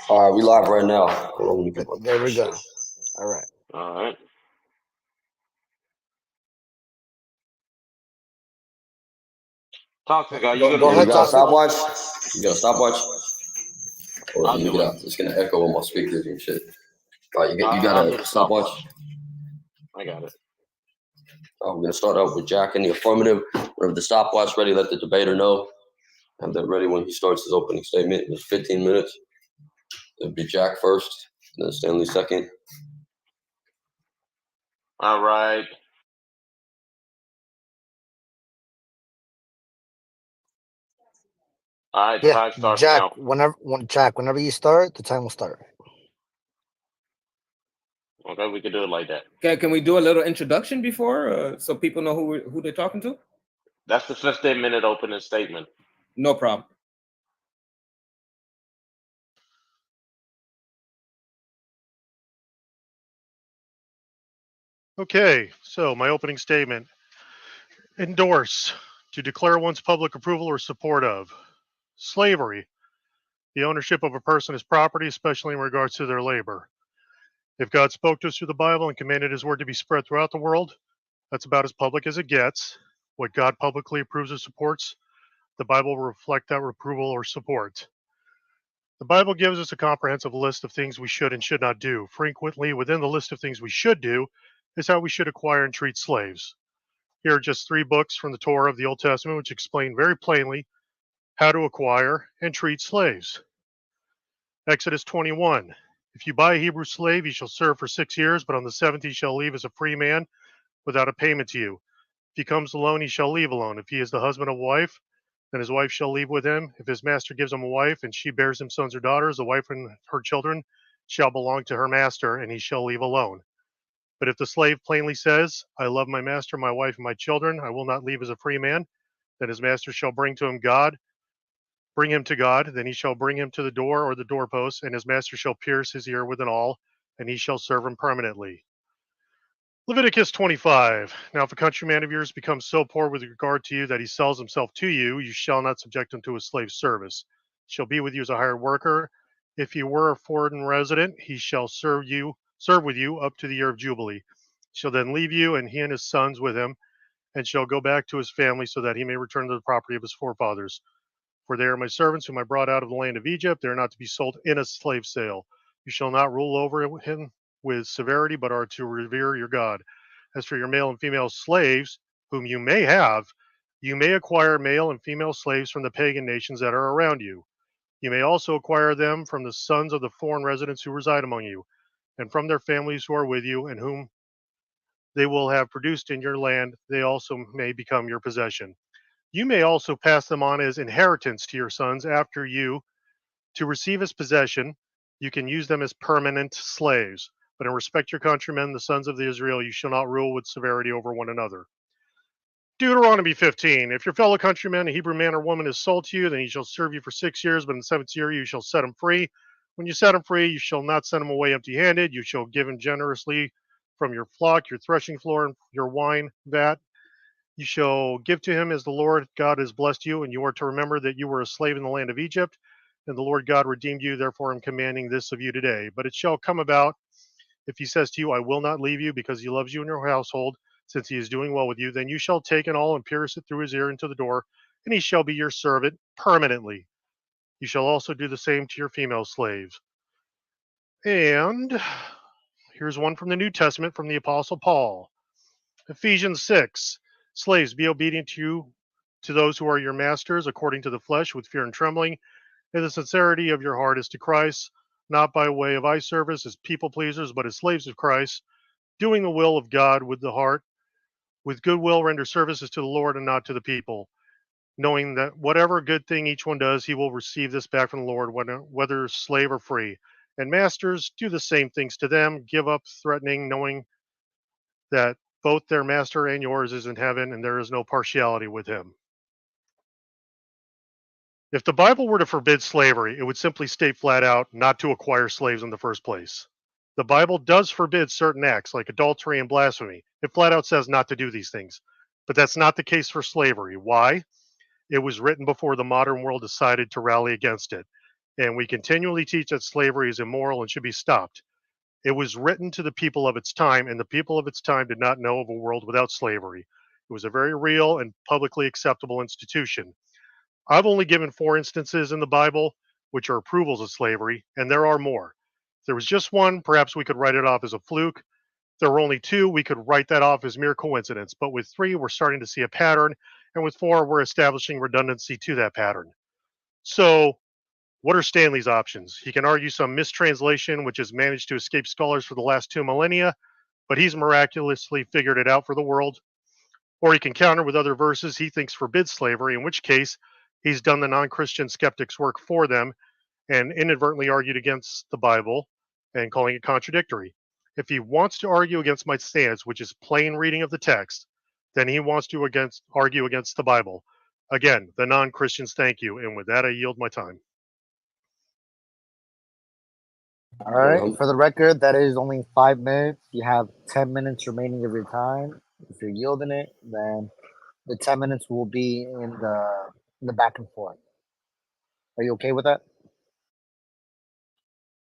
All right, we live right now. Hold on, let me get my There we go. All right. All right. Talk to guy. You Go ahead, You got a talk. stopwatch? You got a stopwatch? Hold on, I'll let me do get it. out. It's gonna echo on my speakers and shit. All right, you got I'll do a the stopwatch? stopwatch. I got it. We're gonna start out with Jack in the affirmative. Whenever the stopwatch ready, let the debater know. Have that ready when he starts his opening statement. It's 15 minutes. It'll be Jack first, then Stanley second. All right. All right. Yeah, Time starts Jack. now. Whenever you start, the time will start. Okay, we can do it like that. Okay, can we do a little introduction before, so people know who they're talking to? That's the 15-minute opening statement. No problem. Okay, so my opening statement. Endorse, to declare one's public approval or support of. Slavery, the ownership of a person as property, especially in regards to their labor. If God spoke to us through the Bible and commanded his word to be spread throughout the world, that's about as public as it gets. What God publicly approves or supports, the Bible will reflect that approval or support. The Bible gives us a comprehensive list of things we should and should not do. Frequently, within the list of things we should do is how we should acquire and treat slaves. Here are just 3 books from the Torah of the Old Testament which explain very plainly how to acquire and treat slaves. Exodus 21. If you buy a Hebrew slave, he shall serve for 6 years, but on the 7th he shall leave as a free man without a payment to you. If he comes alone, he shall leave alone. If he is the husband of a wife, then his wife shall leave with him. If his master gives him a wife, and she bears him sons or daughters, the wife and her children shall belong to her master, and he shall leave alone. But if the slave plainly says, I love my master, my wife, and my children, I will not leave as a free man, then his master shall bring him to God, then he shall bring him to the door or the doorpost, and his master shall pierce his ear with an awl, and he shall serve him permanently. Leviticus 25. Now, if a countryman of yours becomes so poor with regard to you that he sells himself to you, you shall not subject him to a slave service. He shall be with you as a hired worker. If he were a foreign resident, he shall serve with you up to the year of Jubilee. He shall then leave you, and he and his sons with him, and shall go back to his family so that he may return to the property of his forefathers. For they are my servants whom I brought out of the land of Egypt. They are not to be sold in a slave sale. You shall not rule over him with severity, but are to revere your God. As for your male and female slaves, whom you may have, you may acquire male and female slaves from the pagan nations that are around you. You may also acquire them from the sons of the foreign residents who reside among you, and from their families who are with you, and whom they will have produced in your land. They also may become your possession. You may also pass them on as inheritance to your sons after you to receive as possession. You can use them as permanent slaves. But in respect to your countrymen, the sons of Israel, you shall not rule with severity over one another. Deuteronomy 15. If your fellow countryman, a Hebrew man or woman, is sold to you, then he shall serve you for 6 years, but in the 7th year you shall set him free. When you set him free, you shall not send him away empty-handed. You shall give him generously from your flock, your threshing floor, and your wine vat. You shall give to him as the Lord God has blessed you, and you are to remember that you were a slave in the land of Egypt, and the Lord God redeemed you. Therefore, I'm commanding this of you today. But it shall come about, if he says to you, I will not leave you, because he loves you and your household, since he is doing well with you, then you shall take an awl and pierce it through his ear into the door, and he shall be your servant permanently. You shall also do the same to your female slaves. And here's one from the New Testament from the Apostle Paul. Ephesians 6. Slaves, be obedient to those who are your masters, according to the flesh, with fear and trembling, and the sincerity of your heart is to Christ, not by way of eye service as people pleasers, but as slaves of Christ, doing the will of God with the heart. With good will render services to the Lord and not to the people, knowing that whatever good thing each one does, he will receive this back from the Lord, whether slave or free. And masters, do the same things to them. Give up threatening, knowing that both their master and yours is in heaven, and there is no partiality with him. If the Bible were to forbid slavery, it would simply state flat out not to acquire slaves in the first place. The Bible does forbid certain acts like adultery and blasphemy. It flat out says not to do these things. But that's not the case for slavery. Why? It was written before the modern world decided to rally against it. and we continually teach that slavery is immoral and should be stopped. It was written to the people of its time, and the people of its time did not know of a world without slavery. It was a very real and publicly acceptable institution. I've only given 4 instances in the Bible which are approvals of slavery, and there are more. If there was just one, perhaps we could write it off as a fluke. If there were only 2, we could write that off as mere coincidence. But with 3, we're starting to see a pattern, and with 4, we're establishing redundancy to that pattern. So, what are Stanley's options? He can argue some mistranslation which has managed to escape scholars for the last 2 millennia, but he's miraculously figured it out for the world. Or he can counter with other verses he thinks forbid slavery, in which case he's done the non-Christian skeptics' work for them and inadvertently argued against the Bible and calling it contradictory. If he wants to argue against my stance, which is plain reading of the text, then he wants to argue against the Bible. Again, the non-Christians thank you, and with that I yield my time. All right. For the record, that is only 5 minutes. You have 10 minutes remaining of your time. If you're yielding it, then the 10 minutes will be in the back and forth. Are you okay with that?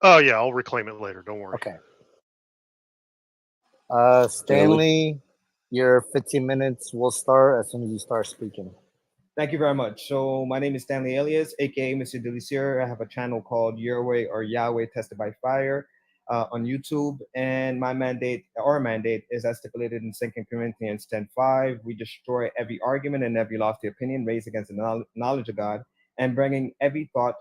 Oh yeah, I'll reclaim it later. Don't worry. Okay. Stanley, your 15 minutes will start as soon as you start speaking. Thank you very much. So my name is Stanley Elias, aka Mr. Delicier. I have a channel called Yahweh or Yahweh Tested by Fire on YouTube, and our mandate is as stipulated in 2 Corinthians 10:5. We destroy every argument and every lofty opinion raised against the knowledge of God, and bringing every thought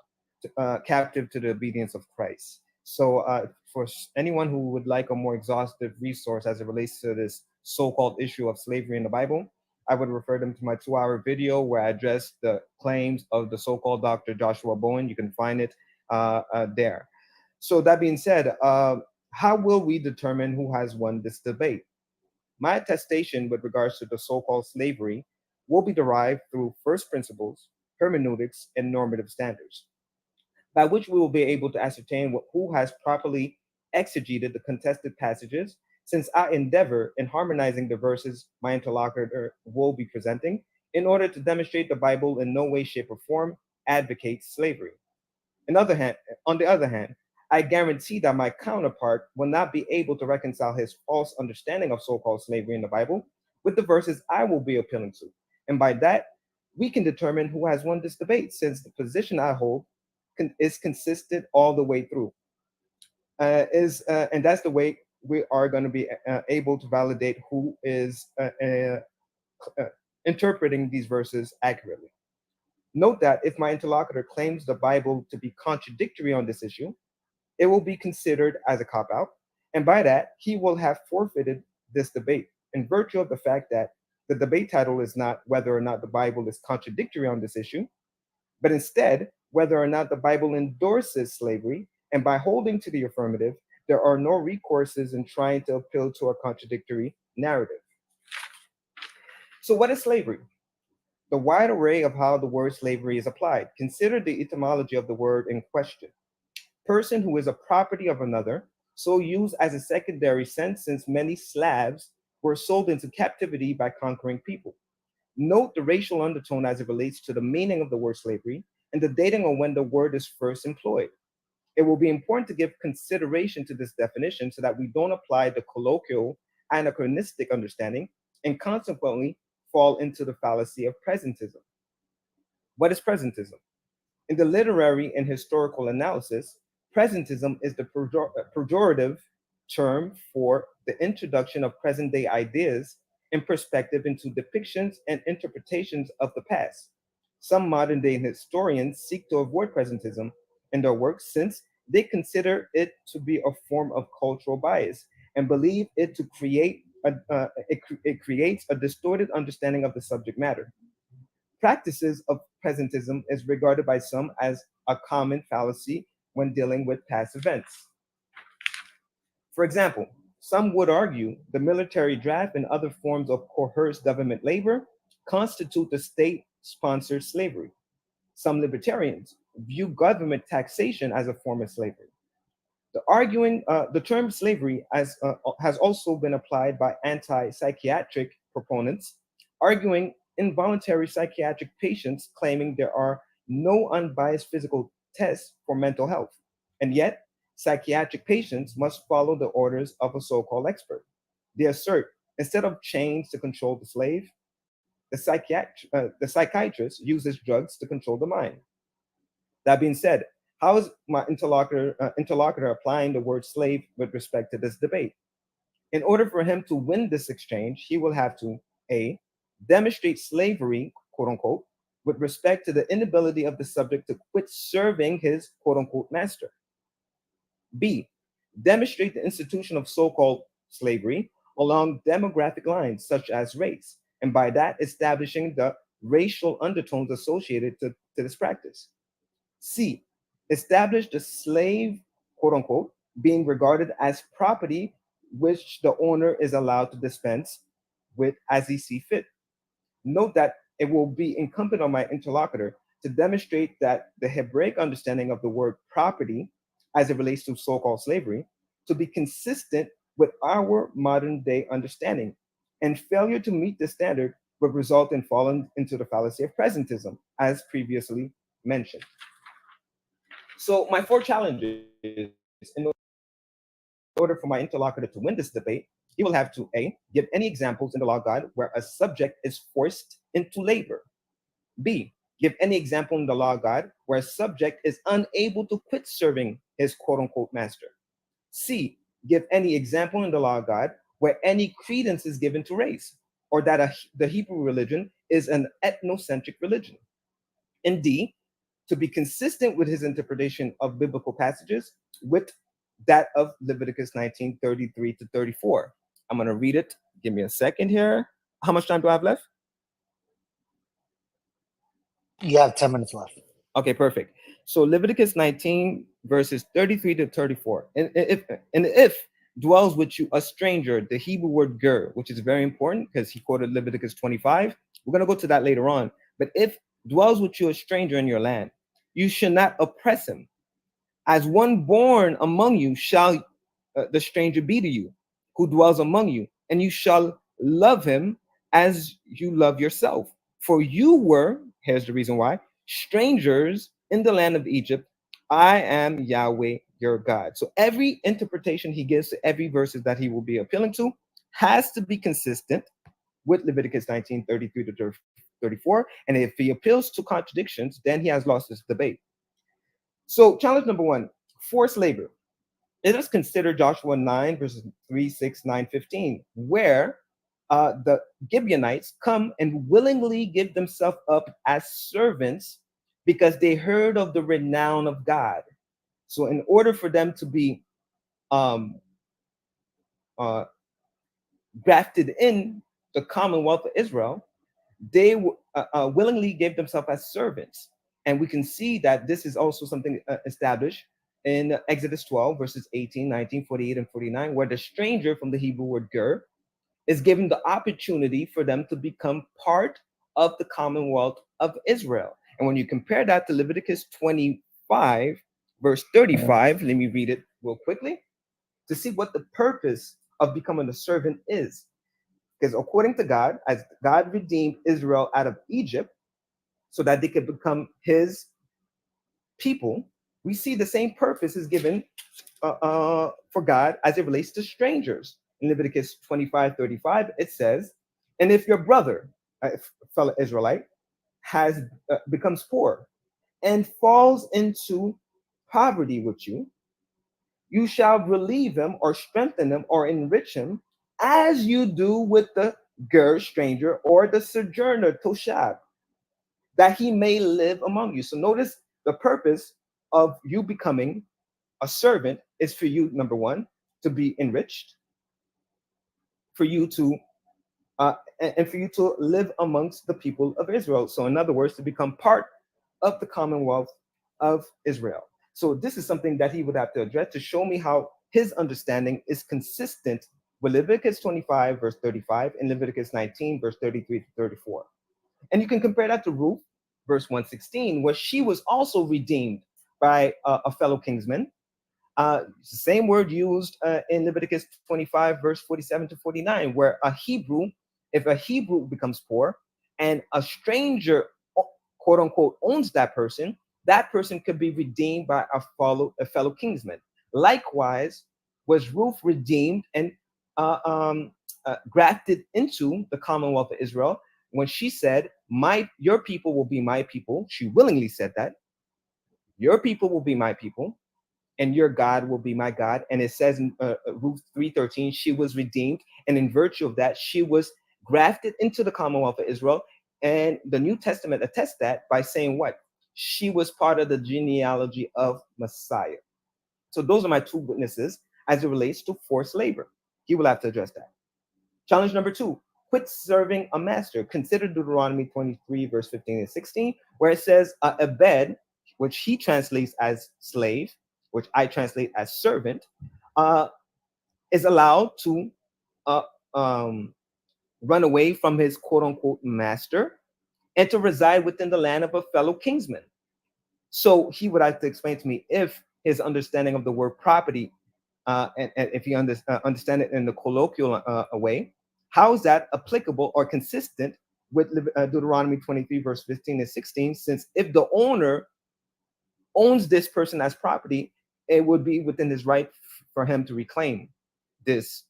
captive to the obedience of Christ. So for anyone who would like a more exhaustive resource as it relates to this so-called issue of slavery in the Bible, I would refer them to my 2-hour video where I address the claims of the so-called Dr. Joshua Bowen. You can find it there. So that being said, how will we determine who has won this debate? My attestation with regards to the so-called slavery will be derived through first principles, hermeneutics, and normative standards, by which we will be able to ascertain who has properly exegeted the contested passages, since I endeavor in harmonizing the verses my interlocutor will be presenting in order to demonstrate the Bible in no way, shape, or form advocates slavery. On the other hand, I guarantee that my counterpart will not be able to reconcile his false understanding of so-called slavery in the Bible with the verses I will be appealing to. And by that, we can determine who has won this debate, since the position I hold is consistent all the way through. And that's the way we are going to be able to validate who is interpreting these verses accurately. Note that if my interlocutor claims the Bible to be contradictory on this issue, it will be considered as a cop-out, and by that, he will have forfeited this debate in virtue of the fact that the debate title is not whether or not the Bible is contradictory on this issue, but instead whether or not the Bible endorses slavery, and by holding to the affirmative, there are no recourses in trying to appeal to a contradictory narrative. So what is slavery? The wide array of how the word slavery is applied. Consider the etymology of the word in question. Person who is a property of another, so used as a secondary sense since many Slavs were sold into captivity by conquering people. Note the racial undertone as it relates to the meaning of the word slavery and the dating of when the word is first employed. It will be important to give consideration to this definition so that we don't apply the colloquial, anachronistic understanding and consequently fall into the fallacy of presentism. What is presentism? In the literary and historical analysis, presentism is the pejorative term for the introduction of present-day ideas and perspective into depictions and interpretations of the past. Some modern-day historians seek to avoid presentism in their works since they consider it to be a form of cultural bias and believe it to create it creates a distorted understanding of the subject matter. Practices of presentism is regarded by some as a common fallacy when dealing with past events. For example, some would argue the military draft and other forms of coerced government labor constitute the state-sponsored slavery. Some libertarians view government taxation as a form of slavery. The term slavery has also been applied by anti-psychiatric proponents, arguing involuntary psychiatric patients claiming there are no unbiased physical test for mental health. And yet, psychiatric patients must follow the orders of a so-called expert. They assert, instead of chains to control the slave, the psychiatrist uses drugs to control the mind. That being said, how is my interlocutor applying the word slave with respect to this debate? In order for him to win this exchange, he will have to A, demonstrate slavery, quote unquote, with respect to the inability of the subject to quit serving his quote unquote master. B, demonstrate the institution of so-called slavery along demographic lines such as race, and by that establishing the racial undertones associated to this practice. C, establish the slave, quote unquote, being regarded as property which the owner is allowed to dispense with as he see fit. Note that it will be incumbent on my interlocutor to demonstrate that the Hebraic understanding of the word property as it relates to so-called slavery to be consistent with our modern day understanding, and failure to meet this standard would result in falling into the fallacy of presentism, as previously mentioned. So my four challenges, in order for my interlocutor to win this debate, he will have to A, give any examples in the law of God where a subject is forced into labor. B, give any example in the law of God where a subject is unable to quit serving his quote unquote master. C, give any example in the law of God where any credence is given to race, or that the Hebrew religion is an ethnocentric religion. And D, to be consistent with his interpretation of biblical passages with that of Leviticus 19:33 to 34. I'm going to read it. Give me a second here. How much time do I have left? You have 10 minutes left. Okay, perfect. So Leviticus 19 verses 33 to 34. And if dwells with you a stranger, the Hebrew word ger, which is very important because he quoted Leviticus 25. We're going to go to that later on. But if dwells with you a stranger in your land, you shall not oppress him. As one born among you shall the stranger be to you, who dwells among you, and you shall love him as you love yourself. For you were, here's the reason why, strangers in the land of Egypt. I am Yahweh your God. So every interpretation he gives to every verses that he will be appealing to has to be consistent with Leviticus 19:33 to 34. And if he appeals to contradictions, then he has lost this debate. So challenge number one, forced labor. Let us consider Joshua 9 verses 3, 6, 9, 15, where the Gibeonites come and willingly give themselves up as servants because they heard of the renown of God. So in order for them to be grafted in the Commonwealth of Israel, they willingly gave themselves as servants. And we can see that this is also something established in Exodus 12, verses 18, 19, 48, and 49, where the stranger from the Hebrew word ger is given the opportunity for them to become part of the Commonwealth of Israel. And when you compare that to Leviticus 25, verse 35, let me read it real quickly to see what the purpose of becoming a servant is. Because according to God, as God redeemed Israel out of Egypt so that they could become his people, we see the same purpose is given for God as it relates to strangers. In Leviticus 25:35, it says, and if your brother, fellow Israelite, has becomes poor and falls into poverty with you, you shall relieve him or strengthen him or enrich him as you do with the ger, stranger, or the sojourner, toshab, that he may live among you. So notice the purpose of you becoming a servant is for you, number one, to be enriched, for you to and for you to live amongst the people of Israel. So in other words, to become part of the Commonwealth of Israel. So this is something that he would have to address to show me how his understanding is consistent with Leviticus 25, verse 35, and Leviticus 19, verse 33 to 34. And you can compare that to Ruth, verse 116, where she was also redeemed by a fellow kinsman. It's the same word used in Leviticus 25, verse 47 to 49, where if a Hebrew becomes poor and a stranger, quote unquote, owns that person, that person could be redeemed by a fellow kinsman. Likewise, was Ruth redeemed and grafted into the Commonwealth of Israel when she said, your people will be my people. She willingly said that. Your people will be my people, and your God will be my God. And it says in Ruth 3:13, she was redeemed, and in virtue of that, she was grafted into the Commonwealth of Israel. And the New Testament attests that by saying what? She was part of the genealogy of Messiah. So those are my two witnesses as it relates to forced labor. He will have to address that. Challenge number 2, quit serving a master. Consider Deuteronomy 23, verse 15 and 16, where it says, Abed, which he translates as slave, which I translate as servant, is allowed to uh, um, run away from his quote unquote master and to reside within the land of a fellow kinsman. So he would have to explain to me if his understanding of the word property, and if he understand it in the colloquial way, how is that applicable or consistent with Deuteronomy 23, verse 15 and 16? Since if the owner owns this person as property, it would be within his right for him to reclaim this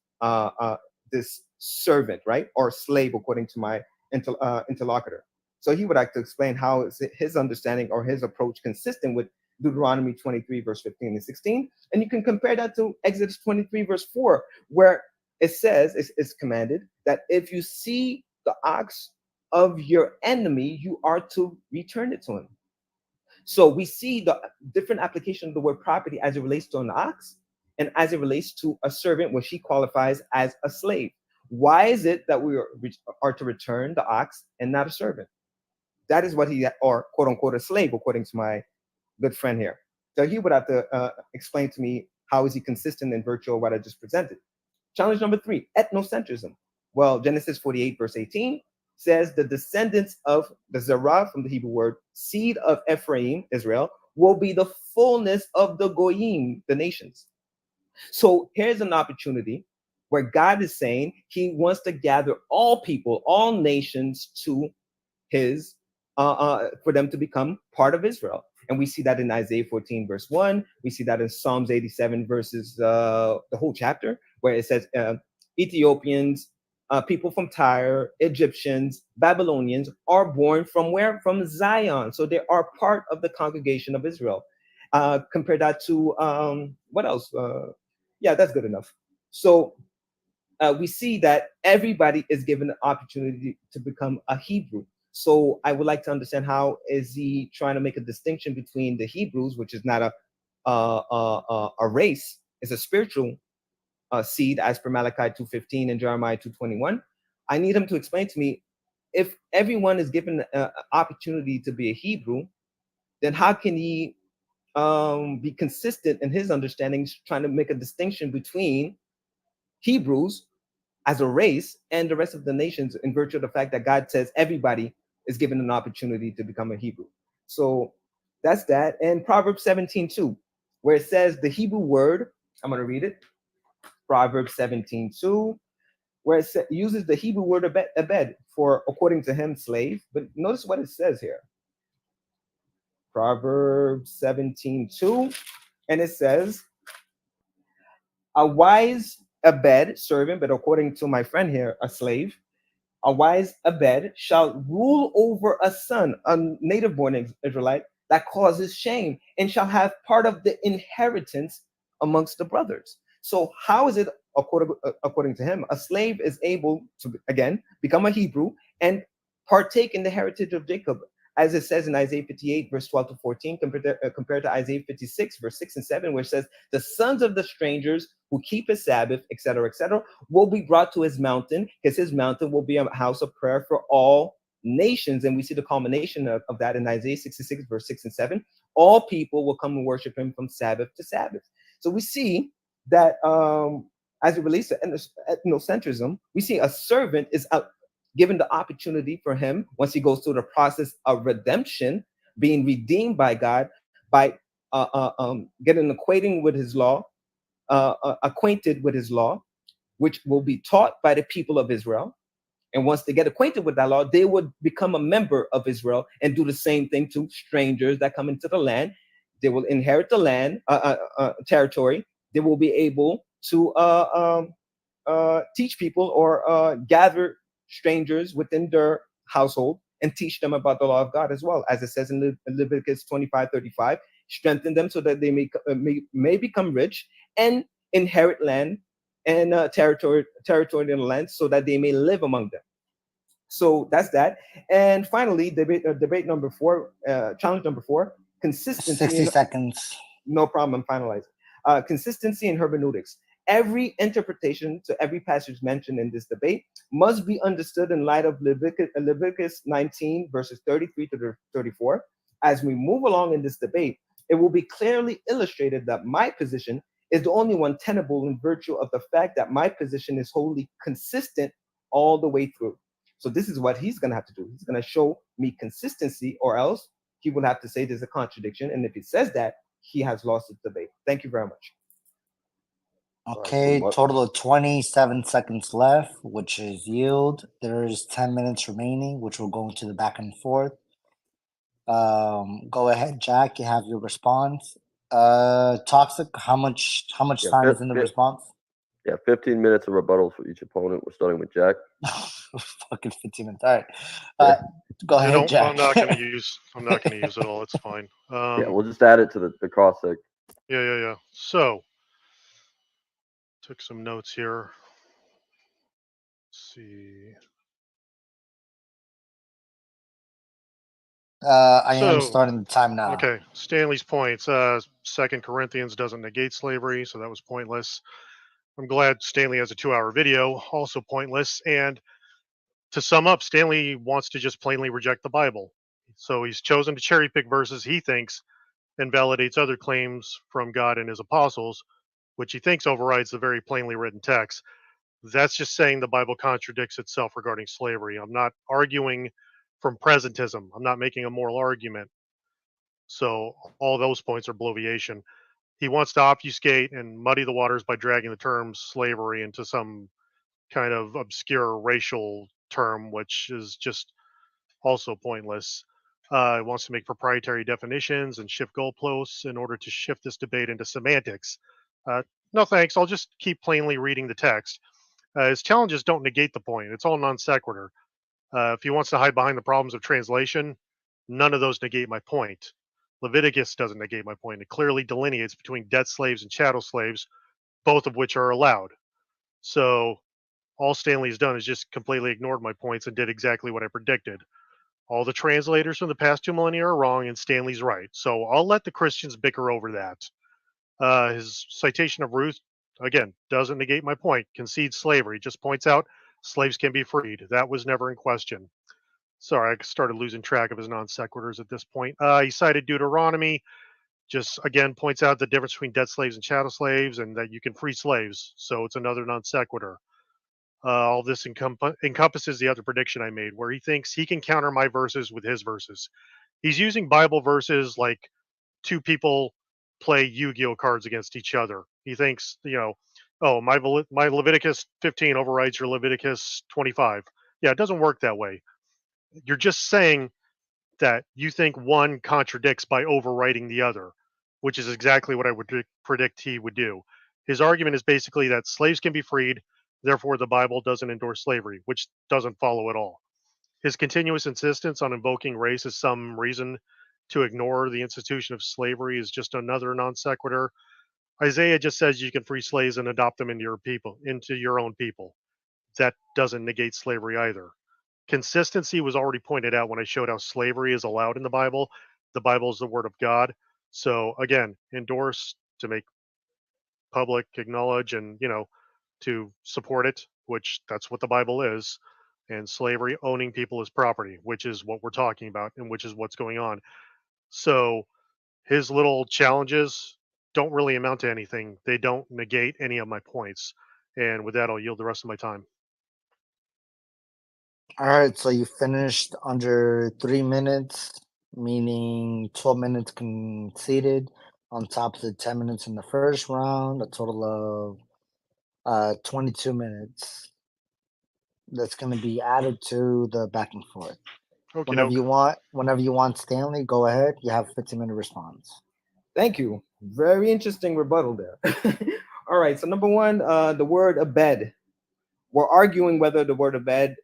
this servant, right, or slave, according to my interlocutor. So he would have to explain how is his understanding or his approach consistent with Deuteronomy 23, verse 15 and 16. And you can compare that to Exodus 23, verse 4, where it says, it's commanded that if you see the ox of your enemy, you are to return it to him. So we see the different application of the word property as it relates to an ox and as it relates to a servant, which he qualifies as a slave. Why is it that we are to return the ox and not a servant? That is what he, or quote unquote, a slave, according to my good friend here. So he would have to explain to me how is he consistent in virtue of what I just presented. Challenge number 3, ethnocentrism. Well, Genesis 48, verse 18 says the descendants of the Zerah, from the Hebrew word, seed of Ephraim, Israel, will be the fullness of the Goyim, the nations. So here's an opportunity where God is saying he wants to gather all people, all nations to his, for them to become part of Israel. And we see that in Isaiah 14, verse 1. We see that in Psalms 87, verses, the whole chapter, where it says Ethiopians, people from Tyre, Egyptians, Babylonians are born from where? From Zion. So they are part of the congregation of Israel. Compare that to, what else? Yeah, that's good enough. So we see that everybody is given the opportunity to become a Hebrew. So I would like to understand, how is he trying to make a distinction between the Hebrews, which is not a race, it's a spiritual seed, as per Malachi 2:15 and Jeremiah 2:21. I need him to explain to me, if everyone is given an opportunity to be a Hebrew, then how can he be consistent in his understandings, trying to make a distinction between Hebrews as a race and the rest of the nations, in virtue of the fact that God says everybody is given an opportunity to become a Hebrew? So that's that. And Proverbs 17:2, where it says the Hebrew word, I'm going to read it. Proverbs 17:2, where it uses the Hebrew word abed for, according to him, slave. But notice what it says here. Proverbs 17:2, and it says, a wise abed, servant, but according to my friend here, a slave, a wise abed shall rule over a son, a native born Israelite, that causes shame, and shall have part of the inheritance amongst the brothers. So how is it, according to him, a slave is able to, again, become a Hebrew and partake in the heritage of Jacob, as it says in Isaiah 58, verse 12 to 14, compared to Isaiah 56, verse 6 and 7, where it says, the sons of the strangers who keep his Sabbath, etc., will be brought to his mountain, because his mountain will be a house of prayer for all nations. And we see the culmination of that in Isaiah 66, verse 6 and 7. All people will come and worship him from Sabbath to Sabbath. So we see that as it relates to ethnocentrism, we see a servant is given the opportunity for him, once he goes through the process of redemption, being redeemed by God, by getting acquainted with his law, which will be taught by the people of Israel. And once they get acquainted with that law, they would become a member of Israel and do the same thing to strangers that come into the land. They will inherit the land, territory. They will be able to teach people or gather strangers within their household and teach them about the law of God as well. As it says in Leviticus 25:35, strengthen them so that they may become rich and inherit land and territory in the land so that they may live among them. So that's that. And finally, debate number 4, challenge number 4, consistency. 60 seconds. No problem, I'm finalizing. Consistency in hermeneutics. Every interpretation to every passage mentioned in this debate must be understood in light of Leviticus 19, verses 33 to 34. As we move along in this debate, it will be clearly illustrated that my position is the only one tenable in virtue of the fact that my position is wholly consistent all the way through. So this is what he's going to have to do. He's going to show me consistency, or else he will have to say there's a contradiction. And if he says that, he has lost the debate. Thank you very much. Okay, total of 27 seconds left, which is yield. There's 10 minutes remaining, which will go into the back and forth. Go ahead, Jack. You have your response. Toxic. How much time is in the response? Yeah, 15 minutes of rebuttals for each opponent. We're starting with Jack. Fucking 15 minutes. All right. Go ahead, Jack. I'm not gonna use it all. It's fine. Yeah, we'll just add it to the cross seg. Yeah. So took some notes here. Let's see. I am starting the time now. Okay, Stanley's points. 2 Corinthians doesn't negate slavery, so that was pointless. I'm glad Stanley has a 2-hour video, also pointless. And to sum up, Stanley wants to just plainly reject the Bible. So he's chosen to cherry pick verses he thinks invalidates other claims from God and his apostles, which he thinks overrides the very plainly written text. That's just saying the Bible contradicts itself regarding slavery. I'm not arguing from presentism. I'm not making a moral argument. So all those points are bloviation. He wants to obfuscate and muddy the waters by dragging the term slavery into some kind of obscure racial term, which is just also pointless. He wants to make proprietary definitions and shift goalposts in order to shift this debate into semantics. No thanks. I'll just keep plainly reading the text. His challenges don't negate the point. It's all non sequitur. If he wants to hide behind the problems of translation, none of those negate my point. Leviticus doesn't negate my point. It clearly delineates between debt slaves and chattel slaves, both of which are allowed. So all Stanley's done is just completely ignored my points and did exactly what I predicted. All the translators from the past 2 millennia are wrong and Stanley's right. So I'll let the Christians bicker over that. His citation of Ruth, again, doesn't negate my point. Concedes slavery. Just points out slaves can be freed. That was never in question. Sorry, I started losing track of his non sequiturs at this point. He cited Deuteronomy, just again points out the difference between debt slaves and chattel slaves and that you can free slaves. So it's another non sequitur. All this encompasses the other prediction I made, where he thinks he can counter my verses with his verses. He's using Bible verses like two people play Yu-Gi-Oh cards against each other. He thinks, oh, my Leviticus 15 overrides your Leviticus 25. Yeah, it doesn't work that way. You're just saying that you think one contradicts by overwriting the other, which is exactly what I would predict he would do. His argument is basically that slaves can be freed, therefore the Bible doesn't endorse slavery, which doesn't follow at all. His continuous insistence on invoking race as some reason to ignore the institution of slavery is just another non sequitur. Isaiah just says you can free slaves and adopt them into your own people. That doesn't negate slavery either. Consistency was already pointed out when I showed how slavery is allowed in the Bible. The Bible is the word of God. So again, endorse, to make public, acknowledge, and to support it, which that's what the Bible is. And slavery, owning people as property, which is what we're talking about and which is what's going on. So his little challenges don't really amount to anything. They don't negate any of my points. And with that, I'll yield the rest of my time. All right, so you finished under 3 minutes, meaning 12 minutes conceded on top of the 10 minutes in the first round, a total of 22 minutes. that's going to be added to the back and forth. Okay, Whenever you want, Stanley, go ahead. You have 15-minute response. Thank you. Very interesting rebuttal there. All right. So number one, the word abed. We're arguing whether the word abed,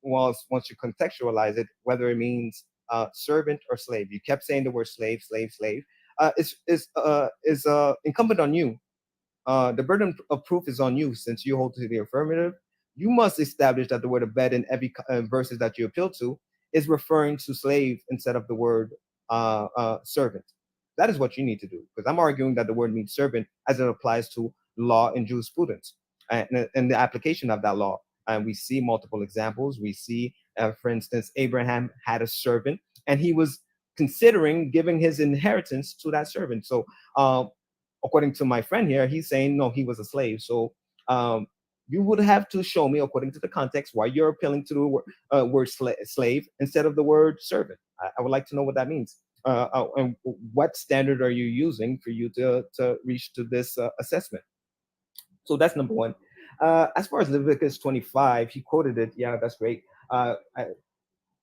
once you contextualize it, whether it means servant or slave. You kept saying the word slave, slave, slave. Is incumbent on you. The burden of proof is on you since you hold to the affirmative. You must establish that the word abed in every verses that you appeal to is referring to slave instead of the word servant. That is what you need to do, because I'm arguing that the word means servant as it applies to law and jurisprudence and the application of that law. And we see multiple examples. We see, for instance, Abraham had a servant and he was considering giving his inheritance to that servant. So, according to my friend here, he's saying, no, he was a slave. So, you would have to show me, according to the context, why you're appealing to the word slave instead of the word servant. I would like to know what that means. And what standard are you using for you to reach to this assessment? So that's number one. As far as Leviticus 25, he quoted it. Yeah, that's great.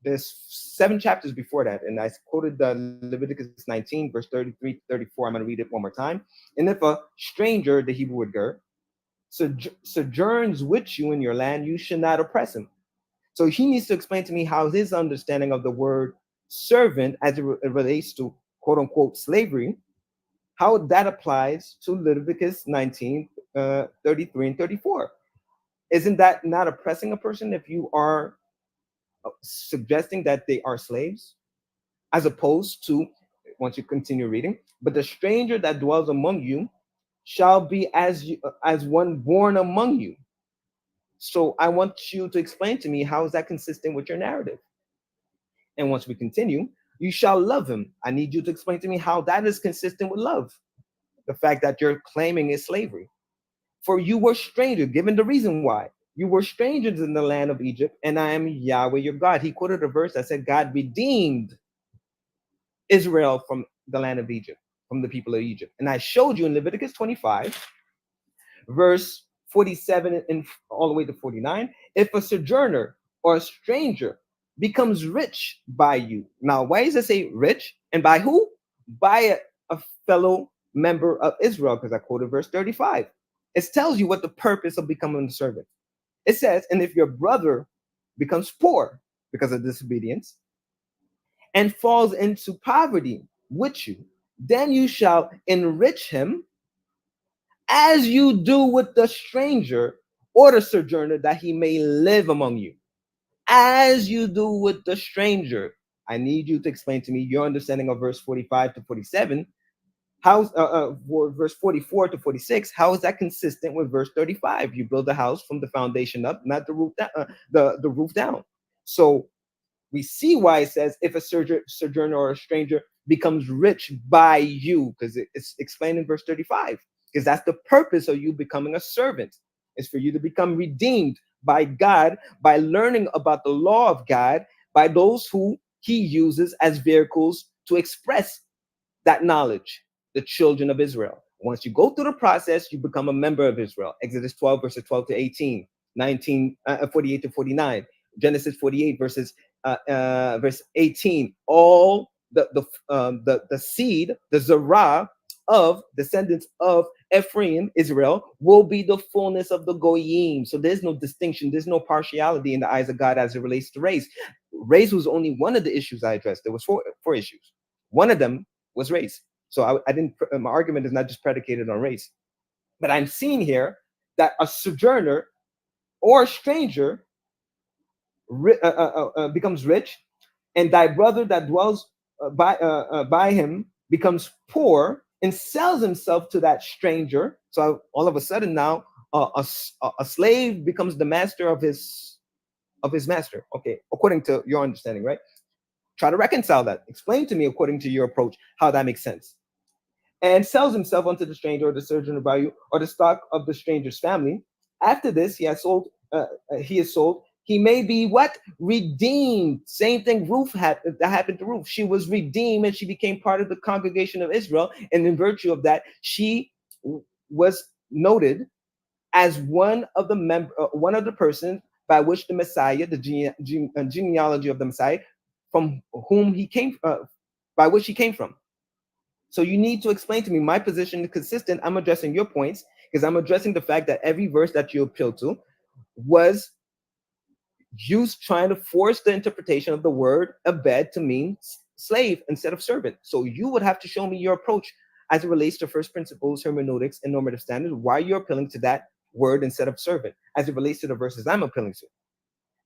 There's 7 chapters before that, and I quoted the Leviticus 19, verse 33 to 34. I'm going to read it one more time. And if a stranger, the Hebrew word ger, sojourns with you in your land, you should not oppress him. So he needs to explain to me how his understanding of the word servant, as it relates to quote unquote slavery, how that applies to Leviticus 19, 33 and 34. Isn't that not oppressing a person if you are suggesting that they are slaves? As opposed to, once you continue reading, but the stranger that dwells among you shall be as one born among you. So I want you to explain to me, how is that consistent with your narrative? And once we continue, you shall love him. I need you to explain to me how that is consistent with love. The fact that you're claiming is slavery. For you were strangers, given the reason why. You were strangers in the land of Egypt, and I am Yahweh your God. He quoted a verse that said God redeemed Israel from the land of Egypt, from the people of Egypt. And I showed you in Leviticus 25, verse 47 and all the way to 49, if a sojourner or a stranger becomes rich by you. Now, why does it say rich? And by who? By a fellow member of Israel, because I quoted verse 35. It tells you what the purpose of becoming a servant. It says, and if your brother becomes poor because of disobedience and falls into poverty with you, then you shall enrich him as you do with the stranger or the sojourner, that he may live among you. As you do with the stranger. I need you to explain to me your understanding of verse 45 to 47. How's verse 44 to 46? How is that consistent with verse 35? You build a house from the foundation up, not the roof down, the roof down. So we see why it says if a sojourner or a stranger becomes rich by you, because it's explained in verse 35. Because that's the purpose of you becoming a servant. It's for you to become redeemed by God, by learning about the law of God, by those who he uses as vehicles to express that knowledge, the children of Israel. Once you go through the process, you become a member of Israel. Exodus 12, verses 12 to 18, 48 to 49, Genesis 48, verse 18. All the seed, the Zerah of descendants of Ephraim, Israel, will be the fullness of the Goyim. So there's no distinction, there's no partiality in the eyes of God as it relates to race. Race was only one of the issues I addressed. There was four issues. One of them was race. So I didn't. My argument is not just predicated on race, but I'm seeing here that a sojourner or a stranger becomes rich, and thy brother that dwells by him becomes poor and sells himself to that stranger. So all of a sudden now, a slave becomes the master of his master. Okay, according to your understanding, right? Try to reconcile that. Explain to me, according to your approach, how that makes sense. And sells himself unto the stranger or the sojourner by you or the stock of the stranger's family. After this, he is sold. He may be what? Redeemed. Same thing that happened to Ruth. She was redeemed and she became part of the congregation of Israel. And in virtue of that, she was noted as one of the persons by which the Messiah, the genealogy of the Messiah, from whom he came, by which he came from. So you need to explain to me my position is consistent. I'm addressing your points because I'm addressing the fact that every verse that you appeal to was used trying to force the interpretation of the word abed to mean slave instead of servant. So you would have to show me your approach as it relates to first principles, hermeneutics, and normative standards, why you're appealing to that word instead of servant as it relates to the verses I'm appealing to.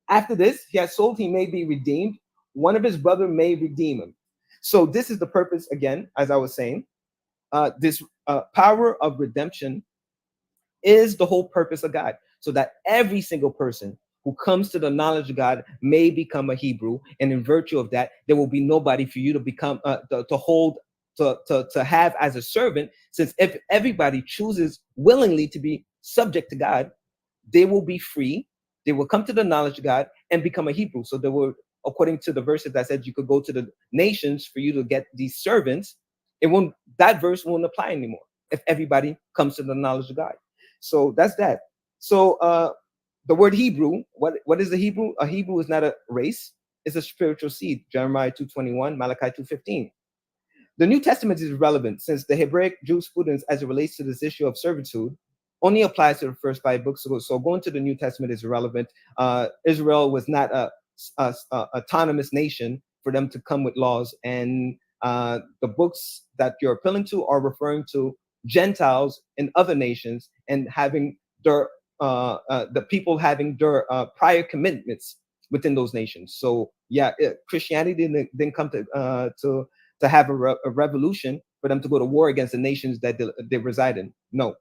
After this, he has sold, he may be redeemed. One of his brother may redeem him. So this is the purpose, again, as I was saying, this power of redemption is the whole purpose of God, so that every single person who comes to the knowledge of God may become a Hebrew, and in virtue of that, there will be nobody for you to become, to hold, to have as a servant. Since if everybody chooses willingly to be subject to God, they will be free. They will come to the knowledge of God and become a Hebrew. So they will, according to the verses that said you could go to the nations for you to get these servants, it won't. That verse won't apply anymore if everybody comes to the knowledge of God. So that's that. So the word Hebrew, what is a Hebrew? A Hebrew is not a race, it's a spiritual seed. Jeremiah 2:21, Malachi 2:15. The New Testament is relevant since the Hebraic jurisprudence as it relates to this issue of servitude only applies to the first 5 books. So going to the New Testament is irrelevant. Israel was not a autonomous nation for them to come with laws, and the books that you're appealing to are referring to Gentiles in other nations and having their the people having their prior commitments within those nations. So yeah, Christianity didn't come to have a revolution for them to go to war against the nations that they reside in. No,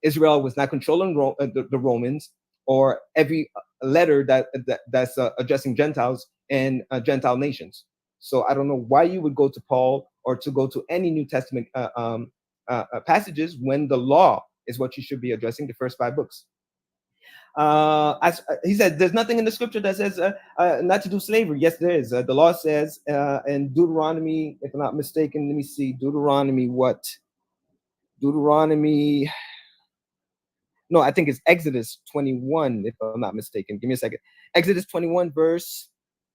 Israel was not controlling the Romans or every letter that's addressing Gentiles and Gentile nations. So I don't know why you would go to Paul or to go to any New Testament passages when the law is what you should be addressing, the first 5 books. As he said, there's nothing in the scripture that says not to do slavery. Yes, there is. The law says in Deuteronomy, if I'm not mistaken, let me see, Deuteronomy what? Deuteronomy, no, I think it's Exodus 21, if I'm not mistaken. Give me a second. Exodus 21, verse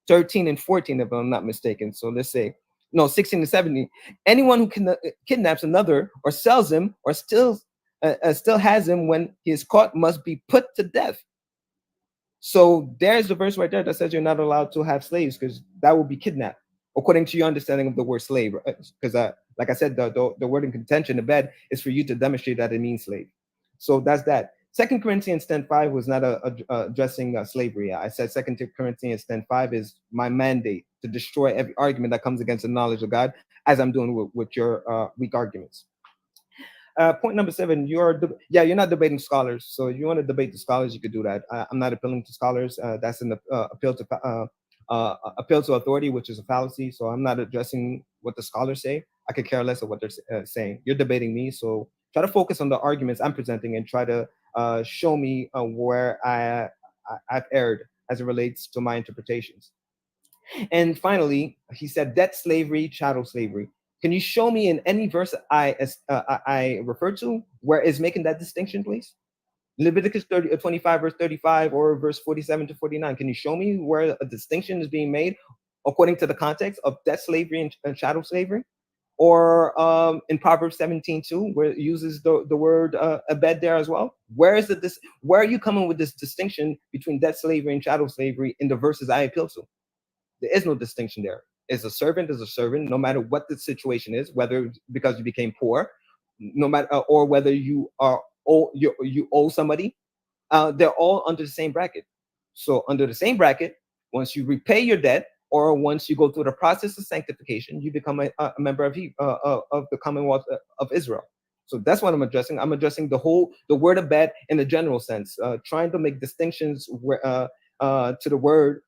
13 and 14, if I'm not mistaken. So let's say, no, 16 and 17. Anyone who kidnaps another or sells him or still has him when he is caught must be put to death. So there's the verse right there that says you're not allowed to have slaves because that will be kidnapped, according to your understanding of the word slave. Because like I said, the word in contention, abed, is for you to demonstrate that it means slave. So that's that. 2 Corinthians 10:5 was not addressing slavery. I said 2 Corinthians 10:5 is my mandate to destroy every argument that comes against the knowledge of God, as I'm doing with your weak arguments. Point number 7, you're not debating scholars. So if you want to debate the scholars, you could do that. I'm not appealing to scholars. That's an appeal to authority, which is a fallacy. So I'm not addressing what the scholars say. I could care less of what they're saying. You're debating me, so try to focus on the arguments I'm presenting and try to show me where I've erred as it relates to my interpretations. And finally, he said debt slavery, chattel slavery. Can you show me in any verse I refer to where it's making that distinction, please? Leviticus 25, verse 35, or verse 47 to 49. Can you show me where a distinction is being made according to the context of debt slavery and chattel slavery? Or in Proverbs 17:2, where it uses the word abed there as well? Where are you coming with this distinction between debt slavery and chattel slavery in the verses I appeal to? There is no distinction there. Is a servant, no matter what the situation is, whether because you became poor, no matter, or whether you owe somebody. They're all under the same bracket. So under the same bracket, once you repay your debt, or once you go through the process of sanctification, you become a member of the Commonwealth of Israel. So that's what I'm addressing. I'm addressing the word of bed in a general sense, trying to make distinctions to the word,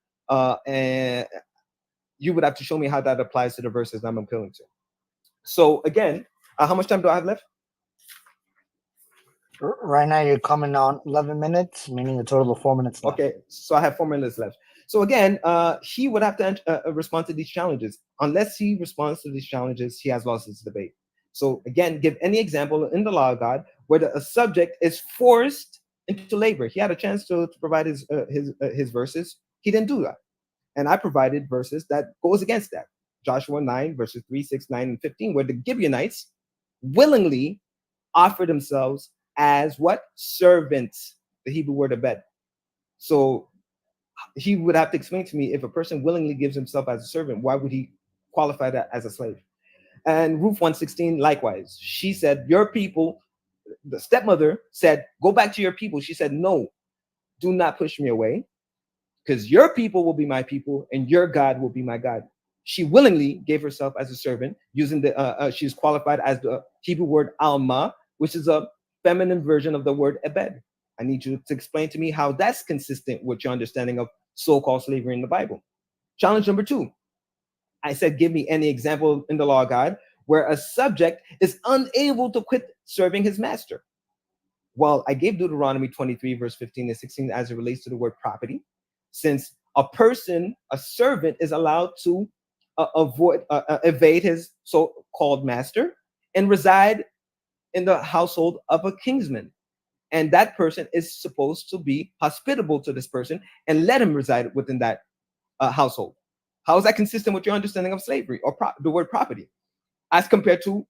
and you would have to show me how that applies to the verses I'm appealing to. So again, how much time do I have left? Right now, you're coming on 11 minutes, meaning a total of 4 minutes left. Okay, so I have 4 minutes left. So again, he would have to respond to these challenges. Unless he responds to these challenges, he has lost his debate. So again, give any example in the law of God where a subject is forced into labor. He had a chance to provide his verses. He didn't do that. And I provided verses that goes against that. Joshua 9, verses 3, 6, 9, and 15, where the Gibeonites willingly offered themselves as what? Servants, the Hebrew word abed. So he would have to explain to me, if a person willingly gives himself as a servant, why would he qualify that as a slave? And Ruth 1:16, likewise, she said, your people, the stepmother said, go back to your people. She said, no, do not push me away, because your people will be my people and your God will be my God. She willingly gave herself as a servant, using she's qualified as the Hebrew word alma, which is a feminine version of the word ebed. I need you to explain to me how that's consistent with your understanding of so-called slavery in the Bible. Challenge number 2. I said, give me any example in the law of God where a subject is unable to quit serving his master. Well, I gave Deuteronomy 23, verse 15 and 16 as it relates to the word property, since a person, a servant, is allowed to evade his so-called master and reside in the household of a kinsman. And that person is supposed to be hospitable to this person and let him reside within that household. How is that consistent with your understanding of slavery or the word property? As compared to,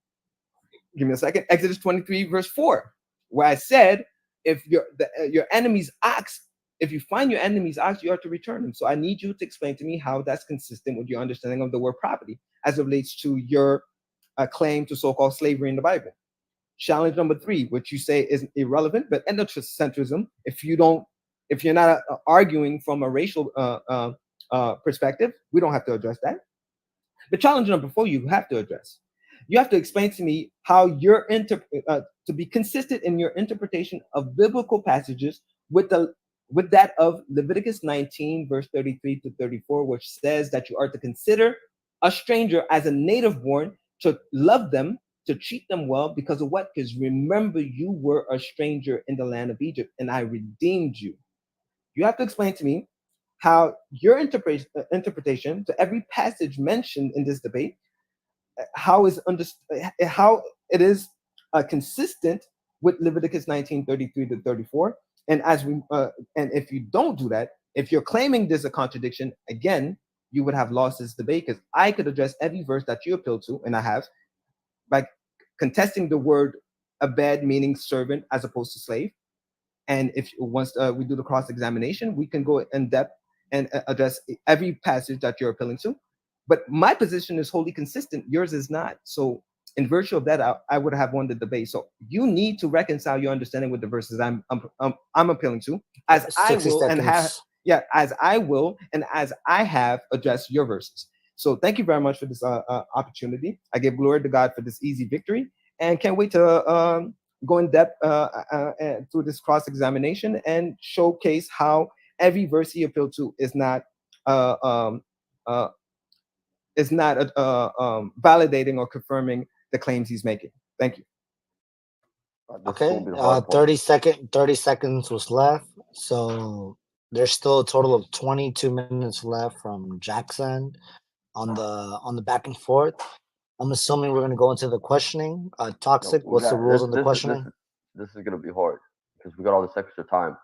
give me a second, Exodus 23, verse 4, where I said, if your enemy's ox, if you find your enemy's ox, you are to return him. So I need you to explain to me how that's consistent with your understanding of the word property as it relates to your claim to so-called slavery in the Bible. Challenge number 3, which you say is irrelevant, but ethnocentrism, if you're not arguing from a racial perspective, we don't have to address that. The challenge number 4 you have to address. You have to explain to me how to be consistent in your interpretation of biblical passages with that of Leviticus 19, verse 33 to 34, which says that you are to consider a stranger as a native born, to love them, to treat them well, because of what? Because remember, you were a stranger in the land of Egypt, and I redeemed you. You have to explain to me how your interpretation to every passage mentioned in this debate, how it is consistent with Leviticus 19, 33 to 34. And and if you don't do that, if you're claiming there's a contradiction, again, you would have lost this debate, because I could address every verse that you appeal to, and I have, by contesting the word abed, meaning servant, as opposed to slave. And if once we do the cross-examination, we can go in depth and address every passage that you're appealing to. But my position is wholly consistent. Yours is not. So in virtue of that, I would have won the debate. So you need to reconcile your understanding with the verses I'm appealing to, as I will and have. Yeah, as I will and as I have addressed your verses. So thank you very much for this opportunity. I give glory to God for this easy victory, and can't wait to go in depth through this cross-examination and showcase how every verse he appealed to is not validating or confirming the claims he's making. Thank you. Okay, 30 seconds was left, so there's still a total of 22 minutes left from Jackson on the back and forth. I'm assuming we're going to go into the questioning. Toxic, what's the rules on the questioning? This is going to be hard because we got all this extra time.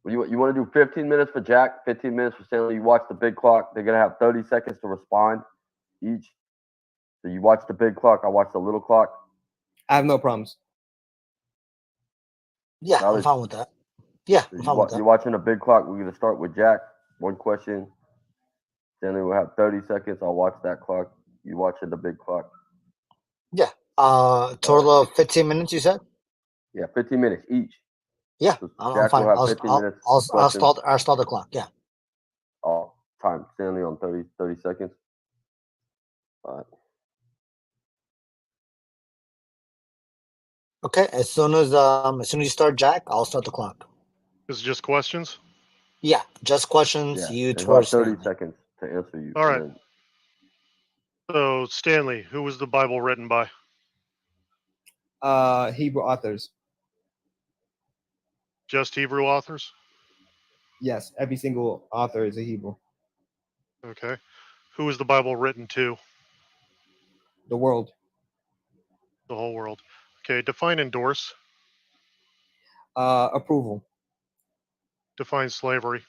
You want to do 15 minutes for Jack, 15 minutes for Stanley. You watch the big clock. They're going to have 30 seconds to respond each. So you watch the big clock. I watch the little clock. I have no problems. Yeah, I'm fine with that. Yeah, I'm fine with that. You're watching the big clock. We're going to start with Jack. One question. Stanley will have 30 seconds. I'll watch that clock. You watching the big clock. Yeah. Total of 15 minutes, you said? Yeah, 15 minutes each. Yeah, So I'm fine. I'll start the clock. Yeah. Oh, time. Stanley on 30 seconds. All right. Okay. As soon as you start, Jack, I'll start the clock. Is it just questions? Yeah, just questions. Yeah, you there's towards about 30 Stanley. seconds to answer you. All right. So Stanley, who was the Bible written by? Hebrew authors. Just Hebrew authors? Yes, every single author is a Hebrew. Okay. Who was the Bible written to? The world. The whole world. Okay. Define endorse. Approval. Define slavery.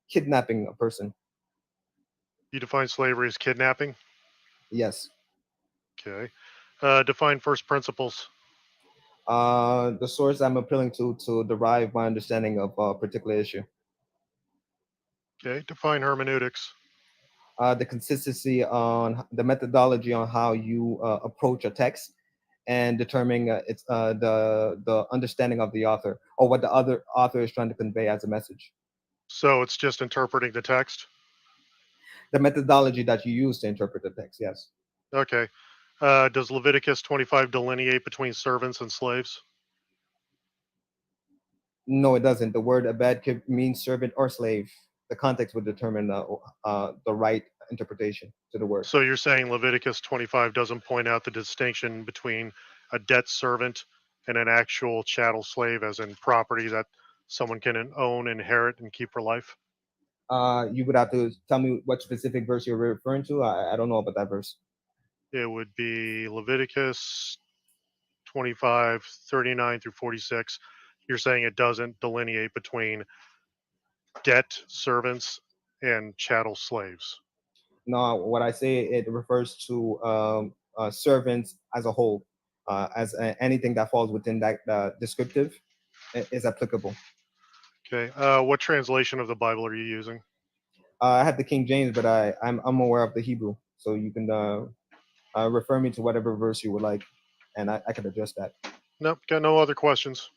Kidnapping a person. You define slavery as kidnapping. Yes. Okay. Define first principles. The source I'm appealing to derive my understanding of a particular issue. Okay. Define hermeneutics. The consistency on the methodology on how you approach a text and determining the understanding of the author or what the other author is trying to convey as a message. So it's just interpreting the text. The methodology that you use to interpret the text. Yes. Okay. Does Leviticus 25 delineate between servants and slaves? No, it doesn't. The word abed could mean servant or slave. The context would determine the right interpretation to the word. So you're saying Leviticus 25 doesn't point out the distinction between a debt servant and an actual chattel slave, as in property that someone can own, inherit, and keep for life? You would have to tell me what specific verse you're referring to. I don't know about that verse. It would be Leviticus 25, 39 through 46. You're saying it doesn't delineate between debt servants and chattel slaves. No, what I say, it refers to servants as a whole, anything that falls within that descriptive is applicable. Okay. What translation of the Bible are you using? I have the King James, but I'm aware of the Hebrew, so you can refer me to whatever verse you would like, and I can adjust that. Nope. Got no other questions.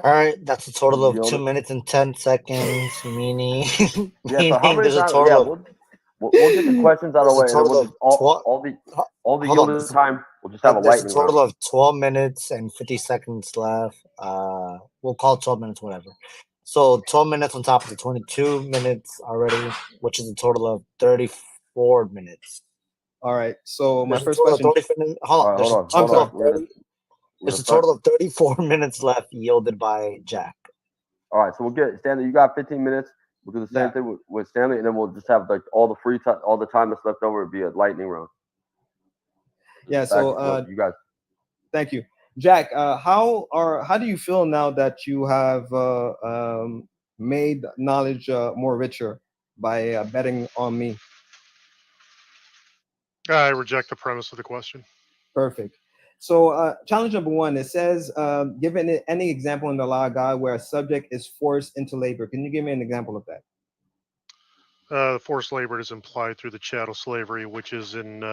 All right, that's a total of Yield 2 it. minutes and 10 seconds, meaning Yeah. So how many there's a times? total Yeah, of we'll get the questions out of the way, there's a and then total we'll of just 12. all the Hold on, yielded time. We'll just have a there's a lightning round. total of 12 minutes and 50 seconds left. We'll call it 12 minutes, whatever. So 12 minutes on top of the 22 minutes already, which is a total of 34 minutes. All right. So my There's a first total question. of 30 minutes. Hold All on. right, There's a hold total on. of 30. There's a start. total of 34 minutes left yielded by Jack. All right, so we'll get Stanley. You got 15 minutes. We'll do the same Yeah. thing with Stanley, and then we'll just have like all the free time, all the time that's left over, would be a lightning round. Yeah. Back So and forth, you guys. thank you, Jack. How do you feel now that you have made knowledge more richer by betting on me? I reject the premise of the question. Perfect. So challenge number one, it says, given any example in the law of God where a subject is forced into labor. Can you give me an example of that? Forced labor is implied through the chattel slavery, which is in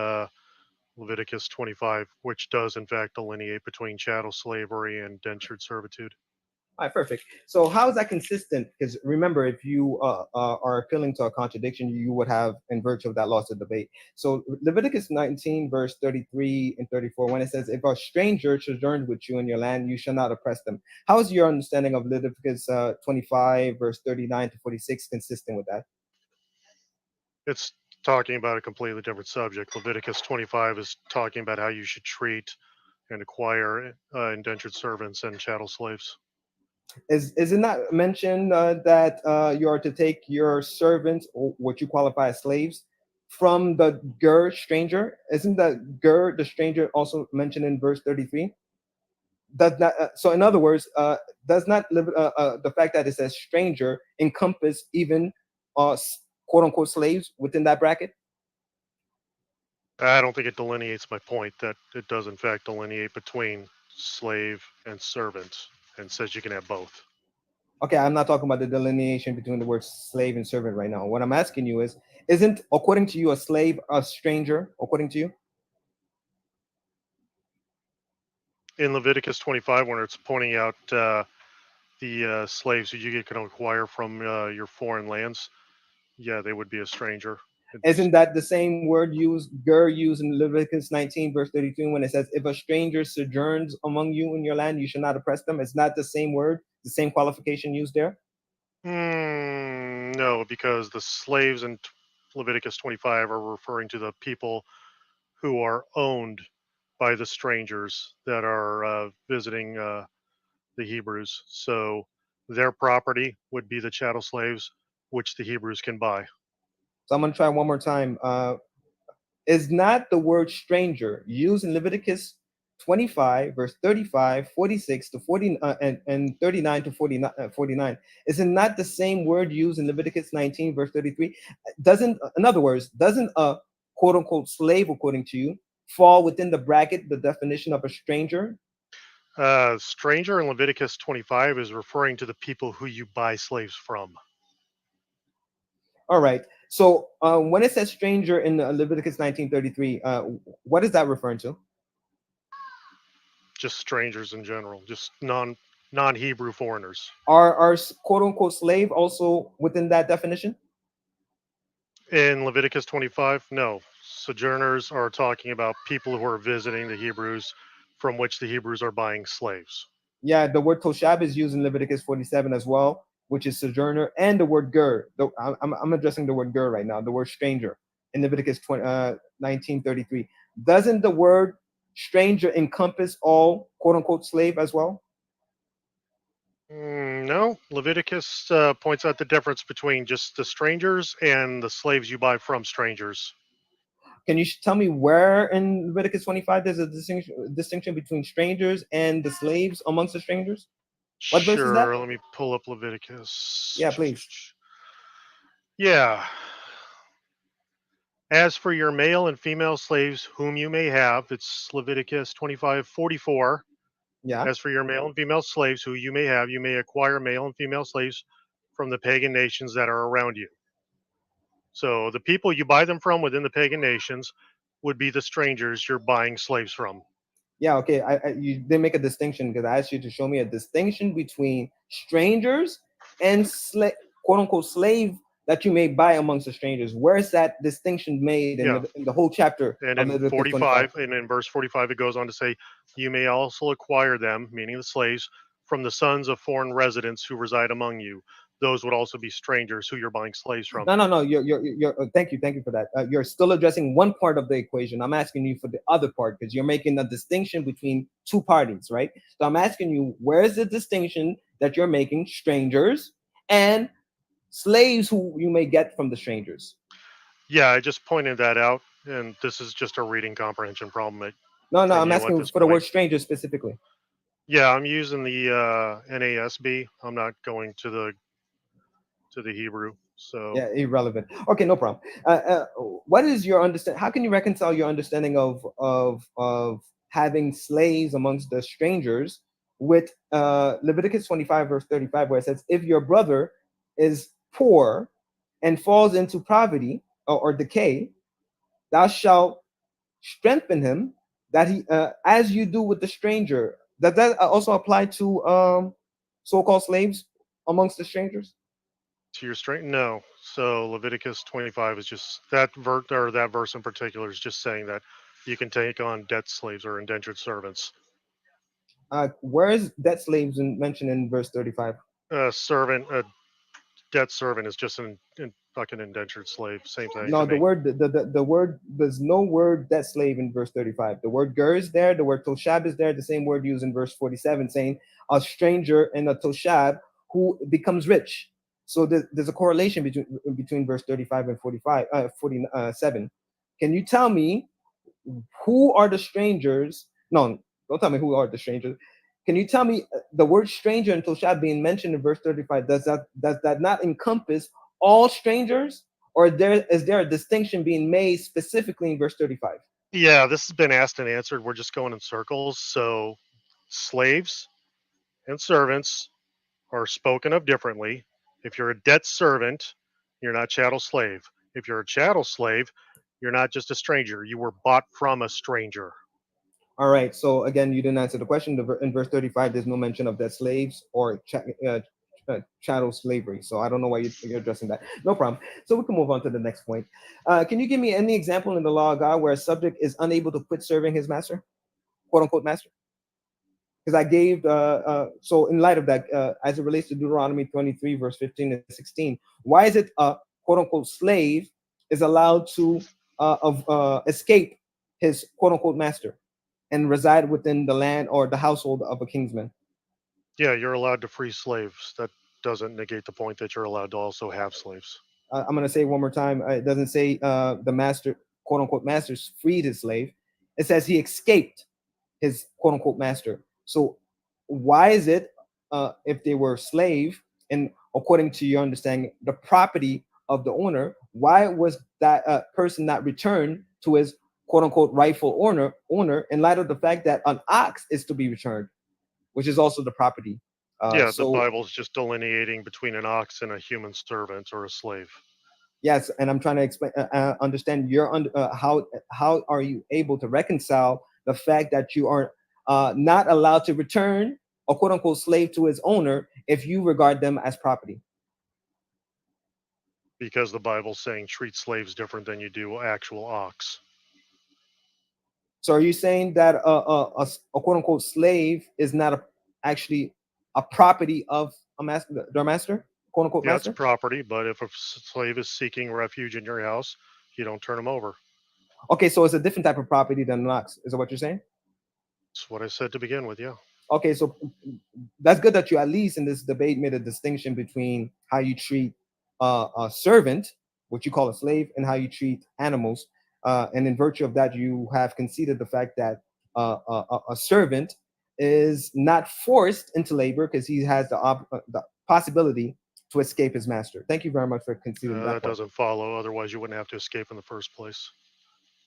Leviticus 25, which does in fact delineate between chattel slavery and indentured servitude. All right, perfect. So how is that consistent? Because remember, if you are appealing to a contradiction, you would have, in virtue of that, lost the debate. So Leviticus 19, verse 33 and 34, when it says, if a stranger sojourns with you in your land, you shall not oppress them. How is your understanding of Leviticus 25, verse 39 to 46 consistent with that? It's talking about a completely different subject. Leviticus 25 is talking about how you should treat and acquire indentured servants and chattel slaves. Is it not mentioned that you are to take your servants, or what you qualify as slaves, from the ger stranger? Isn't the ger the stranger also mentioned in verse 33? Does not so in other words, does not the fact that it says stranger encompass even quote unquote slaves within that bracket? I don't think it delineates my point that it does in fact delineate between slave and servant and says you can have both. Okay, I'm not talking about the delineation between the words slave and servant right now. What I'm asking you is, isn't, according to you, a slave a stranger, according to you? In Leviticus 25, when it's pointing out the slaves who you can acquire from your foreign lands, yeah, they would be a stranger. Isn't that the same word used in Leviticus 19, verse 32, when it says, if a stranger sojourns among you in your land, you should not oppress them? It's not the same word, the same qualification used there? No, because the slaves in Leviticus 25 are referring to the people who are owned by the strangers that are visiting the Hebrews. So their property would be the chattel slaves, which the Hebrews can buy. So I'm going to try one more time. is not the word stranger used in Leviticus 25, verse 35, 46 to 40, and 39 to 49. Is it not the same word used in Leviticus 19, verse 33? In other words, doesn't a quote unquote slave, according to you, fall within the bracket, the definition of a stranger? Stranger in Leviticus 25 is referring to the people who you buy slaves from. All right. So when it says stranger in Leviticus 19:33, what is that referring to? Just strangers in general, just non-Hebrew foreigners. Are quote unquote slave also within that definition? In Leviticus 25, no. Sojourners are talking about people who are visiting the Hebrews, from which the Hebrews are buying slaves. Yeah, the word toshab is used in Leviticus 47 as well, which is sojourner, and the word ger. I'm addressing the word ger right now, the word stranger in Leviticus 19:33. Doesn't the word stranger encompass all quote unquote slave as well? No, Leviticus points out the difference between just the strangers and the slaves you buy from strangers. Can you tell me where in Leviticus 25 there's a distinction between strangers and the slaves amongst the strangers? What verse is that? Sure, let me pull up Leviticus. Yeah, please. Yeah. As for your male and female slaves whom you may have, it's Leviticus 25:44. Yeah. As for your male and female slaves who you may have, you may acquire male and female slaves from the pagan nations that are around you. So the people you buy them from within the pagan nations would be the strangers you're buying slaves from. Yeah, okay. You didn't make a distinction because I asked you to show me a distinction between strangers and quote unquote slave that you may buy amongst the strangers. Where is that distinction made in, Yeah. in the whole chapter And of in Leviticus 45, 25? and in verse 45, it goes on to say, you may also acquire them, meaning the slaves, from the sons of foreign residents who reside among you. Those would also be strangers who you're buying slaves from. No. You're thank you for that. You're still addressing one part of the equation. I'm asking you for the other part because you're making a distinction between two parties, right? So I'm asking you, where is the distinction that you're making, strangers and slaves who you may get from the strangers? Yeah, I just pointed that out, and this is just a reading comprehension problem No, from I'm you at asking this for the word point. stranger specifically. Yeah, I'm using the NASB. I'm not going to the Hebrew. So Yeah, irrelevant. Okay, no problem. What is your understand? How can you reconcile your understanding of having slaves amongst the strangers with Leviticus 25 verse 35, where it says, "If your brother is poor and falls into poverty or decay, thou shalt strengthen him, that he as you do with the stranger." Does that also apply to so-called slaves amongst the strangers? to your strength, no. So Leviticus 25 is just that that verse in particular is just saying that you can take on debt slaves or indentured servants. Where is debt slaves mentioned in verse 35? A debt servant is just an fucking indentured slave. Same thing No, to the me. word, the word, there's no word debt slave in verse 35. The word ger is there, the word toshab is there, the same word used in verse 47, saying a stranger and a toshab who becomes rich. So there's a correlation between verse 35 and 47. Can you tell me who are the strangers? No, don't tell me who are the strangers. Can you tell me the word stranger and toshab being mentioned in verse 35, does that not encompass all strangers, or is there a distinction being made specifically in verse 35? Yeah, this has been asked and answered. We're just going in circles. So slaves and servants are spoken of differently. If you're a debt servant, you're not chattel slave. If you're a chattel slave, you're not just a stranger. You were bought from a stranger. All right, so again, you didn't answer the question. In verse 35, there's no mention of debt slaves or chattel slavery. So I don't know why you're addressing that. No problem. So we can move on to the next point. Can you give me any example in the law of God where a subject is unable to quit serving his master, quote unquote master? Because I gave, so in light of that, as it relates to Deuteronomy 23, verse 15 and 16, why is it a quote unquote slave is allowed to escape his quote unquote master and reside within the land or the household of a kingsman? Yeah, you're allowed to free slaves. That doesn't negate the point that you're allowed to also have slaves. I'm going to say it one more time. It doesn't say the master. quote unquote masters freed his slave. It says he escaped his quote unquote master. So why is it if they were slave and according to your understanding the property of the owner, why was that person not returned to his quote unquote rightful owner in light of the fact that an ox is to be returned, which is also the property? Yeah, the So Bible's just delineating between an ox and a human servant or a slave. yes, and I'm trying to explain, understand your how are you able to reconcile the fact that you are not allowed to return a quote unquote slave to his owner if you regard them as property? Because the Bible's saying treat slaves different than you do actual ox. So are you saying that a quote unquote slave is not actually a property of a master, their master, quote unquote Yeah, it's master? property, but if a slave is seeking refuge in your house, you don't turn him over. Okay, so it's a different type of property than an ox. Is that what you're saying? That's what I said to begin with, yeah. Okay, so that's good that you at least in this debate made a distinction between how you treat a servant, what you call a slave, and how you treat animals. And in virtue of that, you have conceded the fact that a servant is not forced into labor because he has the possibility to escape his master. Thank you very much for conceding that That point. doesn't follow. Otherwise, you wouldn't have to escape in the first place.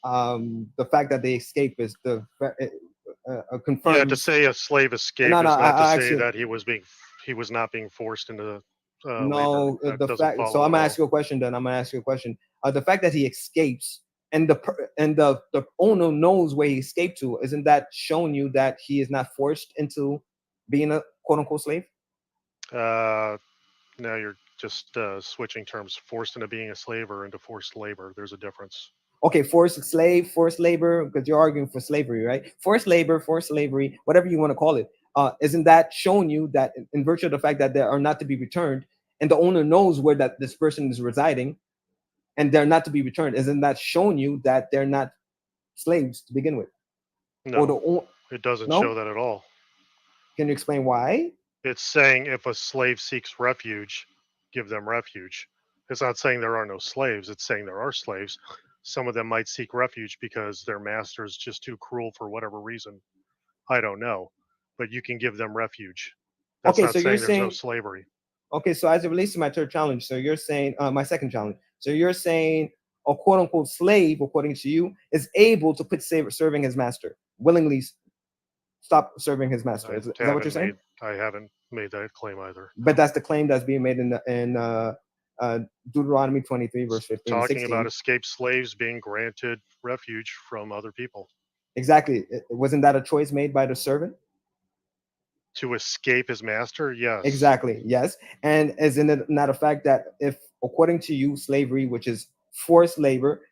The fact that they escape is confirms. Yeah, to say a slave escaped No, is not to I say actually that he was not being forced into labor. no. That The doesn't fact. follow So I'm at gonna all. ask you a question. Then I'm gonna ask you a question. The fact that he escapes and the owner knows where he escaped to, isn't that showing you that he is not forced into being a quote unquote slave? Now you're just switching terms, forced into being a slave or into forced labor. There's a difference. Okay, forced slave, forced labor, because you're arguing for slavery, right? Forced labor, forced slavery, whatever you want to call it. Isn't that showing you that in virtue of the fact that they are not to be returned and the owner knows where that this person is residing and they're not to be returned, isn't that showing you that they're not slaves to begin with? Or No, it doesn't no? show that at all. Can you explain why? It's saying if a slave seeks refuge, give them refuge. It's not saying there are no slaves. It's saying there are slaves. Some of them might seek refuge because their master is just too cruel for whatever reason. I don't know. But you can give them refuge. That's Okay, not so you're saying there's no saying slavery. okay, so as it relates to my third challenge, so you're saying my second challenge. So you're saying a quote unquote slave, according to you, is able to quit serving his master, willingly stop serving his master. Is that what you're saying? I haven't made that claim either. But that's the claim that's being made in Deuteronomy 23, verse 15 and Talking 16. about escaped slaves being granted refuge from other people. Exactly. Wasn't that a choice made by the servant? To escape his master? Yes. Exactly. Yes. And isn't it not a fact that if, according to you, slavery, which is forced labor,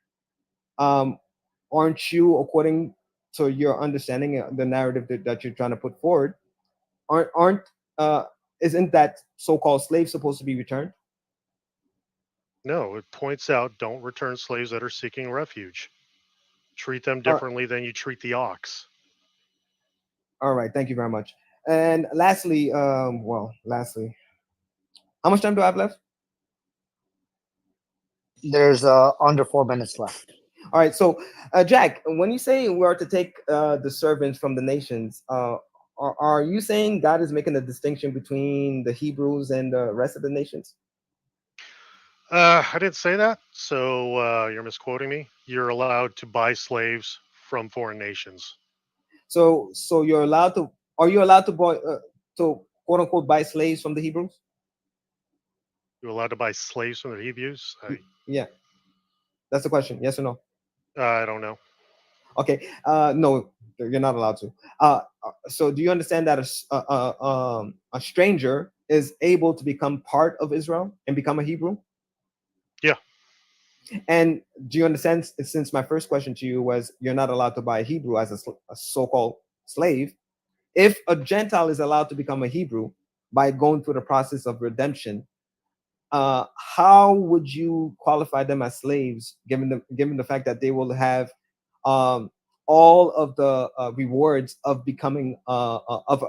aren't you, according to your understanding, the narrative that you're trying to put forward, aren't isn't that so-called slave supposed to be returned? No, it points out don't return slaves that are seeking refuge. Treat them All right. differently than you treat the ox. All right. Thank you very much. And lastly, lastly, how much time do I have left? There's under 4 minutes left. All right. So, Jack, when you say we are to take the servants from the nations, are you saying God is making a distinction between the Hebrews and the rest of the nations? I didn't say that, so you're misquoting me. You're allowed to buy slaves from foreign nations. So you're allowed to? Are you allowed to buy to quote unquote buy slaves from the Hebrews? You're allowed to buy slaves from the Hebrews? Yeah, that's the question. Yes or no? I don't know. Okay. No, you're not allowed to. So do you understand that a stranger is able to become part of Israel and become a Hebrew? Yeah. And do you understand, since my first question to you was you're not allowed to buy a Hebrew as a so-called slave, if a Gentile is allowed to become a Hebrew by going through the process of redemption, how would you qualify them as slaves, given the fact that they will have all of the rewards of becoming of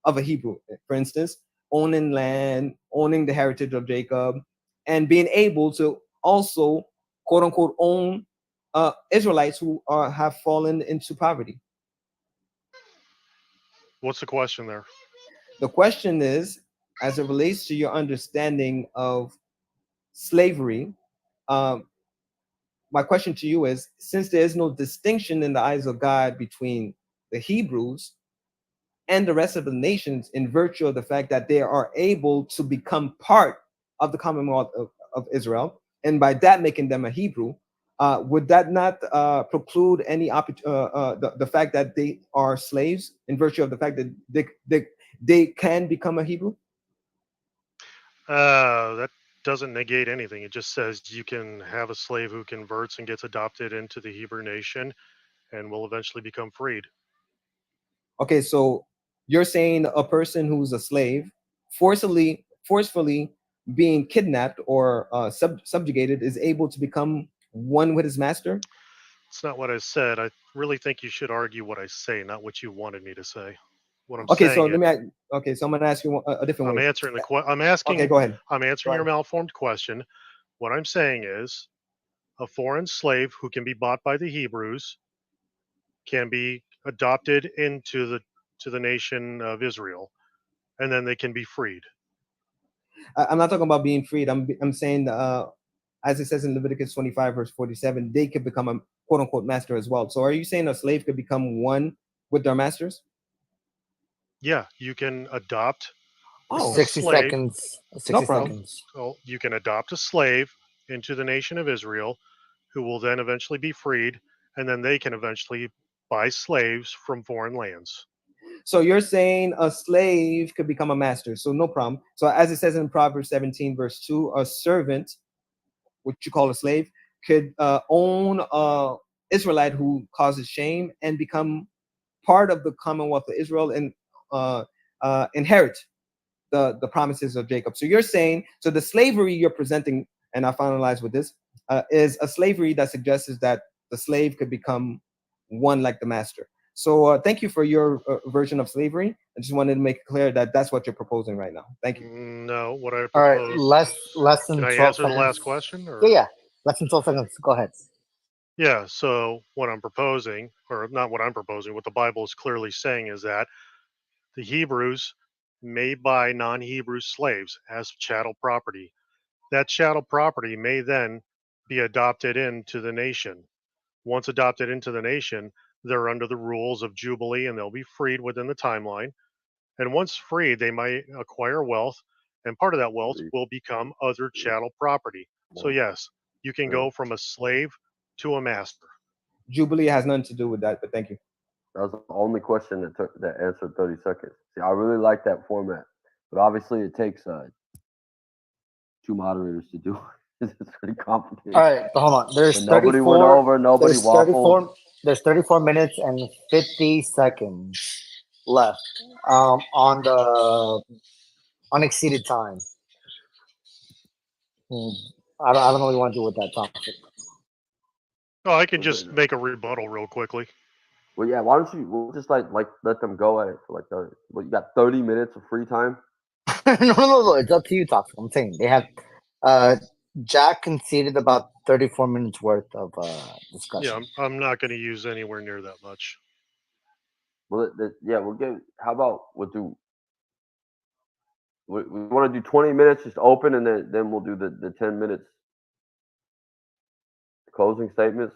a Hebrew? For instance, owning land, owning the heritage of Jacob, and being able to also quote unquote own Israelites who have fallen into poverty. What's the question there? The question is, as it relates to your understanding of slavery, um, my question to you is, since there is no distinction in the eyes of God between the Hebrews and the rest of the nations in virtue of the fact that they are able to become part of the Commonwealth of Israel, and by that making them a Hebrew, would that not preclude any the fact that they are slaves in virtue of the fact that they can become a Hebrew? That doesn't negate anything. It just says you can have a slave who converts and gets adopted into the Hebrew nation and will eventually become freed. Okay, so you're saying a person who's a slave forcefully being kidnapped or subjugated is able to become one with his master? It's not what I said. I really think you should argue what I say, not what you wanted me to say. What I'm Okay, so saying is, okay, so I'm gonna ask you a different I'm way. answering the I'm asking. Okay, go ahead. I'm answering Go your ahead. malformed question. What I'm saying is, a foreign slave who can be bought by the Hebrews can be adopted into the nation of Israel, and then they can be freed. I'm not talking about being freed. I'm saying as it says in Leviticus 25 verse 47, they could become a quote unquote master as well. So are you saying a slave could become one with their masters? Yeah, you can adopt Oh, 60 slave. seconds. 60 No problem. seconds. Well, you can adopt a slave into the nation of Israel, who will then eventually be freed, and then they can eventually buy slaves from foreign lands. So you're saying a slave could become a master. So no problem. So as it says in Proverbs 17 verse 2, a servant, what you call a slave, could own a Israelite who causes shame and become part of the Commonwealth of Israel and inherit the promises of Jacob. So you're saying, so the slavery you're presenting, and I finalize with this, is a slavery that suggests that the slave could become one like the master. So thank you for your version of slavery. I just wanted to make it clear that that's what you're proposing right now. Thank you. No, what I All right, propose. less than Can I 12 answer seconds. the last question? Or? Yeah, less than 12 seconds. Go ahead. Yeah, so what I'm proposing, or not what I'm proposing, what the Bible is clearly saying is that the Hebrews may buy non Hebrew slaves as chattel property. That chattel property may then be adopted into the nation. Once adopted into the nation, they're under the rules of Jubilee and they'll be freed within the timeline. And once freed, they might acquire wealth, and part of that wealth will become other chattel property. So, yes, you can go from a slave to a master. Jubilee has nothing to do with that, but thank you. That was the only question that answered 30 seconds. See, I really like that format, but obviously it takes two moderators to do it. It's pretty complicated. All right, hold on. There's But nobody 34. went over. Nobody There's waffled. 34. There's 34 minutes and 50 seconds left on the unexceeded time. I don't know what you want to do with that topic. Oh, I can just make a rebuttal real quickly. Well, yeah. Why don't you? We'll just like let them go at it for like well, you got 30 minutes of free time. No. It's up to you, Toxic. I'm saying they have. Jack conceded about 34 minutes worth of discussion. Yeah, I'm not going to use anywhere near that much. Well, yeah, we'll get. How about we'll do? We want to do 20 minutes just open, and then we'll do the 10 minutes closing statements.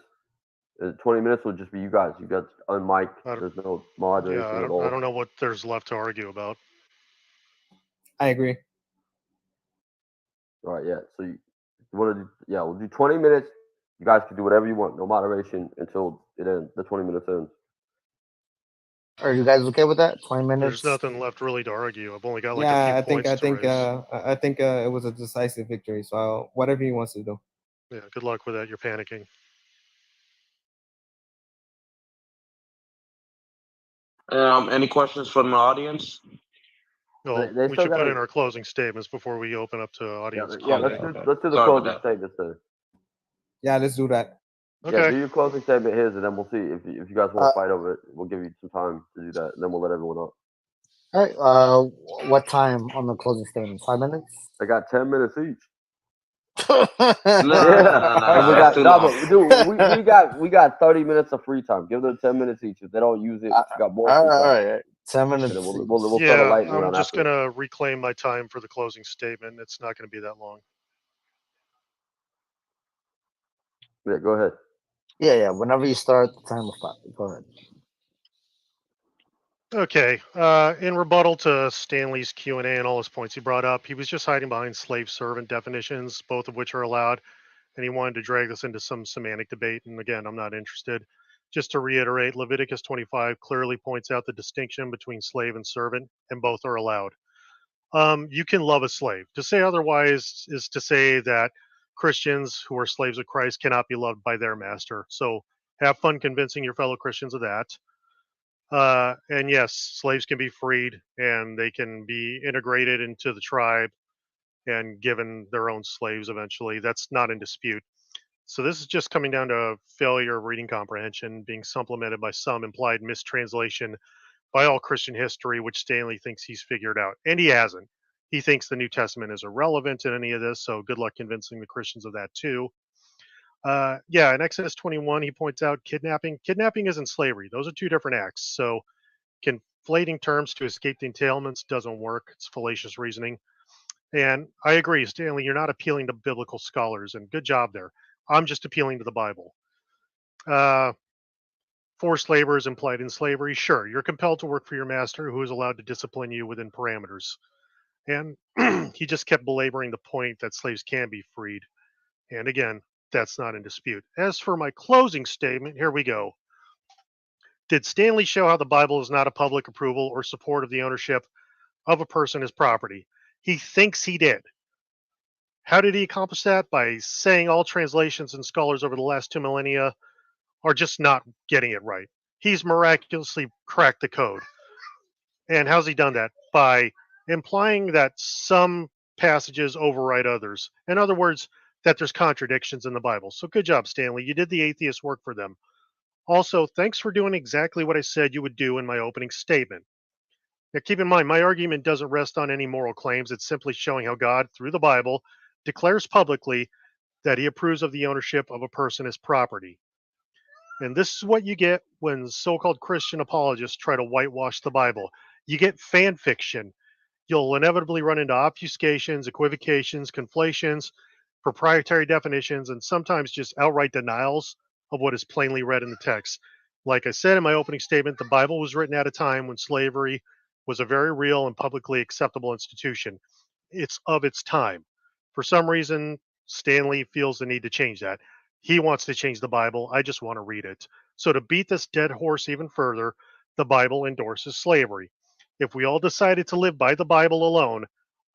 20 minutes will just be you guys. You guys unmic. There's no moderation at all. I don't know what there's left to argue about. I agree. All right, yeah. So you want to do? Yeah, we'll do 20 minutes. You guys can do whatever you want. No moderation until it ends. The 20 minutes ends. Are you guys okay with that? 20 minutes. There's nothing left really to argue. I've only got like Yeah, a few points to raise. I think it was a decisive victory. So whatever he wants to do. Yeah, good luck with that. You're panicking. Any questions from the audience? Well, They we still should put gotta- in our closing statements before we open up to audience. Yeah, Okay, let's do the Sorry about closing that. statements then. Yeah, let's do that. Okay. Yeah, do your closing statement his, and then we'll see if you guys want to fight over it. We'll give you some time to do that, and then we'll let everyone up. All right. What time on the closing statement? 5 minutes? They got 10 minutes each. And we That's got too no, long. but dude, we got 30 minutes of free time. Give them 10 minutes each. If they don't use it, we got more free time. All right. 10 And minutes. then we'll start a Yeah, lightning I'm round just after. gonna reclaim my time for the closing statement. It's not gonna be that long. Yeah, go ahead. Yeah. Whenever you start, the time will stop. Go ahead. Okay. In rebuttal to Stanley's Q&A and all his points he brought up, he was just hiding behind slave servant definitions, both of which are allowed, and he wanted to drag this into some semantic debate. And again, I'm not interested. Just to reiterate, Leviticus 25 clearly points out the distinction between slave and servant, and both are allowed. You can love a slave. To say otherwise is to say that Christians who are slaves of Christ cannot be loved by their master. So have fun convincing your fellow Christians of that. And yes, slaves can be freed and they can be integrated into the tribe and given their own slaves eventually. That's not in dispute. So this is just coming down to failure of reading comprehension being supplemented by some implied mistranslation by all Christian history, which Stanley thinks he's figured out. And he hasn't. He thinks the New Testament is irrelevant in any of this, so good luck convincing the Christians of that too. Yeah, in Exodus 21, he points out kidnapping. Kidnapping isn't slavery. Those are two different acts. So conflating terms to escape the entailments doesn't work. It's fallacious reasoning. And I agree, Stanley, you're not appealing to biblical scholars, and good job there. I'm just appealing to the Bible. Forced labor is implied in slavery. Sure, you're compelled to work for your master who is allowed to discipline you within parameters. And he just kept belaboring the point that slaves can be freed. And again, that's not in dispute. As for my closing statement, here we go. Did Stanley show how the Bible is not a public approval or support of the ownership of a person as property? He thinks he did. How did he accomplish that? By saying all translations and scholars over the last 2 millennia are just not getting it right. He's miraculously cracked the code. And how's he done that? By implying that some passages override others. In other words, that there's contradictions in the Bible. So good job, Stanley. You did the atheist work for them. Also, thanks for doing exactly what I said you would do in my opening statement. Now, keep in mind, my argument doesn't rest on any moral claims. It's simply showing how God, through the Bible, declares publicly that he approves of the ownership of a person as property. And this is what you get when so-called Christian apologists try to whitewash the Bible. You get fan fiction. You'll inevitably run into obfuscations, equivocations, conflations, proprietary definitions, and sometimes just outright denials of what is plainly read in the text. Like I said in my opening statement, the Bible was written at a time when slavery was a very real and publicly acceptable institution. It's of its time. For some reason, Stanley feels the need to change that. He wants to change the Bible. I just want to read it. So, to beat this dead horse even further, the Bible endorses slavery. If we all decided to live by the Bible alone,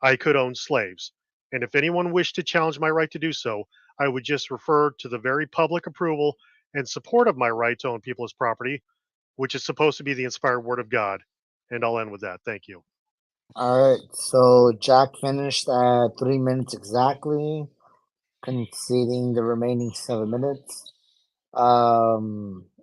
I could own slaves. And if anyone wished to challenge my right to do so, I would just refer to the very public approval and support of my right to own people as property, which is supposed to be the inspired word of God. And I'll end with that. Thank you. All right. So Jack finished at 3 minutes exactly, conceding the remaining 7 minutes.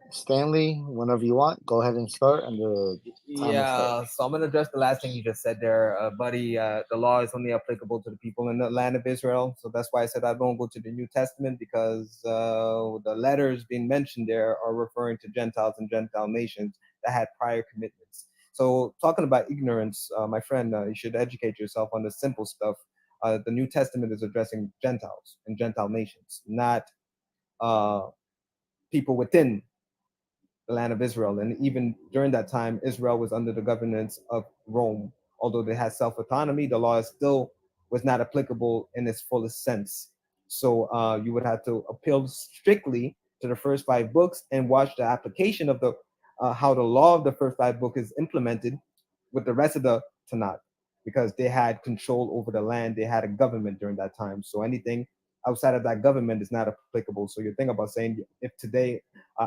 Stanley, whenever you want, go ahead and start, and the time will start. Yeah, so I'm gonna address the last thing you just said there, buddy. The law is only applicable to the people in the land of Israel, so that's why I said I don't go to the New Testament, because the letters being mentioned there are referring to Gentiles and Gentile nations that had prior commitments. So talking about ignorance, my friend, you should educate yourself on the simple stuff. The New Testament is addressing Gentiles and Gentile nations, not people within the land of Israel. And even during that time, Israel was under the governance of Rome. Although they had self-autonomy, the law still was not applicable in its fullest sense. So you would have to appeal strictly to the first 5 books and watch the application of the how the law of the first 5 books is implemented with the rest of the Tanakh, because they had control over the land. They had a government during that time. So anything outside of that government is not applicable. So you think about saying, if today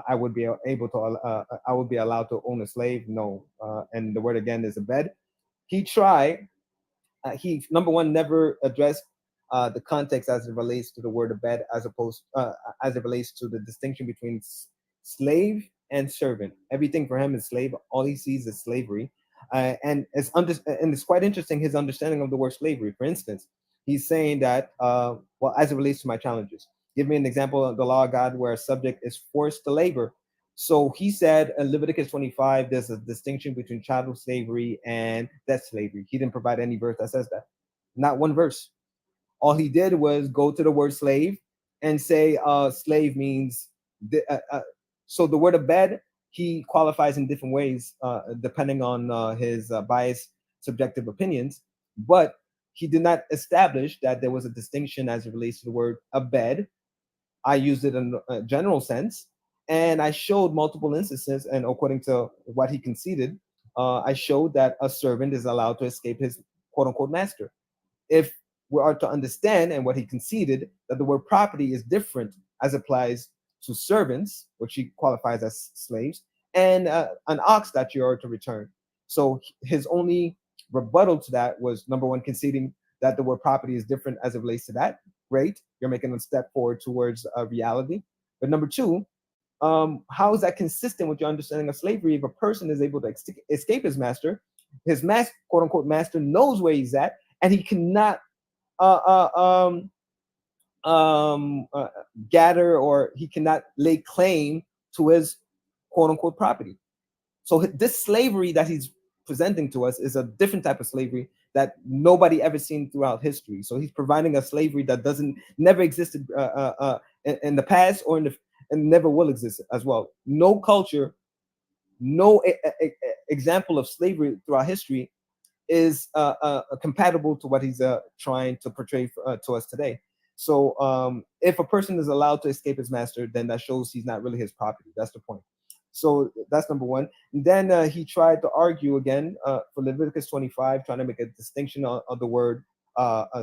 I would be able to, I would be allowed to own a slave? No. And the word again is a bed. He tried. He, number one, never addressed the context as it relates to the word of bed, as opposed as it relates to the distinction between slave and servant. Everything for him is slave. All he sees is slavery. And it's quite interesting his understanding of the word slavery. For instance, He's saying that, well, as it relates to my challenges, give me an example of the law of God where a subject is forced to labor. So he said in Leviticus 25, there's a distinction between chattel slavery and debt slavery. He didn't provide any verse that says that. Not one verse. All he did was go to the word slave and say slave means so the word abed, he qualifies in different ways depending on his biased subjective opinions, but he did not establish that there was a distinction as it relates to the word abed. I used it in a general sense, and I showed multiple instances, and according to what he conceded, I showed that a servant is allowed to escape his quote unquote master. If we are to understand, and what he conceded, that the word property is different as applies to servants, which he qualifies as slaves, and an ox that you are to return. So his only rebuttal to that was, number one, conceding that the word property is different as it relates to that. Great, you're making a step forward towards reality. But number two, how is that consistent with your understanding of slavery? If a person is able to escape his master, quote unquote, master knows where he's at, and he cannot uh, uh, gather, or he cannot lay claim to his quote unquote property. So this slavery that he's presenting to us is a different type of slavery that nobody ever seen throughout history. So he's providing a slavery that never existed in the past, or and never will exist as well. No culture, no example of slavery throughout history is compatible to what he's trying to portray to us today. So if a person is allowed to escape his master, then that shows he's not really his property. That's the point. So that's number one. And then he tried to argue again for Leviticus 25, trying to make a distinction of the word, trying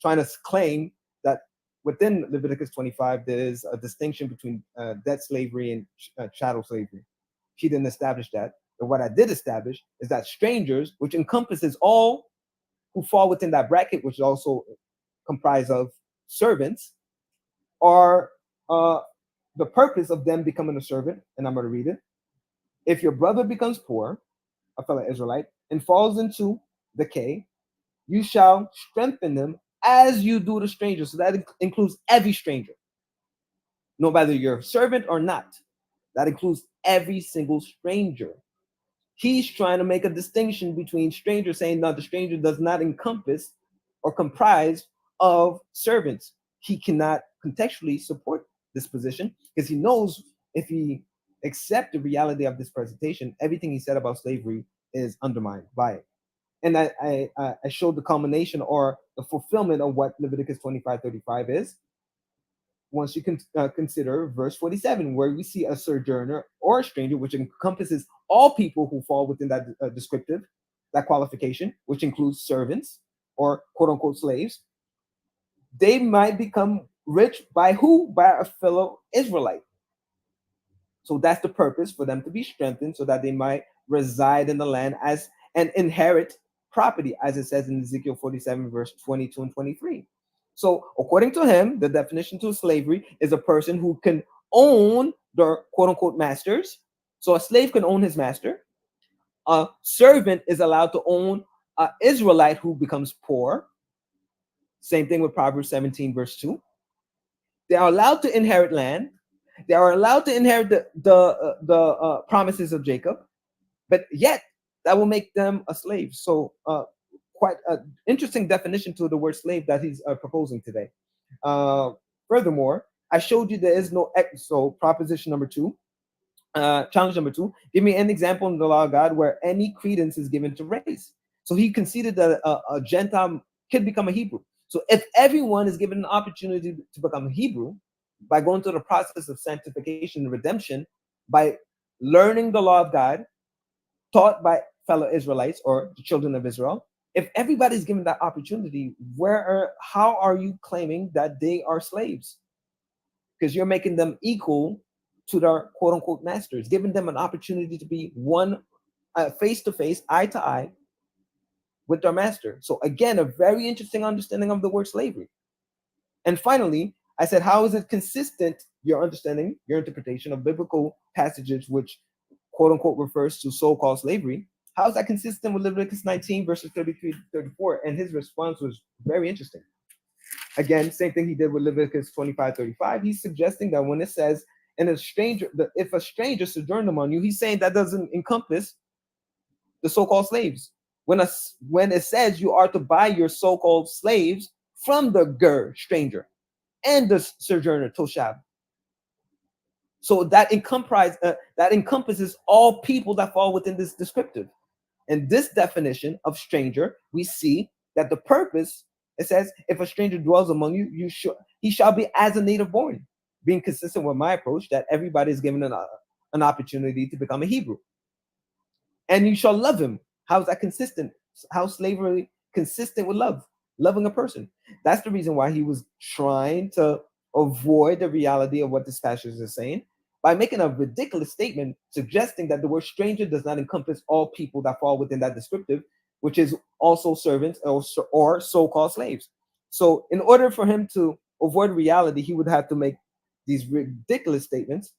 to claim that within Leviticus 25, there is a distinction between debt slavery and chattel slavery. He didn't establish that. But what I did establish is that strangers, which encompasses all who fall within that bracket, which is also comprised of servants, are the purpose of them becoming a servant. And I'm going to read it. If your brother becomes poor, a fellow Israelite, and falls into decay, you shall strengthen them as you do the stranger. So that includes every stranger, no matter you're a servant or not. That includes every single stranger. He's trying to make a distinction between strangers, saying no, the stranger does not encompass or comprise of servants. He cannot contextually support this position because he knows if he accepts the reality of this presentation, everything he said about slavery is undermined by it. And I showed the culmination or the fulfillment of what Leviticus 25:35 is. Once you can consider verse 47, where we see a sojourner or a stranger, which encompasses all people who fall within that descriptive, that qualification, which includes servants or quote unquote slaves, they might become rich by who? By a fellow Israelite. So that's the purpose, for them to be strengthened so that they might reside in the land as and inherit property, as it says in Ezekiel 47, verse 22 and 23. So according to him, the definition to slavery is a person who can own their quote unquote masters. So a slave can own his master. A servant is allowed to own an Israelite who becomes poor. Same thing with Proverbs 17, verse 2. They are allowed to inherit land. They are allowed to inherit the promises of Jacob, but yet that will make them a slave. So quite an interesting definition to the word slave that he's proposing today. Furthermore, I showed you there is no so proposition number two, challenge number two. Give me an example in the law of God where any credence is given to race. So he conceded that a Gentile could become a Hebrew. So if everyone is given an opportunity to become a Hebrew by going through the process of sanctification and redemption, by learning the law of God, taught by fellow Israelites or the children of Israel, if everybody's given that opportunity, how are you claiming that they are slaves? Because you're making them equal to their quote unquote masters, giving them an opportunity to be one face to face, eye to eye with their master. So again, a very interesting understanding of the word slavery. And finally, I said, how is it consistent, your understanding, your interpretation of biblical passages which quote unquote refers to so-called slavery, How is that consistent with Leviticus 19 verses 33 to 34? And his response was very interesting. Again, same thing he did with Leviticus 25:35. He's suggesting that when it says, "And a stranger, if a stranger sojourned among you," he's saying that doesn't encompass the so-called slaves. When it says you are to buy your so-called slaves from the stranger, and the sojourner Toshab. So that encompasses all people that fall within this descriptive. In this definition of stranger, we see that the purpose, it says, if a stranger dwells among you, he shall be as a native born, being consistent with my approach that everybody is given an opportunity to become a Hebrew. And you shall love him. How is that consistent? How slavery consistent with love? Loving a person. That's the reason why he was trying to avoid the reality of what this passage is saying by making a ridiculous statement suggesting that the word stranger does not encompass all people that fall within that descriptive, which is also servants or so-called slaves. So in order for him to avoid reality, he would have to make these ridiculous statements.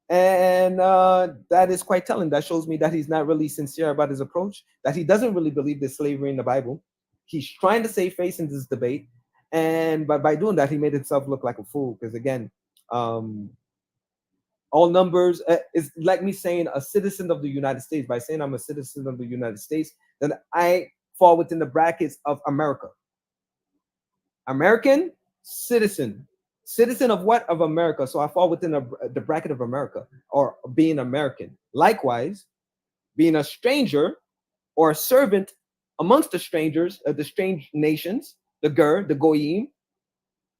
And that is quite telling. That shows me that he's not really sincere about his approach, that he doesn't really believe there's slavery in the Bible. He's trying to save face in this debate. And by doing that, he made himself look like a fool. Because again, all numbers is like me saying a citizen of the United States. By saying I'm a citizen of the United States, then I fall within the brackets of America. American citizen. Citizen of what? Of America. So I fall within the bracket of America, or being American. Likewise, being a stranger or a servant amongst the strangers, the strange nations, the Goyim,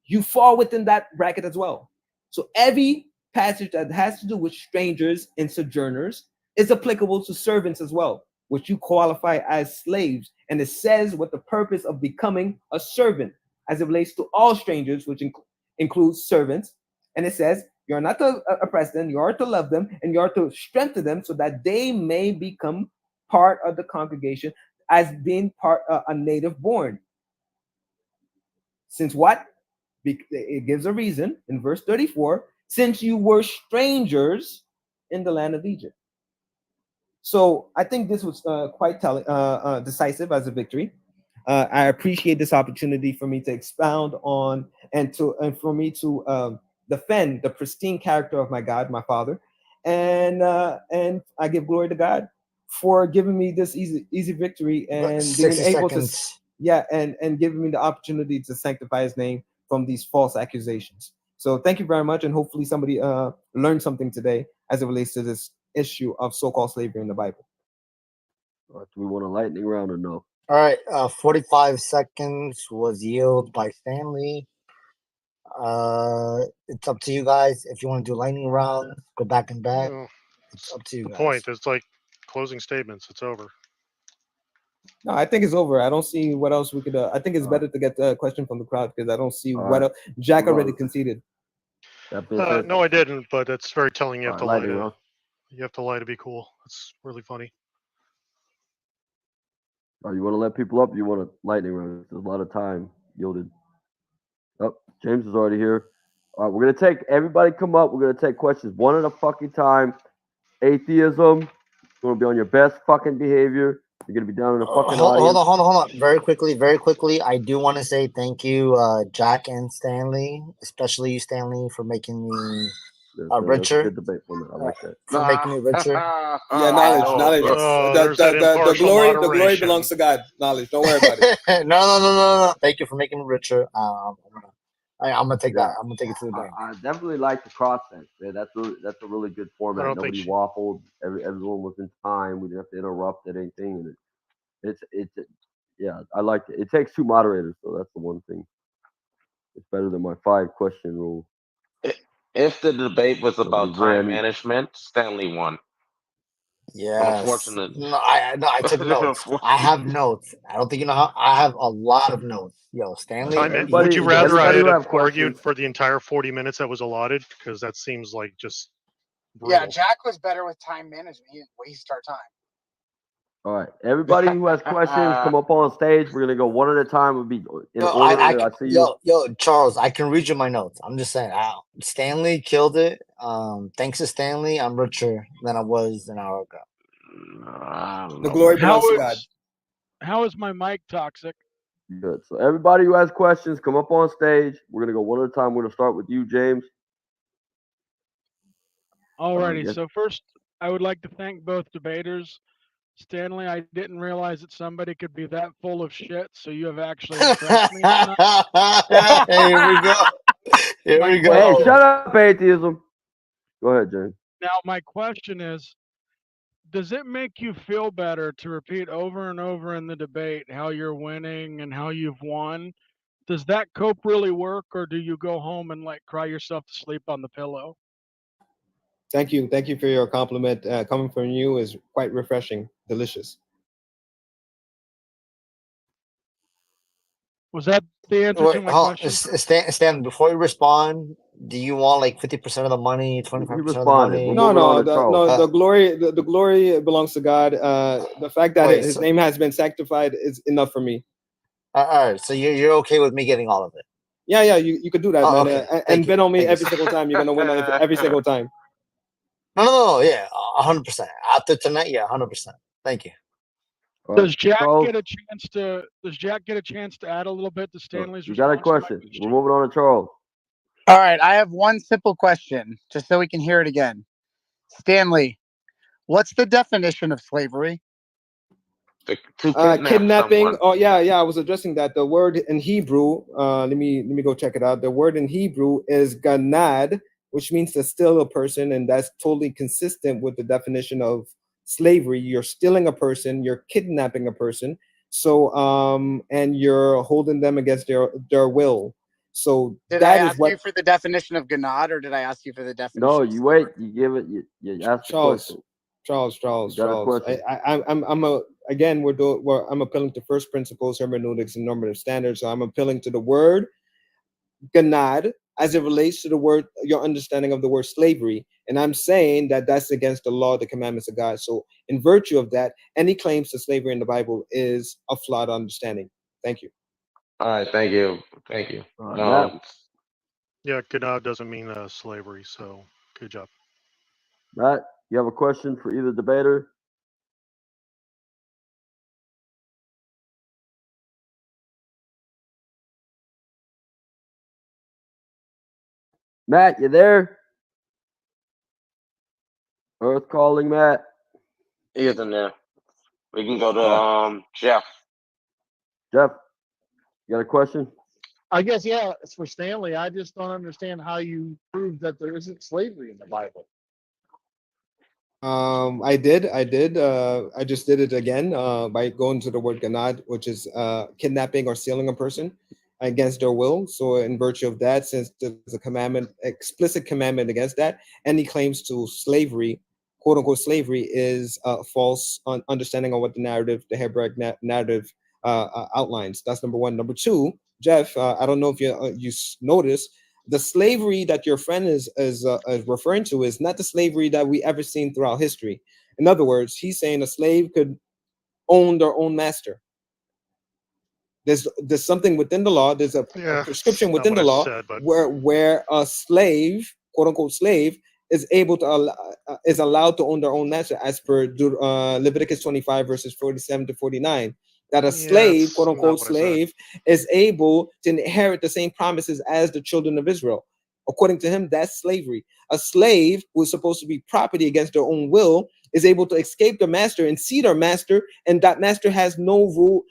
you fall within that bracket as well. So every passage that has to do with strangers and sojourners is applicable to servants as well, which you qualify as slaves. And it says what the purpose of becoming a servant as it relates to all strangers, which includes servants. And it says you're not to oppress them, you are to love them, and you are to strengthen them so that they may become part of the congregation as being part a native born. Since what? It gives a reason in verse 34, since you were strangers in the land of Egypt. So I think this was quite decisive as a victory. I appreciate this opportunity for me to expound on and for me to defend the pristine character of my God, my Father, and I give glory to God for giving me this easy victory and being able seconds. And giving me the opportunity to sanctify His name from these false accusations. So thank you very much, and hopefully somebody learned something today as it relates to this issue of so-called slavery in the Bible. Do we want a lightning round or no? All right, 45 seconds was yielded by Stanley. It's up to you guys. If you want to do lightning round, go back and back. It's up to you guys. Point. It's like closing statements. It's over. No, I think it's over. I don't see what else we could. I think it's better to get a question from the crowd because I don't see what else. Jack already conceded. No, I didn't, but it's very telling. You have to lie to. Round. You have to lie to be cool. It's really funny. You want to let people up? You want a lightning round? There's a lot of time yielded. Oh, James is already here. All right, we're gonna take everybody. Come up. We're gonna take questions one at a fucking time. Atheism. You're gonna be on your best fucking behavior. You're gonna be down in the fucking audience. Hold on. Very quickly. I do want to say thank you, Jack and Stanley, especially you, Stanley, for making me richer. Good debate for me. I like that. For making me richer. Knowledge. The glory belongs to God. Knowledge. Don't worry about it. No. Thank you for making me richer. I'm gonna take that. I'm gonna take it to the bank. I definitely like the cross sense. Man. That's a really good format. Nobody waffled. Everyone was in time. We didn't have to interrupt at anything. And it's I like it. It takes two moderators, so that's the one thing. It's better than my 5-question rule. If the debate was about time management, Stanley won. Yeah. Unfortunately. No, I took notes. I have notes. I don't think you know how. I have a lot of notes. Yo, Stanley. Would you rather I had argued for the entire 40 minutes that was allotted? Because that seems like just brutal. Yeah, Jack was better with time management. He didn't waste our time. All right, everybody who has questions, come up on stage. We're gonna go one at a time. We'll be in order. I see you. Yo, Charles, I can read you my notes. I'm just saying. Stanley killed it. Thanks to Stanley, I'm richer than I was an hour ago. The glory belongs to God. How is my mic toxic? Good. So everybody who has questions, come up on stage. We're gonna go one at a time. We're gonna start with you, James. Alrighty. Yes. So first, I would like to thank both debaters. Stanley, I didn't realize that somebody could be that full of shit. So you have actually impressed me tonight. Here we go. Here My we Hey, go. shut up, atheism. Go ahead, James. Now, my question is, does it make you feel better to repeat over and over in the debate how you're winning and how you've won? Does that cope really work, or do you go home and like cry yourself to sleep on the pillow? Thank you for your compliment. Coming from you is quite refreshing, delicious. Was that the answer to Wait, my hold on. question? Stan, before you respond, do you want like 50% of the money, 25% of the responded. money? We're No, moving on no, to Charles. the glory, the glory belongs to God. The fact that Wait, his so- name has been sanctified is enough for me. All right, so you're okay with me getting all of it? Yeah, you could do that, Oh, man. okay. And Thank bet you. on me Thank you, every sir. single time. You're gonna win every single time. No, yeah, 100%. After tonight, yeah, 100%. Thank you. All right, Does Jack Charles, get a chance to? Does Jack get a chance to add a little bit to Stanley's you got a response? to my question? We're moving on to Charles. All right, I have one simple question, just so we can hear it again. Stanley, what's the definition of slavery? To kidnap Kidnapping. someone. Oh yeah, I was addressing that. The word in Hebrew. Let me go check it out. The word in Hebrew is ganad, which means to steal a person, and that's totally consistent with the definition of slavery. You're stealing a person. You're kidnapping a person. So and you're holding them against their will. So Did that I is ask what you for the definition of ganad, or did I ask you for the definition? No, of you slavery? wait. You give it. You ask the Charles. question. Charles. You got a question. I'm appealing to first principles, hermeneutics, and normative standards. So I'm appealing to the word ganad as it relates to the word, your understanding of the word slavery. And I'm saying that that's against the law, the commandments of God. So in virtue of that, any claims to slavery in the Bible is a flawed understanding. Thank you. All right, thank you. All right, Matt. Yeah, Ganad doesn't mean slavery, so good job. Matt, you have a question for either debater? Matt, you there? Earth calling, Matt. He isn't there. We can go to Jeff. Jeff, you got a question? I guess, yeah, it's for Stanley. I just don't understand how you prove that there isn't slavery in the Bible. I did. I just did it again by going to the word ganad, which is kidnapping or stealing a person against their will. So, in virtue of that, since there's a commandment, explicit commandment against that, any claims to slavery, quote unquote slavery, is a false understanding of what the narrative, the Hebraic narrative, outlines. That's number one. Number two, Jeff, I don't know if you noticed. The slavery that your friend is referring to is not the slavery that we ever seen throughout history. In other words, he's saying a slave could own their own master. There's something within the law. There's a prescription within the law where a slave, quote unquote slave, is able to is allowed to own their own master, as per Leviticus 25 verses 47 to 49. That a slave, quote unquote slave, is able to inherit the same promises as the children of Israel. According to him, that's slavery. A slave who is supposed to be property against their own will is able to escape their master and see their master, and that master has no rule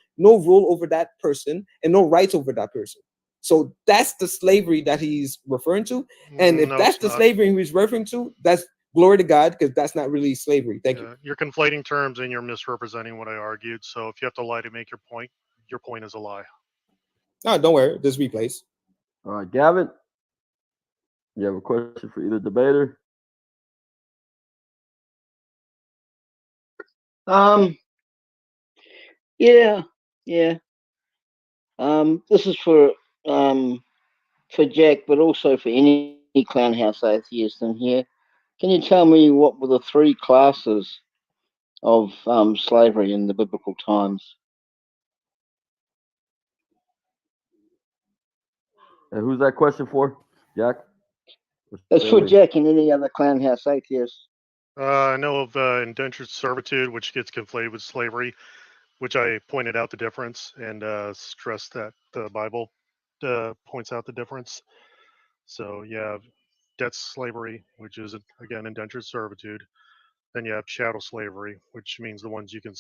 over that person and no rights over that person. So that's the slavery that he's referring to. And if that's the slavery he's referring to, that's glory to God, because that's not really slavery. Thank you. You're conflating terms and you're misrepresenting what I argued. So if you have to lie to make your point is a lie. No, don't worry. This replays. All right, Gavin, you have a question for either debater? Yeah. This is for Jack, but also for any clown house atheist in here. Can you tell me what were the three classes of slavery in the biblical times? And who's that question for, Jack? It's for Jack and any other clown house atheist. I know of indentured servitude, which gets conflated with slavery, which I pointed out the difference and stressed that the Bible points out the difference. So you have debt slavery, which is again indentured servitude. Then you have chattel slavery, which means the ones you can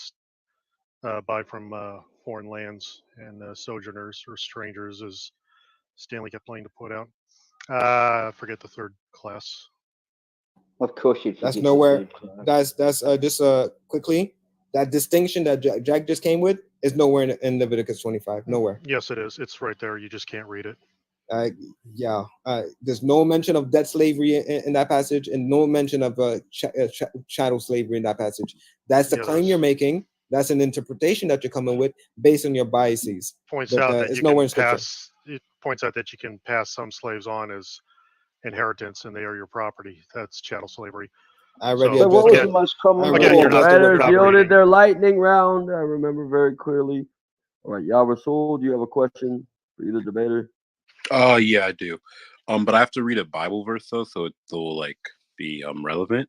buy from foreign lands and sojourners or strangers, as Stanley kept playing to put out. I forget the third class. Of course, you That's forget the nowhere. third class. That's just quickly, that distinction that Jack just came with is nowhere in Leviticus 25. Nowhere. Yes, it is. It's right there. You just can't read it. Yeah. There's no mention of debt slavery in that passage, and no mention of chattel slavery in that passage. That's the claim you're making. That's an interpretation that you're coming with based on your biases. Points out that it's you nowhere can in scripture. pass. It points out that you can pass some slaves on as inheritance, and they are your property. That's chattel slavery. I already So what was the again, most common again, you're not Riders yielded reading. their lightning round. I remember very clearly. All right, Yah Rasul, do you have a question for either debater? Yeah, I do. But I have to read a Bible verse though, so it'll like be relevant.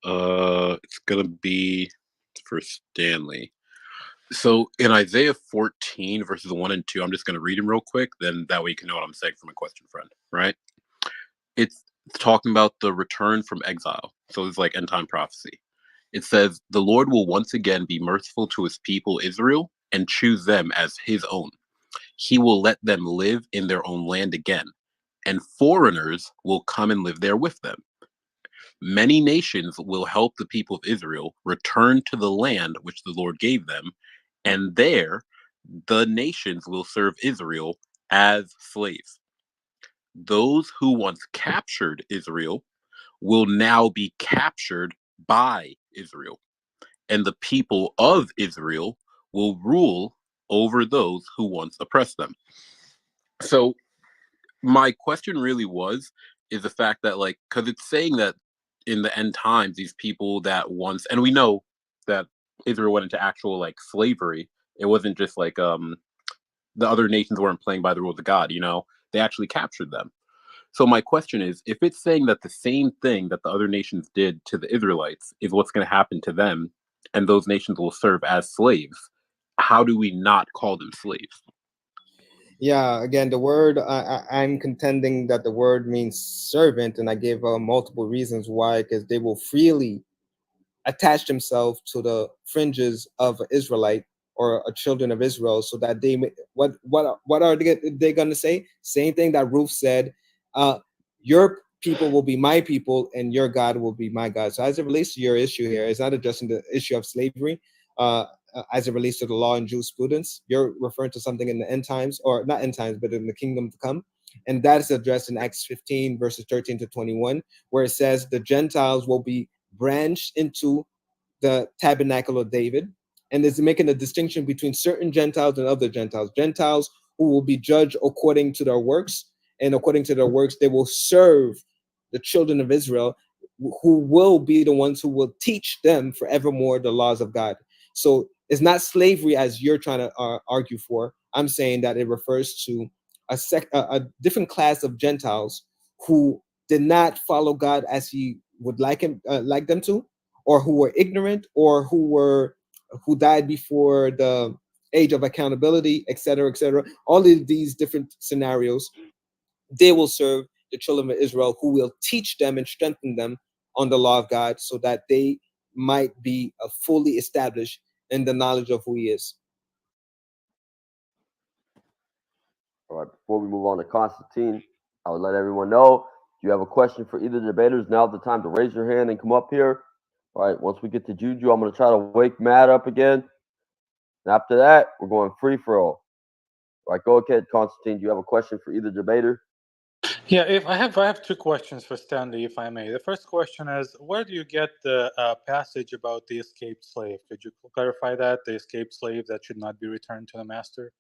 It's gonna be for Stanley. So in Isaiah 14 verses 1 and 2, I'm just gonna read them real quick. Then that way you can know what I'm saying for my question friend, right? It's talking about the return from exile. So it's like end time prophecy. It says, "The Lord will once again be merciful to his people Israel and choose them as his own. He will let them live in their own land again, and foreigners will come and live there with them. Many nations will help the people of Israel return to the land which the Lord gave them, and there the nations will serve Israel as slaves. Those who once captured Israel will now be captured by Israel, and the people of Israel will rule over those who once oppressed them." So my question really is the fact that, like, because it's saying that in the end times, these people that once, and we know that Israel went into actual like slavery. It wasn't just like the other nations weren't playing by the rules of God. They actually captured them. So my question is, if it's saying that the same thing that the other nations did to the Israelites is what's going to happen to them, and those nations will serve as slaves, how do we not call them slaves? Yeah, again, the word, I'm contending that the word means servant, and I gave multiple reasons why, because they will freely attach themselves to the fringes of an Israelite or a children of Israel, so that what are they going to say? Same thing that Ruth said, your people will be my people and your God will be my God. So as it relates to your issue here, it's not addressing the issue of slavery. As it relates to the law and jurisprudence, you're referring to something in the end times, or not end times, but in the kingdom to come. And that is addressed in Acts 15, verses 13 to 21, where it says the Gentiles will be branched into the tabernacle of David. And it's making a distinction between certain Gentiles and other Gentiles. Gentiles who will be judged according to their works. And according to their works, they will serve the children of Israel, who will be the ones who will teach them forevermore the laws of God. So it's not slavery as you're trying to argue for. I'm saying that it refers to a different class of Gentiles who did not follow God as he would like them to, or who were ignorant, or who died before the age of accountability, etc., etc. All of these different scenarios, they will serve the children of Israel, who will teach them and strengthen them on the law of God, so that they might be fully established in the knowledge of who he is. All right, before we move on to Constantine, I would let everyone know, if you have a question for either debaters, now's the time to raise your hand and come up here. All right, once we get to Juju, I'm going to try to wake Matt up again. And after that, we're going free for all. All right, go ahead, Constantine. Do you have a question for either debater? Yeah, if I have two questions for Stanley, if I may. The first question is, where do you get the passage about the escaped slave? Could you clarify that, the escaped slave that should not be returned to the master?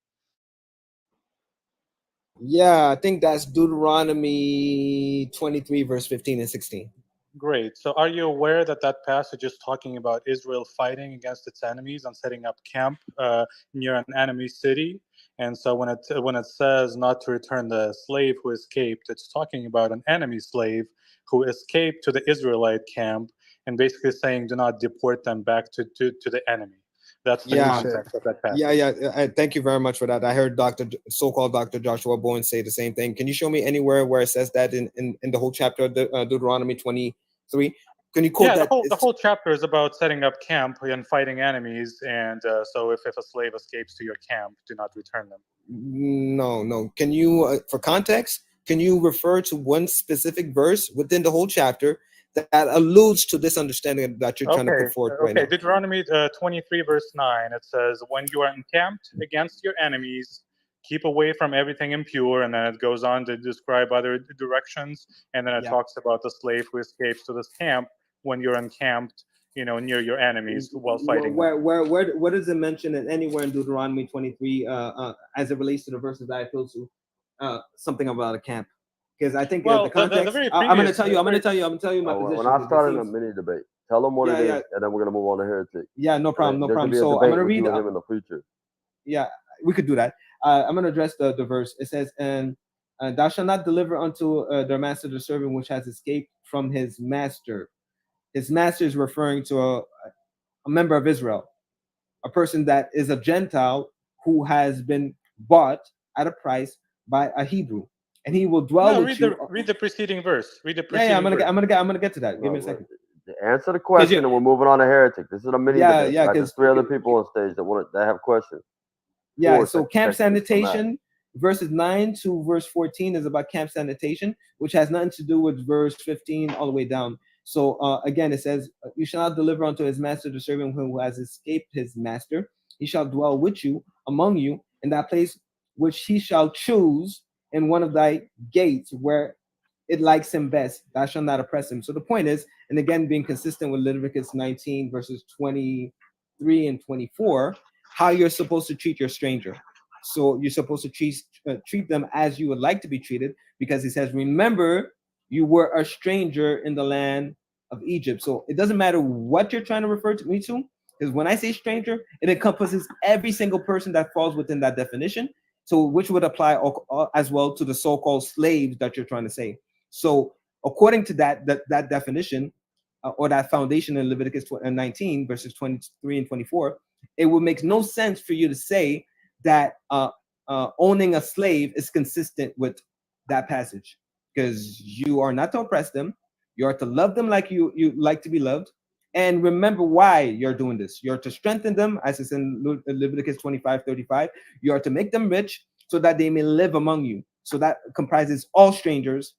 Yeah, I think that's Deuteronomy 23, verse 15 and 16. Great. So are you aware that that passage is talking about Israel fighting against its enemies and setting up camp near an enemy city? And so when it says not to return the slave who escaped, it's talking about an enemy slave who escaped to the Israelite camp and basically saying, do not deport them back to the enemy. That's the context of that passage. Yeah. Thank you very much for that. I heard so-called Dr. Joshua Bowen say the same thing. Can you show me anywhere where it says that in the whole chapter of Deuteronomy 23? Can you quote that? The whole chapter is about setting up camp and fighting enemies. And so if a slave escapes to your camp, do not return them. No. Can you, for context, can you refer to one specific verse within the whole chapter that alludes to this understanding that you're trying to put forth right now? Deuteronomy 23 verse 9, it says, when you are encamped against your enemies, keep away from everything impure. And then it goes on to describe other directions. And then it talks about the slave who escapes to this camp when you're encamped, near your enemies while fighting. Where does it mention it anywhere in Deuteronomy 23 as it relates to the verses that I appealed to, something about a camp? Because I think the context. I'm going to tell you my position. We're not starting a mini debate. Tell them what it is, and then we're going to move on to heretic. Yeah, no problem. So I'm going to read him in the future. Yeah, we could do that. I'm going to address the verse. It says, and thou shalt not deliver unto their master the servant which has escaped from his master. His master is referring to a member of Israel, a person that is a Gentile who has been bought at a price by a Hebrew, and he will dwell with you. Read the preceding verse. I'm gonna get to that. Give me a second. Answer the question, and we're moving on to heretic. This is a mini debate. Yeah, there's 3 other people on stage that have questions. Yeah, so camp sanitation, verses 9 to verse 14 is about camp sanitation, which has nothing to do with verse 15 all the way down. So again, it says, you shall not deliver unto his master the servant who has escaped his master. He shall dwell with you, among you, in that place which he shall choose in one of thy gates where it likes him best. Thou shalt not oppress him. So the point is, and again, being consistent with Leviticus 19, verses 23 and 24, how you're supposed to treat your stranger. So you're supposed to treat them as you would like to be treated, because he says, remember, you were a stranger in the land of Egypt. So it doesn't matter what you're trying to refer to me to, because when I say stranger, it encompasses every single person that falls within that definition. So which would apply as well to the so-called slaves that you're trying to say. So according to that definition, or that foundation in Leviticus 19, verses 23 and 24, it would make no sense for you to say that owning a slave is consistent with that passage, because you are not to oppress them. You are to love them like you like to be loved. And remember why you're doing this. You're to strengthen them, as it's in Leviticus 25:35. You are to make them rich so that they may live among you. So that comprises all strangers,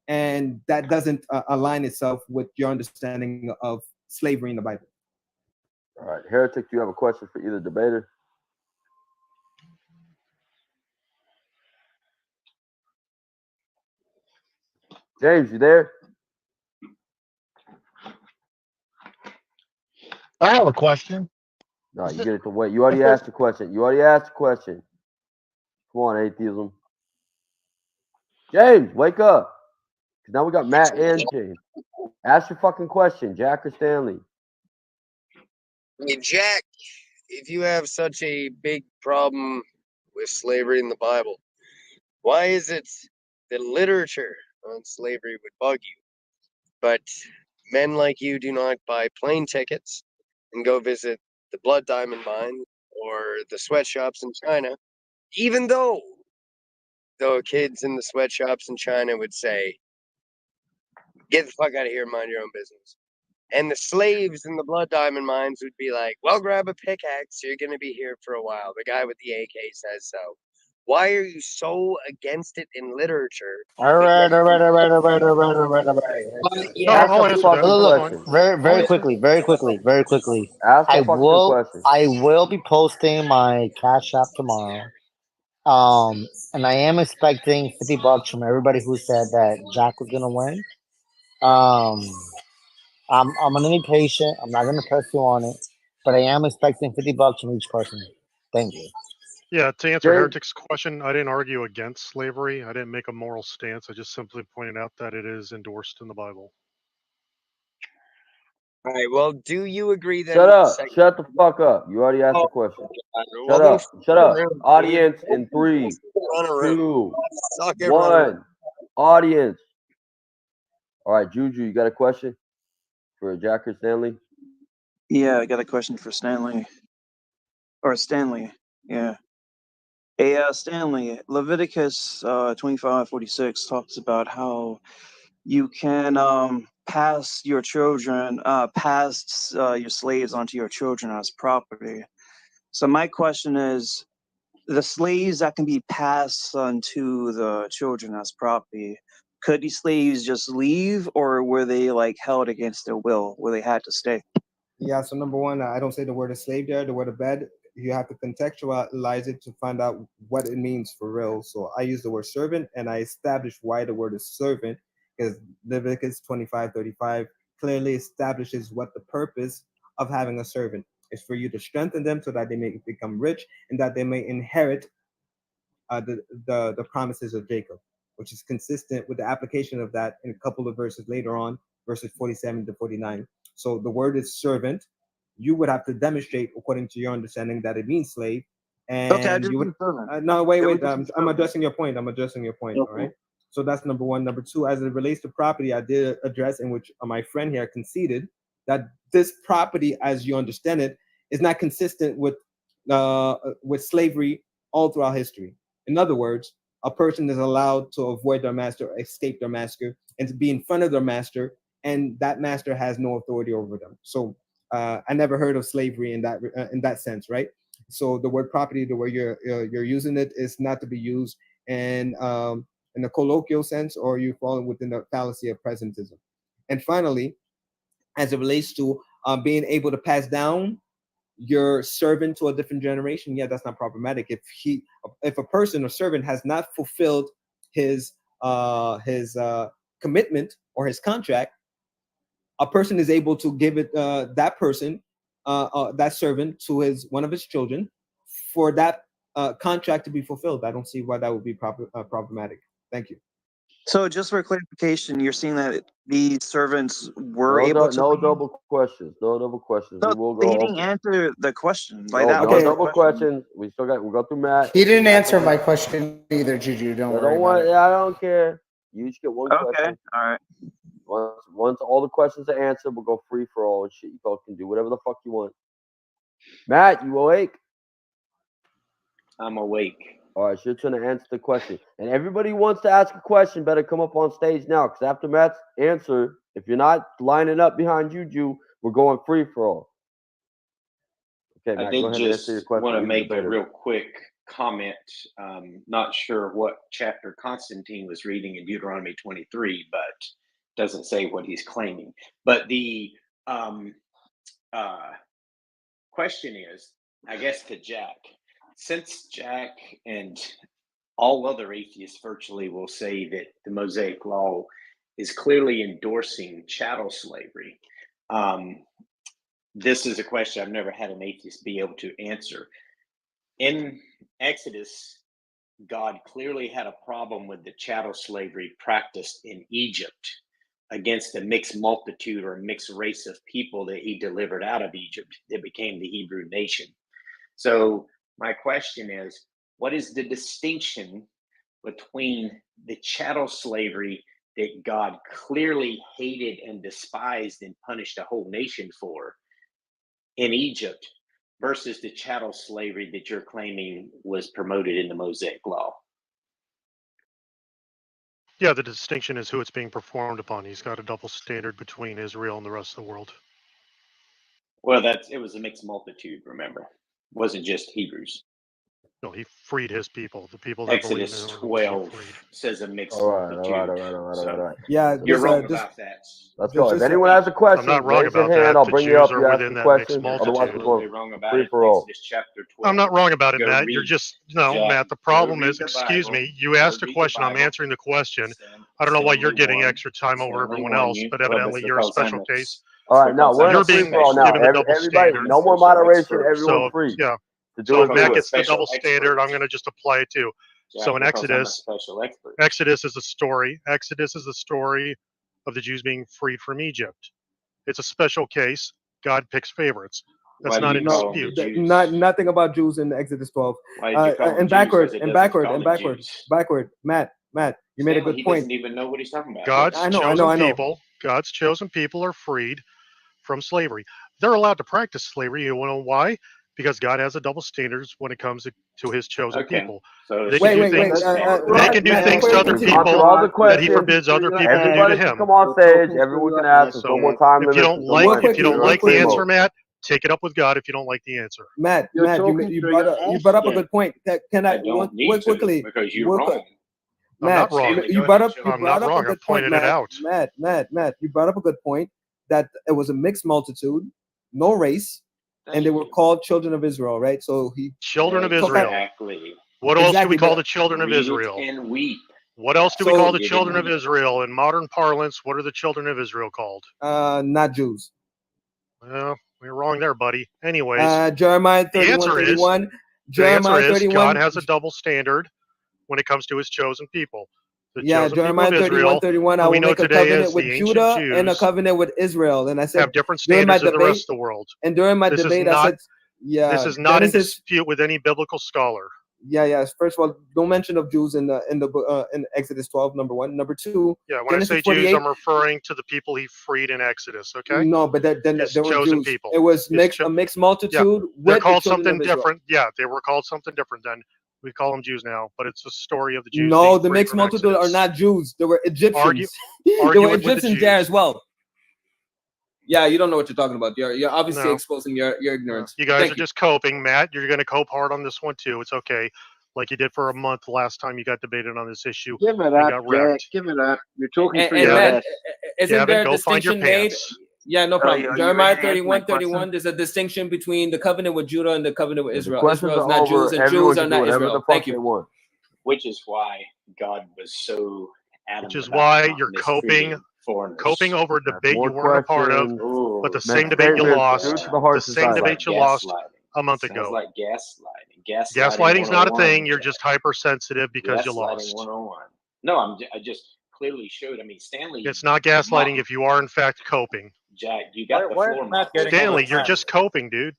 and that doesn't align itself with your understanding of slavery in the Bible. All right, heretic, do you have a question for either debater? James, you there? I have a question. No, you get it to wait. You already asked the question. Come on, atheism. James, wake up. Because now we got Matt and James. Ask your fucking question, Jack or Stanley. Hey, Jack, if you have such a big problem with slavery in the Bible, why is it that literature on slavery would bug you, but men like you do not buy plane tickets and go visit the blood diamond mine or the sweatshops in China, even though kids in the sweatshops in China would say, get the fuck out of here, mind your own business. And the slaves in the blood diamond mines would be like, well, grab a pickaxe, you're going to be here for a while. The guy with the AK says so. Why are you so against it in literature? All right. I'll answer that. Very quickly. Ask the fucking question. I will be posting my Cash App tomorrow. And I am expecting $50 from everybody who said that Jack was gonna win. I'm gonna be patient. I'm not gonna press you on it, but I am expecting $50 from each person. Thank you. Yeah, to answer Heretic's question, I didn't argue against slavery. I didn't make a moral stance. I just simply pointed out that it is endorsed in the Bible. All right, well, do you agree that... Shut up. Shut the fuck up. You already asked the question. Shut up. Audience in 3, 2, 1. Audience. All right, Juju, you got a question? for Jack or Stanley? Yeah, I got a question for Stanley. Or Stanley, yeah. Hey, Stanley, Leviticus 25:46 talks about how you can pass your children, pass your slaves onto your children as property. So my question is, the slaves that can be passed on to the children as property, could these slaves just leave, or were they like held against their will, where they had to stay? Yeah, so number one, I don't say the word of slave there, the word of bed. You have to contextualize it to find out what it means for real. So I use the word servant, and I establish why the word is servant, because Leviticus 25:35 clearly establishes what the purpose of having a servant is: for you to strengthen them so that they may become rich and that they may inherit the promises of Jacob, which is consistent with the application of that in a couple of verses later on, verses 47 to 49. So the word is servant. You would have to demonstrate, according to your understanding, that it means slave. Okay, I And just you would mean servant. no, wait, It wait. would just be I'm servant. addressing your point. I'm addressing your point. All Okay. right. So that's number one. Number two, as it relates to property, I did address, in which my friend here conceded, that this property, as you understand it, is not consistent with slavery all throughout history. In other words, a person is allowed to avoid their master, escape their master, and to be in front of their master, and that master has no authority over them. So I never heard of slavery in that sense, right? So the word property, the way you're using it, is not to be used in a colloquial sense, or you fall within the fallacy of presentism. And finally, as it relates to being able to pass down your servant to a different generation, yeah, that's not problematic. If a person or servant has not fulfilled his commitment or his contract, a person is able to give it that person that servant to one of his children for that contract to be fulfilled. I don't see why that would be problematic. Thank you. So just for clarification, you're saying that these servants were able to No leave? double questions. No double questions. So We will he go didn't open. answer the question. No, Like that no was the double question. questions. We'll go through Matt. He didn't answer my question either, Juju. Don't worry about it. I don't care. You each get one Okay, question. all right. Once all the questions are answered, we'll go free for all and shit. You both can do whatever the fuck you want. Matt, you awake? I'm awake. All right, it's your turn to answer the question. And everybody who wants to ask a question better come up on stage now, because after Matt's answer, if you're not lining up behind Juju, we're going free for all. Okay, Matt, I did go ahead and answer your just question. want to make a real quick comment. Not sure what chapter Constantine was reading in Deuteronomy 23, but doesn't say what he's claiming. But the question is, I guess, to Jack. Since Jack and all other atheists virtually will say that the Mosaic Law is clearly endorsing chattel slavery, this is a question I've never had an atheist be able to answer. In Exodus, God clearly had a problem with the chattel slavery practiced in Egypt against a mixed multitude or a mixed race of people that he delivered out of Egypt that became the Hebrew nation. So my question is, what is the distinction between the chattel slavery that God clearly hated and despised and punished a whole nation for in Egypt versus the chattel slavery that you're claiming was promoted in the Mosaic Law? Yeah, the distinction is who it's being performed upon. He's got a double standard between Israel and the rest of the world. Well, it was a mixed multitude, remember. It wasn't just Hebrews. No, he freed his people. The people that believe in Exodus him, 12 says a mixed All multitude. right. Yeah, you're wrong about that. Let's go. If anyone has a question, I'm not wrong raise your about hand. that. I'll The bring you Jews up. are You ask within a that mixed question. You're Otherwise, multitude. we're absolutely wrong about free it. for all. Exodus chapter 12. I'm not wrong about it, Go Matt. read- You're just no, Jack, Matt. The go problem read is, the excuse Bible. me, you asked Go a read the question. I'm Bible. answering the question. I don't know why you're Stanley getting won. extra time over Stanley everyone won else, you. but Well, evidently you're a special case. All right, no, we're in You're a free being for all now. given the double Everybody, standard. no more moderation. Everyone So free yeah. to So do if it. Matt Do gets the it. double standard, I'm going to just apply it too. So in because I'm a Exodus, special expert. Exodus is a story. Exodus is the story of the Jews being freed from Egypt. It's a special case. God picks favorites. That's Why do not you in call them dispute. the Jews? Nothing about Jews in Exodus 12. Why did you call them And Jews? backward, Because it and doesn't backward, call and them backward, Jews. backward. Matt, you made a Stanley, good he point. doesn't even know what he's talking about. God's I know. chosen people, God's chosen people are freed from slavery. They're allowed to practice slavery. You know why? Because God has a double standards when it comes to his chosen people. So They can do things. They can do things to other people that he forbids other people to do to him. Come on stage. Everyone can ask. There's no more time If you limit. don't like the answer, Matt, take it up with God. If you don't like the answer, Matt, you brought up a good point. Can I don't need quickly? to because you're wrong. Matt, I'm not wrong. you brought up I'm not a wrong. good I'm point, pointing it out. Matt, you brought up a good point that it was a mixed multitude, no race, and they were called children of Israel, right? So children of Israel. Exactly. What else do we call the children of Read it Israel? and weep. What else do we call the children of Israel in modern parlance? What are the children of Israel called? Not Jews. Well, we're wrong there, buddy. Anyways, Jeremiah 31, the 31. answer is 31. God has a double standard when it comes to his chosen people. The chosen Jeremiah people of 31, Israel, 31. I who we will know make a today covenant as with the ancient Judah Jews, and a covenant with Israel. And I said, have different during my standards than the rest debate, of the world. and during my This debate, is not, I said, yeah, this is not in Genesis, dispute with any biblical scholar. Yeah. First of all, no mention of Jews in Exodus 12. Number one. Number two. Yeah, when Genesis I say 48, Jews, I'm referring to the people he freed in Exodus. Okay. No, but then His there were chosen Jews. people. It was His a mixed multitude They're with called the children something of Israel. different. Yeah, they were called something different then. We call them Jews now, but it's a story of the Jews. No, being the freed mixed from multitude Exodus. are not Jews. They were Egyptians. There argue were with the Egyptians there Jews. as well. Yeah, you don't know what you're talking about. You're obviously No. exposing your ignorance. You guys Thank are just coping, Matt. You're going to cope hard on this one too. It's okay, like you did for a month last time you got debated on this issue. Give it and up, got Jack. wrecked. Give it up. You're talking And, through and your Matt, ass. isn't Gavin, there a go find your distinction made? pants. Yeah, no problem. Are you Jeremiah ready to answer my 31, 31. question? There's a distinction between the covenant with Judah and the covenant with The Israel. questions Israel is are not over. Jews, and Everyone Jews are can do not whatever the Israel. fuck Thank they you. want. Which is why God was so adamant. Which is about why not you're mistreating foreigners. coping over a debate you More weren't a part of, questions. but the Make same debate you statements. lost. Shoot to the heart The same society. debate you lost a month Sounds ago. like gaslighting. Gaslighting's not a 101, thing. You're Jack. just hypersensitive because you Gaslighting lost. 101. No, I just clearly showed. I mean, Stanley. It's not gaslighting if you are in fact coping. Jack, you got the floor. Matt getting all Stanley, the you're time? just coping, dude.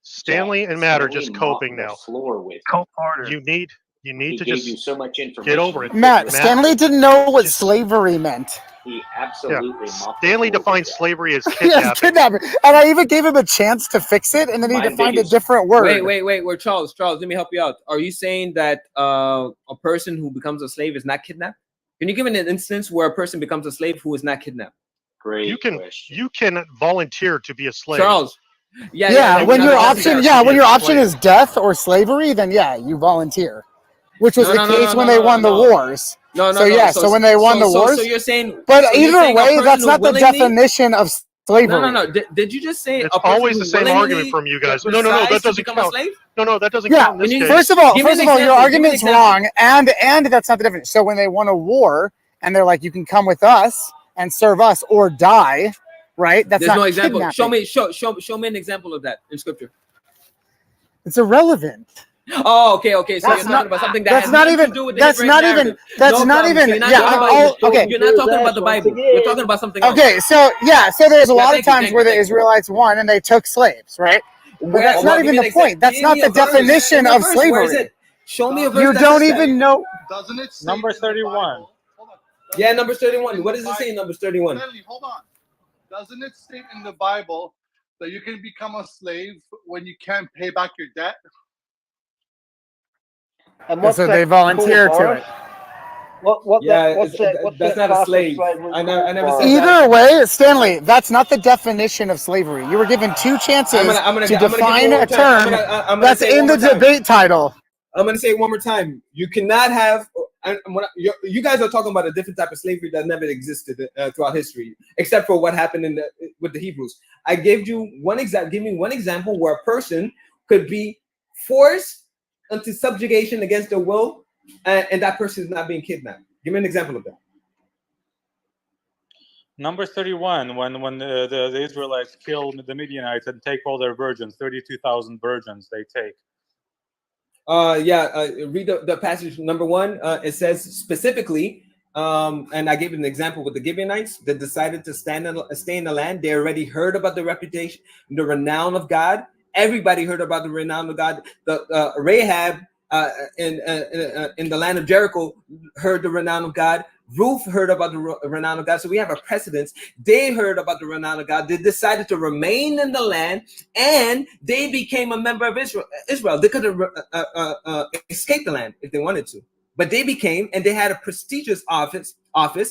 Stanley and Matt are just coping now. Floor with Cope harder. You need he to gave just you so much information. get over it. Matt, Stanley didn't know what slavery meant. He absolutely Stanley defines slavery as Yes, kidnapping. kidnapping. And I even gave him a chance to fix it, and then he defined a different word. Wait. Charles, let me help you out. Are you saying that a person who becomes a slave is not kidnapped? Can you give an instance where a person becomes a slave who is not kidnapped? Great. You can volunteer to be a slave. Charles. When your option is death or slavery, then you volunteer. Which was the case when they won the wars. So when they won the wars. So you're saying, but either way, that's not the definition of slavery. No. Did you just say it's always the same argument from you guys? No, that doesn't count. No, that doesn't count. In this case. First of all, your argument's wrong, and that's not the difference. So when they won a war, and they're like, you can come with us and serve us or die, right? That's There's not no example. kidnapping. Show me an example of that in scripture. It's irrelevant. Oh, okay. So you're talking about something that has nothing to do with the Hebraic narrative. Okay. You're not talking about the Bible. You're talking about something else. Okay, so there's a lot of times where the Israelites won and they took slaves, right? But that's not even the point. That's not the definition of slavery. Show me a verse. You don't even know. Doesn't it say Numbers 31? Yeah, Numbers 31. What does it say in Numbers 31? Hold on. Doesn't it state in the Bible that you can become a slave when you can't pay back your debt? And so they volunteer to it. That's not a slave. I never said Either way, Stanley, that's not the definition of slavery. You were given two chances to define a term that's in the debate title. I'm going to say it one more time. You cannot have. You guys are talking about a different type of slavery that never existed throughout history, except for what happened with the Hebrews. I gave you one example. Give me one example where a person could be forced into subjugation against their will, and that person is not being kidnapped. Give me an example of that. Numbers 31, when the Israelites kill the Midianites and take all their virgins, 32,000 virgins they take. Read the passage number 1. It says specifically, and I gave an example with the Gibeonites that decided to stay in the land. They already heard about the reputation, the renown of God. Everybody heard about the renown of God. The Rahab in the land of Jericho heard the renown of God. Ruth heard about the renown of God. So we have a precedence. They heard about the renown of God. They decided to remain in the land, and they became a member of Israel. They could have escaped the land if they wanted to. But they became, and they had a prestigious office,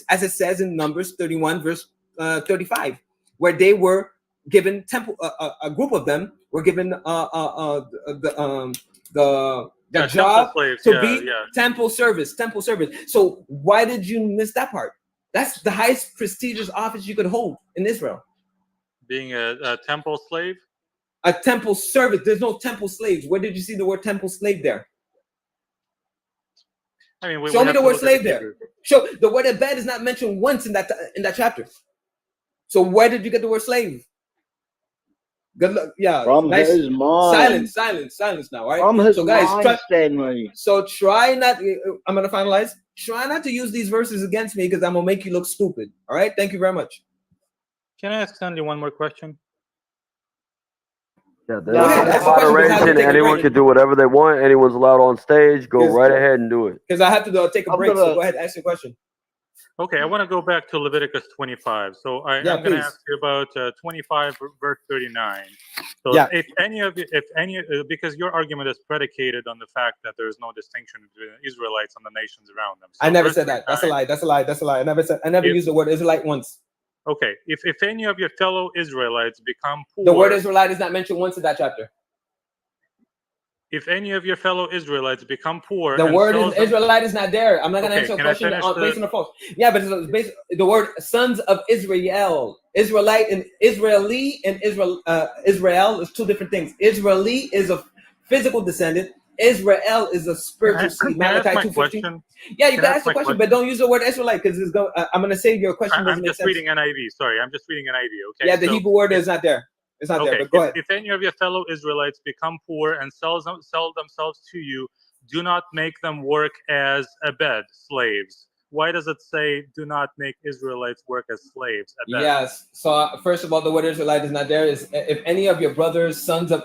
as it says in Numbers 31, verse 35, where they were given temple. A group of them were given the job to be temple service. So why did you miss that part? That's the highest prestigious office you could hold in Israel. Being a temple slave? A temple service. There's no temple slaves. Where did you see the word temple slave there? I mean, show me the word slave there. Show the word abed is not mentioned once in that chapter. So where did you get the word slave? Good luck. Yeah. From nice. his mind. Silence now. All right. From his so guys, mind, Stanley. So try not. I'm gonna finalize. Try not to use these verses against me because I'm gonna make you look stupid. All right. Thank you very much. Can I ask Stanley one more question? Yeah, there's moderation. Anyone can do whatever they want. Anyone's allowed on stage. Go right ahead and do it. Because I have to take a break. So go ahead, ask your question. Okay, I want to go back to Leviticus 25. So I'm going to ask you about 25 verse 39. So if any of you, because your argument is predicated on the fact that there is no distinction between Israelites and the nations around them. So I never said that. That's a lie. I never used the word Israelite once. Okay, if any of your fellow Israelites become poor, the word Israelite is not mentioned once in that chapter. If any of your fellow Israelites become poor, the word Israelite is not there. I'm not going to answer a question based on the false. Yeah, but it's based the word sons of Israel, Israelite and Israeli and Israel is two different things. Israeli is a physical descendant. Israel is a spiritual seed. Malachi 2:15. Yeah, you can ask the question, but don't use the word Israelite because it's going. I'm going to say your question doesn't make sense. I'm just reading NIV. Sorry, I'm just reading NIV. Okay. Yeah, the Hebrew word is not there. It's not there. But go ahead. If any of your fellow Israelites become poor and sell themselves to you, do not make them work as abed, slaves. Why does it say do not make Israelites work as slaves? Abed? Yes. So first of all, the word Israelite is not there. Is if any of your brothers, sons of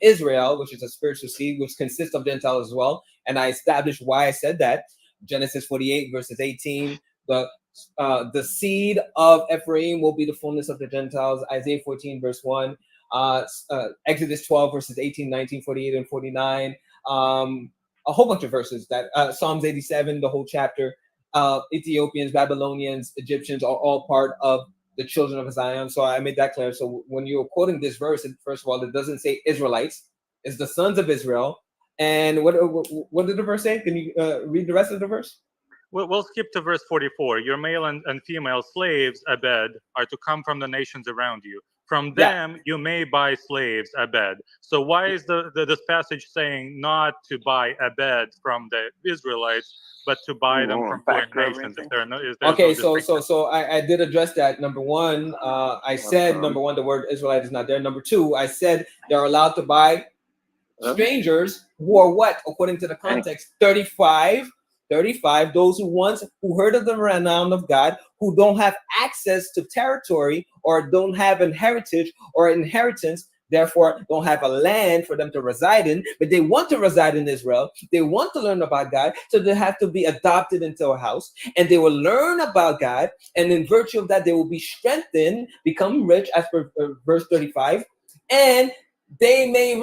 Israel, which is a spiritual seed, which consists of Gentiles as well. And I established why I said that. Genesis 48 verses 18. The seed of Ephraim will be the fullness of the Gentiles. Isaiah 14 verse 1. Exodus 12 verses 18, 19, 48, and 49. A whole bunch of verses that Psalms 87, the whole chapter. Ethiopians, Babylonians, Egyptians are all part of the children of Zion. So I made that clear. So when you're quoting this verse, first of all, it doesn't say Israelites. It's the sons of Israel. And what did the verse say? Can you read the rest of the verse? We'll skip to verse 44. Your male and female slaves, abed, are to come from the nations around you. From them you may buy slaves, abed. So why is this passage saying not to buy abed from the Israelites, but to buy them from foreign nations? If there are no, so I did address that. Number one, I said number one, the word Israelite is not there. Number two, I said they're allowed to buy strangers who are what, according to the context, 35, those who heard of the renown of God, who don't have access to territory or don't have an heritage or inheritance, therefore don't have a land for them to reside in, but they want to reside in Israel. They want to learn about God, so they have to be adopted into a house, and they will learn about God, and in virtue of that, they will be strengthened, become rich, as per verse 35, and they may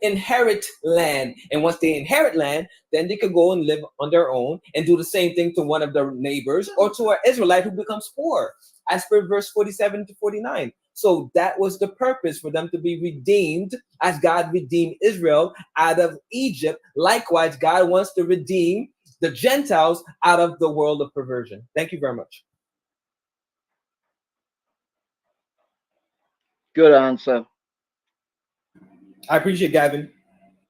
inherit land. And once they inherit land, then they could go and live on their own and do the same thing to one of their neighbors or to an Israelite who becomes poor, as per verse 47 to 49. So that was the purpose, for them to be redeemed as God redeemed Israel out of Egypt. Likewise, God wants to redeem the Gentiles out of the world of perversion. Thank you very much. Good answer. I appreciate Gavin.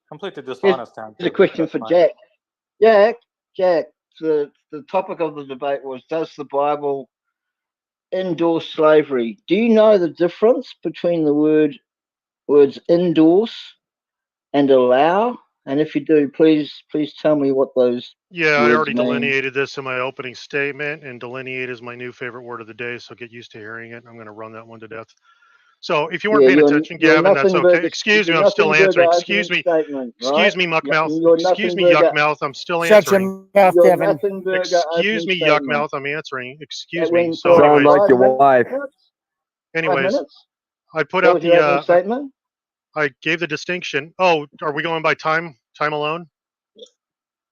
Completely dishonest answer. Here's a question for Jack. Jack, the topic of the debate was, does the Bible endorse slavery? Do you know the difference between the words endorse and allow? And if you do, please tell me what those I already mean. delineated this in my opening statement, and delineate is my new favorite word of the day, so get used to hearing it. I'm going to run that one to death. So if you weren't paying attention, Gavin, that's okay. Excuse me, I'm still answering. Excuse me. Excuse me, muckmouth. Excuse me, yuckmouth. I'm still answering. Shut your mouth, Kevin. Excuse me, yuckmouth. I'm answering. Excuse me. So Sound anyways, like your wife. anyways, I put out the I gave the distinction. Oh, are we going by time alone?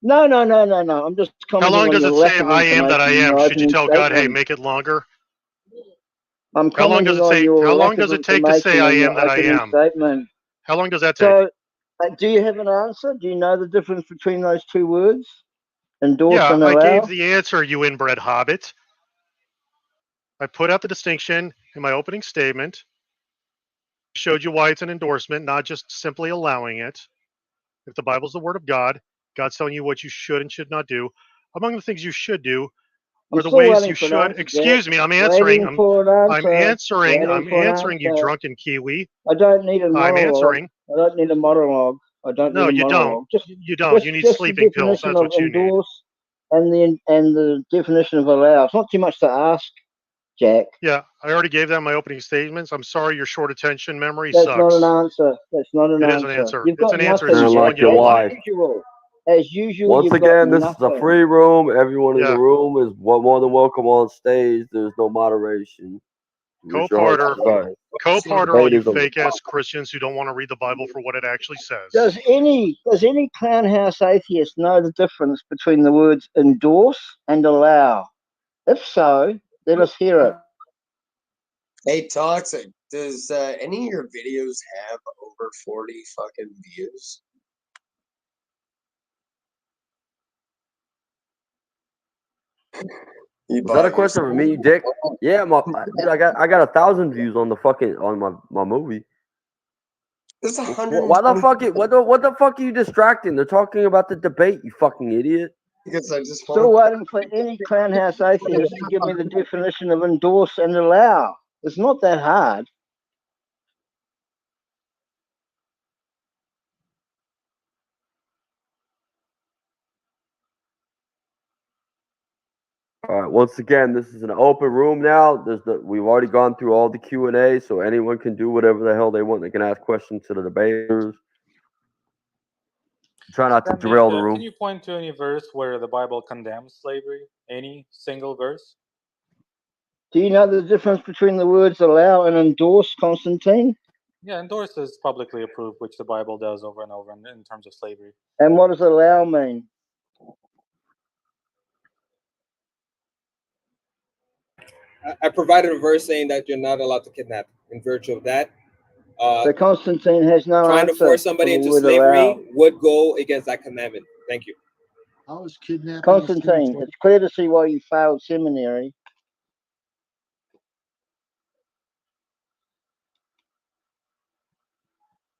No. I'm just commenting. How long on does your it lack say of I am that I information in am? your Should you opening tell God, hey, statement. make it longer? I'm How long does commenting it on say? your How long lack does of it take to say information I in am your that I opening am? statement. How long does that take? So, do you have an answer? Do you know the difference between those two words? Endorse Yeah, and I allow? gave the answer, you inbred hobbit. I put out the distinction in my opening statement. Showed you why it's an endorsement, not just simply allowing it. If the Bible's the word of God, God's telling you what you should and should not do. Among the things you should do I'm are the still ways waiting you for an should. answer, Excuse Jack. me, I'm answering. Waiting for an answer. I'm answering, you drunken Kiwi. I don't need a I'm monologue. answering. I don't need a monologue. I don't No, need a you monologue. don't. You don't. You need sleeping the pills. definition That's of what you need. endorse and the definition of allow. It's not too much to ask, Jack. Yeah, I already gave that in my opening statements. I'm sorry your short attention memory That's sucks. not an answer. That's not an It answer. is an answer. You've It's got an answer. nothing. It's just Sound one like you your don't wife. like. As usual, Once you've again, got this is a nothing. free room. Everyone in Yeah. the room is more than welcome on stage. There's no moderation. Co-parter, co-parter, all you Debatism. fake-ass Christians who don't want to read the Bible for what it actually says. Does any clown house atheist know the difference between the words endorse and allow? If so, let us hear it. Hey, Toxic, does any of your videos have over 40 fucking views? Is that a question for me, Dick? Yeah, dude, I got 1,000 views on the fucking my movie. There's Why the fuck what the fuck are you distracting? They're talking about the debate, you fucking idiot. Because I just Still waiting for any clown house atheist to give me the definition of endorse and allow. It's not that hard. All right. Once again, this is an open room now. We've already gone through all the Q&A, so anyone can do whatever the hell they want. They can ask questions to the debaters. Try not to derail the room. Can you point to any verse where the Bible condemns slavery? Any single verse? Do you know the difference between the words allow and endorse, Constantine? Yeah, endorse is publicly approved, which the Bible does over and over in terms of slavery. And what does allow mean? I provided a verse saying that you're not allowed to kidnap. In virtue of that, So Constantine has no trying answer to force somebody for the into word slavery allow. would go against that commandment. Thank you. How is kidnapping? Constantine, it's clear to see why you failed seminary.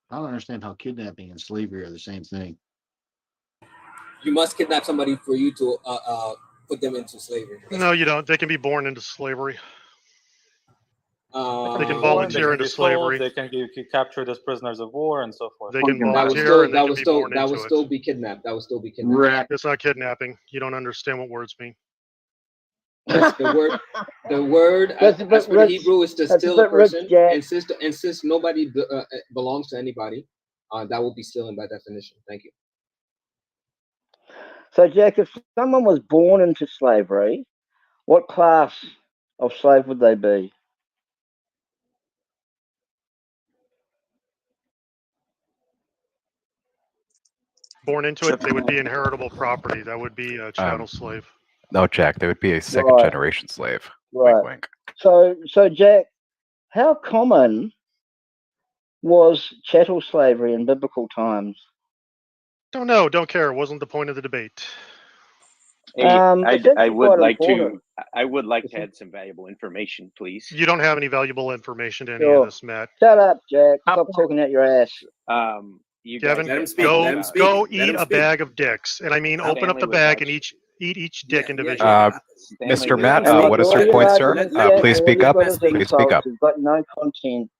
I don't understand how kidnapping and slavery are the same thing. You must kidnap somebody for you to put them into slavery. No, you don't. They can be born into slavery. They can They volunteer can into be sold, slavery. they can be captured as prisoners of war, and so forth. They can volunteer and they can be born that would into still it. be kidnapped. That would still be kidnapped. It's not kidnapping. You don't understand what words mean. The word as for the Hebrew is to steal a person, insist nobody belongs to anybody. That would be stealing by definition. Thank you. So, Jack, if someone was born into slavery, what class of slave would they be? Born into it, they would be inheritable property. That would be a chattel slave. No, Jack, they would be a second generation slave. Right. Wink, wink. So, Jack, how common was chattel slavery in biblical times? Don't know. Don't care. It wasn't the point of the debate. Hey, I would like to add some valuable information, please. You don't have any valuable information to any of this, Matt. Shut up, Jack. Stop talking out your ass. Kevin, go eat a bag of dicks, and I mean open up the bag and eat each dick individually. Mr. Matt, what is your point, sir? Please speak up. Please speak up. You've got no content.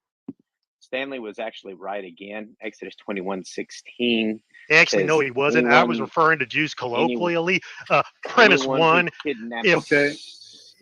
Stanley was actually right again. Exodus 21:16. Actually, no, he wasn't. I was referring to Jews colloquially. Premise one: if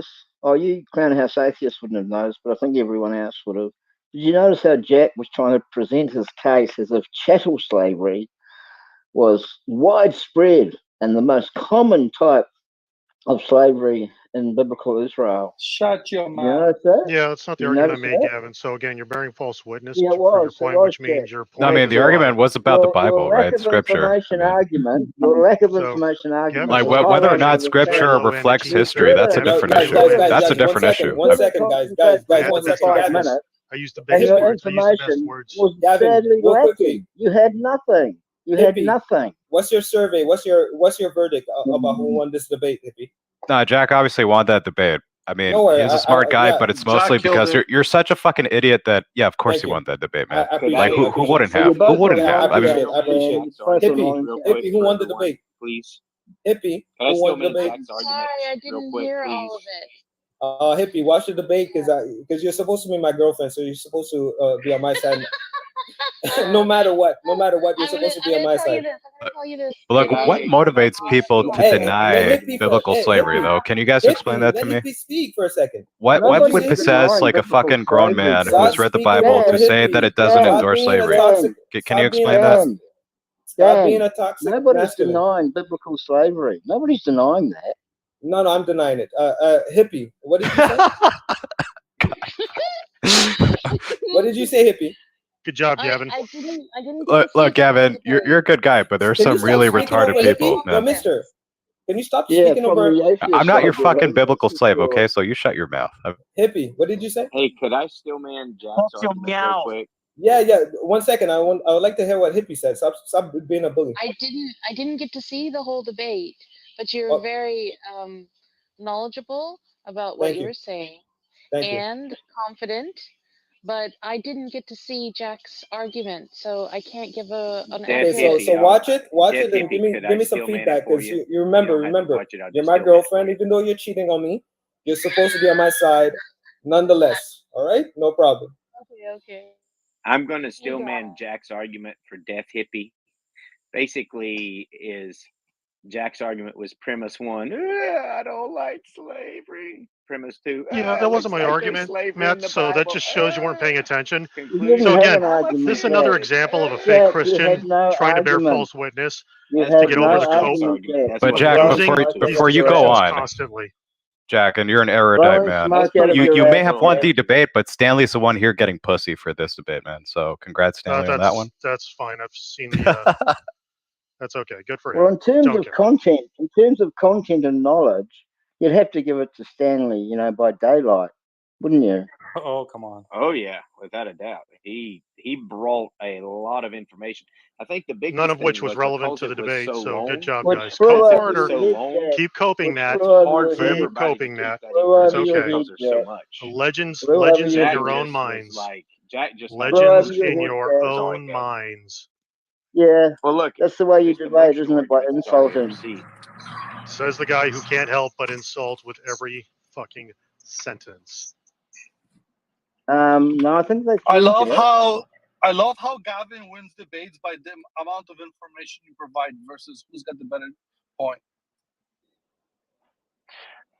notice? Oh, you Clown House atheists wouldn't have noticed, but I think everyone else would have. Did you notice how Jack was trying to present his case as if chattel slavery was widespread and the most common type of slavery in biblical Israel? Shut your You mouth. notice that? Yeah, that's not the You argument I notice made, that? Gavin. So again, you're bearing false witness Yeah, it for your was. It point, was, which Jack. means your No, I point mean, is the a lie. argument was about the Bible, Your lack right? of Scripture. information I mean, argument. Your lack of So, information argument. Gavin, like was whether or highlighted not as a Scripture fact. reflects You history, that's a couldn't. different You issue. couldn't. That's a You different couldn't issue. One second, guys. concentrate I for had more the than best 5 Gavin. minutes. I used the And biggest your words. I used the best information words. was Gavin, sadly real lacking. quickly. You had nothing. You had Hippie, nothing. what's your survey? What's your verdict about who won this debate, Hippie? No, Jack obviously won that debate. I mean, No worry, he's a smart guy, yeah, but it's mostly Jack killed because it. you're such a fucking idiot that of course Thank he you. won that debate, man. I appreciate Like it. who wouldn't So have? you're Who both wouldn't annoying. have? I mean, Yeah, I appreciate it. both Hippie, annoying. Hippie, who won the debate? Please. Hippie, Can I who still won the make debate? Jack's argument Sorry, I real didn't quick, hear please? all of it. Hippie, watch the debate because you're supposed to be my girlfriend, so you're supposed to be on my side. No matter what, you're supposed to be on my side. look, what motivates people to deny biblical slavery, though? Can you guys explain that to me? Let Hippie speak for a second. What Nobody's would possess denying like a biblical fucking grown slavery, man Jack. who's read the Bible to say that it doesn't Jack, endorse slavery? Can you explain Dan, that? Stop being a toxic nobody's masculine. denying biblical slavery. Nobody's denying that. No, I'm denying it. Hippie, what did you say? What did you say, Hippie? Good job, Gavin. I didn't get to see Look, Gavin, you're a good guy, but there's Can you some stop really speaking retarded over people, Hippie? No, man. mister. Can you stop speaking over I'm not your fucking biblical slave, okay? So you shut your mouth. Hippie? What did you say? Hey, could I still man Jack's argument real quick? Yeah. 1 second. I would like to hear what Hippie said. Stop being a bully. I didn't get to see the whole debate, but you're very knowledgeable about what Thank you you. were saying Thank you. and confident. But I didn't get to see Jack's argument, so I can't give an Okay, accurate. so watch it, Dead and give Hippie, me some still man it feedback for because you? you remember, You don't have to watch it, I'll you're just my still man it girlfriend. Even though you're cheating on me, you're supposed to be on my side, nonetheless. All right, no problem. Okay. I'm going to still man Jack's argument for Death Hippie. Basically, is Jack's argument was premise 1, I don't like slavery. Premise 2, Yeah, that wasn't my argument, Matt. So that just shows you weren't paying attention. didn't So have again, an argument, this is another Jack. example of a Jack, fake you Christian had no trying to bear argument. false witness You to had get no over the cope argument, Jack. But of Jack, using before these you go delusions on, constantly. Jack, and you're an erudite, Blowing man. smoke out of You your may ass, have won Jack. the debate, but Stanley's the one here getting pussy for this debate, man. So congrats, Stanley, on that one. That's fine. I've seen the. That's okay. Good for him. Well, in terms Don't of care. content and knowledge, you'd have to give it to Stanley, by daylight, wouldn't you? Oh, come on. Oh yeah, without a doubt. He brought a lot of information. I think the biggest None of which thing was relevant because to the it was debate. so So long. good job, Which guys. flew Cope over harder. your head, Jack. Keep coping, Which Matt. flew over Hard your for head. Keep everybody coping, to keep Matt. that Flew It's over your okay. head, because there's so Jack. much. Legends Flew over in your Jack head. your own just was minds. like Jack just Legends over your in head, your Jack. own minds. Yeah, well, look, that's the way you just debate, isn't it? By arguments. Sorry, insulting. proceed. Says the guy who can't help but insult with every fucking sentence. No, I think they. I love how Gavin wins debates by the amount of information you provide versus who's got the better point.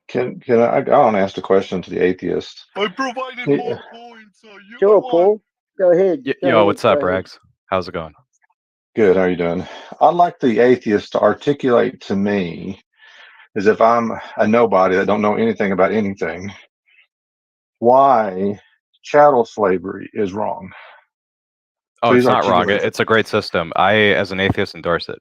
Can I want to ask a question to the atheist? I provided Yeah. more points. Sure, Paul. Go ahead. Yo, what's up, Rags? How's it going? Good. How are you doing? I'd like the atheist to articulate to me, as if I'm a nobody that don't know anything about anything, why chattel slavery is wrong. Oh, Please it's not wrong. articulate. It's a great system. I, as an atheist, endorse it.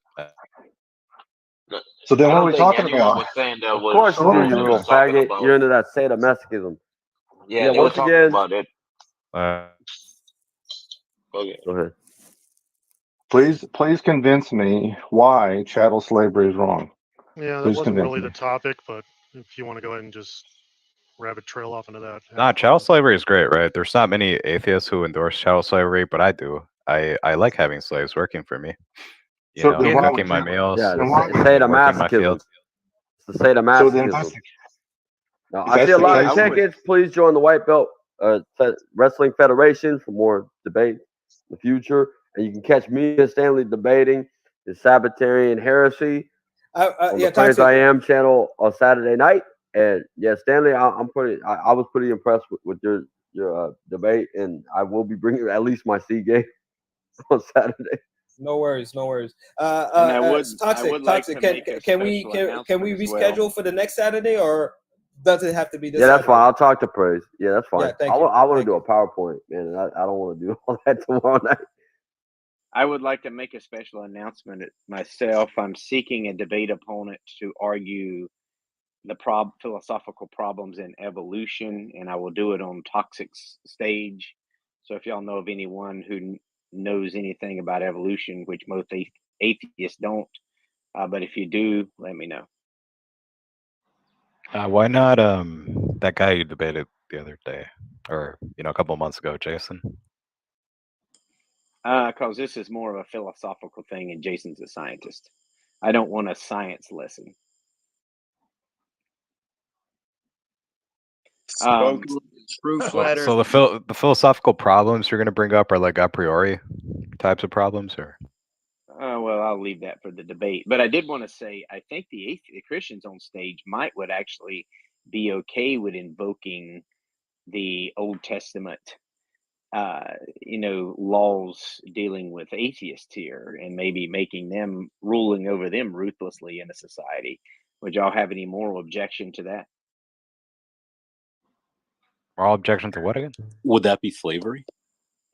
So then, I what are don't we think talking anyone about? was saying that Of was course you do, wrong. you They little was talking faggot. about You're into that sadomasochism. yeah. They were once talking again. about it. Okay. Go ahead. Please convince me why chattel slavery is wrong. Yeah, that Please wasn't convince really me. the topic, but if you want to go ahead and just rabbit trail off into that. Nah, chattel slavery is great, right? There's not many atheists who endorse chattel slavery, but I do. I like having slaves working for me. You So know, then why cooking my meals, Yeah, then why it's would working my sadomasochism. fields. It's the so then if that's sadomasochism. the, Now, if I that's see a the lot of case, then- tickets. Please join the White Belt Wrestling Federation for more debate in the future. And you can catch me and Stanley debating the Sabbatarian heresy on the Praise Toxic. I Am channel on Saturday night. And yeah, Stanley, I was pretty impressed with your debate, and I will be bringing at least my C game on Saturday. No worries. And I would Toxic. like to make a Can we special reschedule announcement for the next Saturday, or does it have to be this? Yeah, that's Saturday? fine. I'll talk to Praise. Yeah, that's fine. Yeah, thank I you. want to do a PowerPoint, man. And I don't want to do all that tomorrow night. I would like to make a special announcement myself. I'm seeking a debate opponent to argue the philosophical problems in evolution, and I will do it on Toxic's stage. So if y'all know of anyone who knows anything about evolution, which most atheists don't, but if you do, let me know. Why not that guy you debated the other day, or a couple months ago, Jason? Because this is more of a philosophical thing, and Jason's a scientist. I don't want a science lesson. True flat So the philosophical problems you're going to bring up are like a priori types of problems, or? Well, I'll leave that for the debate. But I did want to say, I think the Christians on stage would actually be okay with invoking the Old Testament, laws dealing with atheists here, and maybe ruling over them ruthlessly in a society. Would y'all have any moral objection to that? Moral objection to what again? Would that be slavery?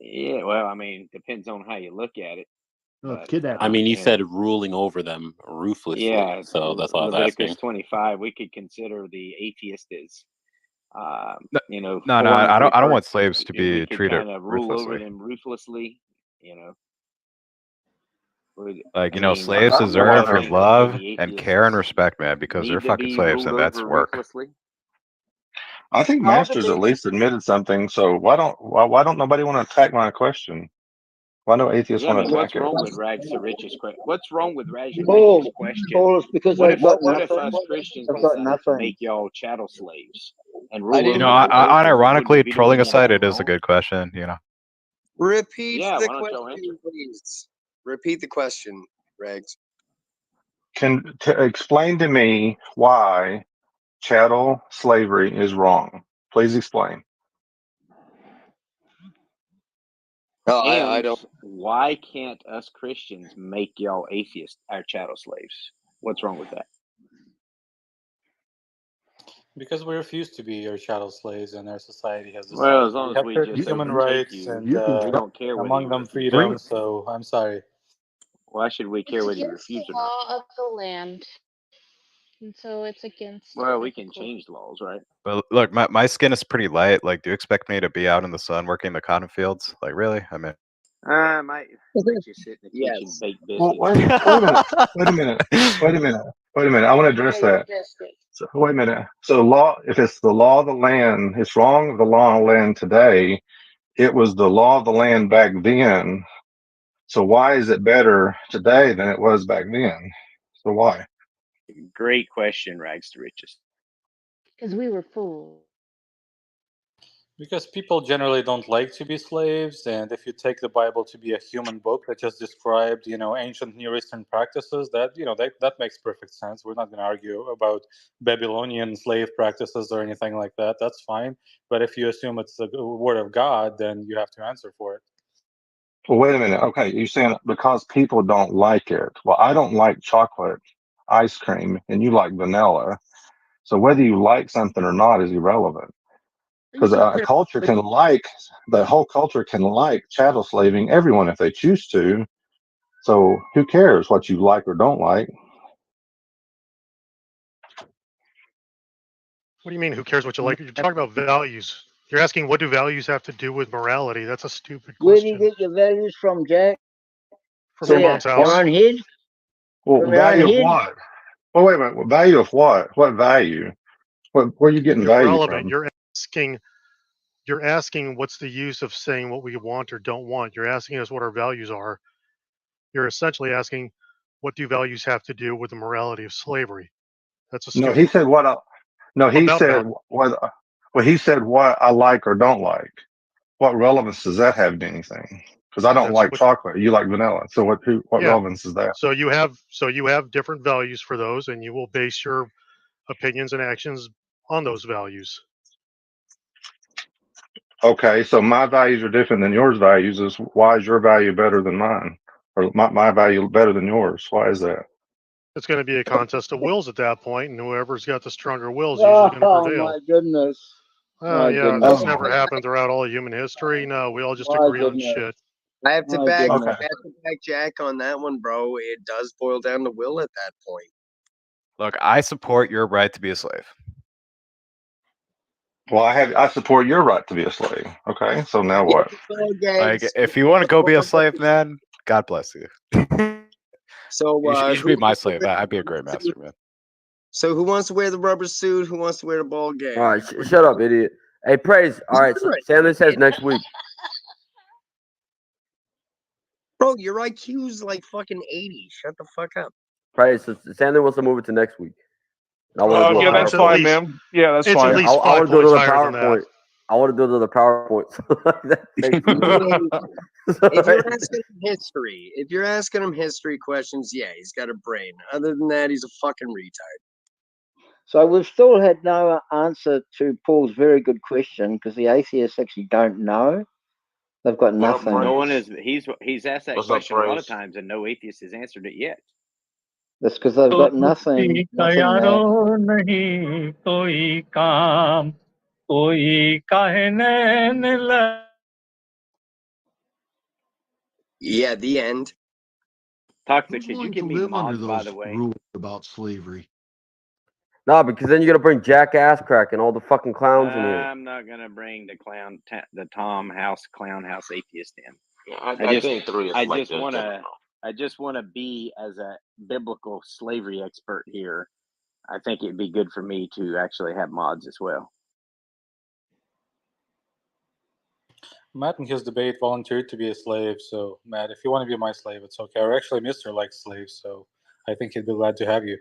Yeah, well, I mean, depends on how you look at it. I mean, you said ruling over them ruthlessly. Yeah, so that's why I was Leviticus asking. 25, we could consider the atheist as, No, I don't want slaves to be we could treated kind of rule over ruthlessly. them ruthlessly, Like, I mean, slaves do deserve y'all your think love maybe and care and atheists respect, man, because they're need to fucking be slaves ruled and that's over work. ruthlessly? I think How do Masters they? at least admitted something. So why don't nobody want to attack my question? Why don't atheists Yeah, I want mean, to what's attack it? wrong with Rags to Riches? What's wrong with Rags to Paul, Riches question? Paul, it's because What they've if got us nothing. Christians They've got decided to nothing. make y'all chattel slaves and I rule didn't over you? Unironically, trolling Would aside, that it be is a wrong? good question, repeat Yeah, the why don't y'all answer? question, please. Repeat the question, Regs. Explain to me why chattel slavery is wrong. Please explain. No, And I don't. why can't us Christians make y'all atheists our chattel slaves? What's wrong with that? Because we refuse to be your chattel slaves, and our society has decided Well, as long as have we certain just human overtake rights, you, and we don't care whether among you them refuse or freedom. not. So I'm sorry. Why should we care It's whether you against refuse the or not? law of the land, and so it's against Well, we can ethical. change laws, right? But look, my skin is pretty light. Like, do you expect me to be out in the sun working the cotton fields? Like, really? I mean, Might let you sit in the kitchen and bake Well, biscuits. wait a minute. I want to address that. So, wait a minute. So if it's the law of the land, it's wrong. The law of the land today, it was the law of the land back then. So why is it better today than it was back then? So why? Great question, Rags to Riches. Because we were fools. Because people generally don't like to be slaves, and if you take the Bible to be a human book that just described, ancient Near Eastern practices, that makes perfect sense. We're not going to argue about Babylonian slave practices or anything like that. That's fine. But if you assume it's the word of God, then you have to answer for it. Well, wait a minute. Okay, you're saying because people don't like it. Well, I don't like chocolate ice cream, and you like vanilla. So whether you like something or not is irrelevant. Because a culture can the whole culture can like chattel slaving everyone if they choose to. So who cares what you like or don't like? What do you mean? Who cares what you like? You're talking about values. You're asking what do values have to do with morality? That's a stupid Where do you question. get your values from, Jack? From your mom's Your house. own head? Well, From your own value of head? what? Well, wait a minute. Value of what? What value? Where are you getting value Irrelevant. from? You're asking what's the use of saying what we want or don't want. You're asking us what our values are. You're essentially asking what do values have to do with the morality of slavery. That's a No, stupid he said what? No, he about said value. what? Well, he said what I like or don't like. What relevance does that have to anything? Because I don't That's like what chocolate. You like vanilla. So what yeah. relevance is that? So you have different values for those, and you will base your opinions and actions on those values. Okay, so my values are different than yours values. Is why is your value better than mine? Or my value better than yours? Why is that? It's going to be a contest of wills at that point, and whoever's got the stronger will is usually going to Oh prevail. my goodness. Oh yeah, goodness. that's never happened throughout all of human history. No, we all just My agree on goodness. shit. I have to My back goodness. Jack on that one, bro. It does boil down to will at that point. look, I support your right to be a slave. Well, I support your right to be a slave. Okay, so now what? Like, if you want to go be a slave, man, God bless you. So you should be my slave. I'd be a great master, man. So who wants to wear the rubber suit? Who wants to wear the ball gag? All right, shut up, idiot. Hey, Praise. All right, so Stanley says next week. Bro, your IQ's like fucking 80. Shut the fuck up. Praise. So Stanley wants to move it to next week. And I want to do Yeah, a that's PowerPoint. fine, man. Yeah, that's It's fine. at least I 5 want to do points another higher than PowerPoint. that. I want to do another PowerPoint. That takes too long. If you're asking him history questions, yeah, he's got a brain. Other than that, he's a fucking retard. So we've still had no answer to Paul's very good question because the atheists actually don't know. They've got nothing. No one is. He's asked that What's up, question a lot of Praise? times, and no atheist has answered it yet. That's because they've got nothing. Nothing there. Yeah, the end. Toxic, Who's could you going give to me live under mods, by those the way? rules about slavery? No, because then you got to bring Jackass Crack and all the fucking clowns in here. I'm not gonna bring the Tom House clown house atheist in. Yeah, I think 3 is like the general. I just wanna be as a biblical slavery expert here. I think it'd be good for me to actually have mods as well. Matt in his debate volunteered to be a slave, so Matt, if you want to be my slave, it's okay. Or actually, Mr. likes slaves, so I think he'd be glad to have you.